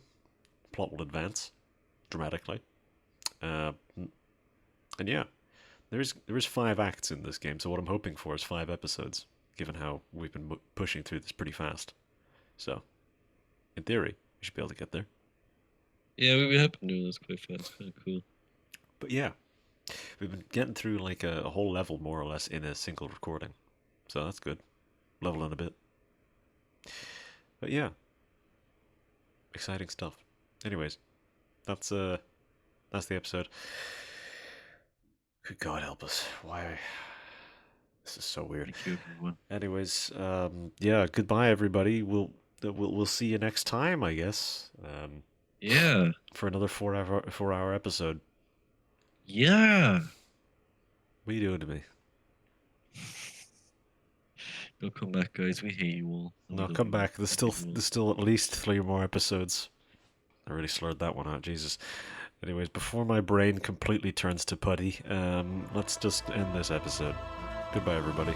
Plot will advance dramatically. And yeah, there's 5 acts in this game, so what I'm hoping for is 5 episodes, given how we've been pushing through this pretty fast. So, in theory, we should be able to get there. Yeah, we have been doing this quite fast. It's kind of cool. But yeah, we've been getting through like a whole level more or less in a single recording. So that's good. Leveling a bit. But yeah, exciting stuff. Anyways, that's the episode. Good God help us. Why? This is so weird. Thank you, everyone. Anyways, yeah, goodbye everybody. We'll see you next time, I guess. Yeah. For another 4-hour episode. Yeah. What are you doing to me? Don't come back, guys. We hate you all. No, come back. There's still at least 3 more episodes. I really slurred that one out, Jesus. Anyways, before my brain completely turns to putty, let's just end this episode. Goodbye, everybody.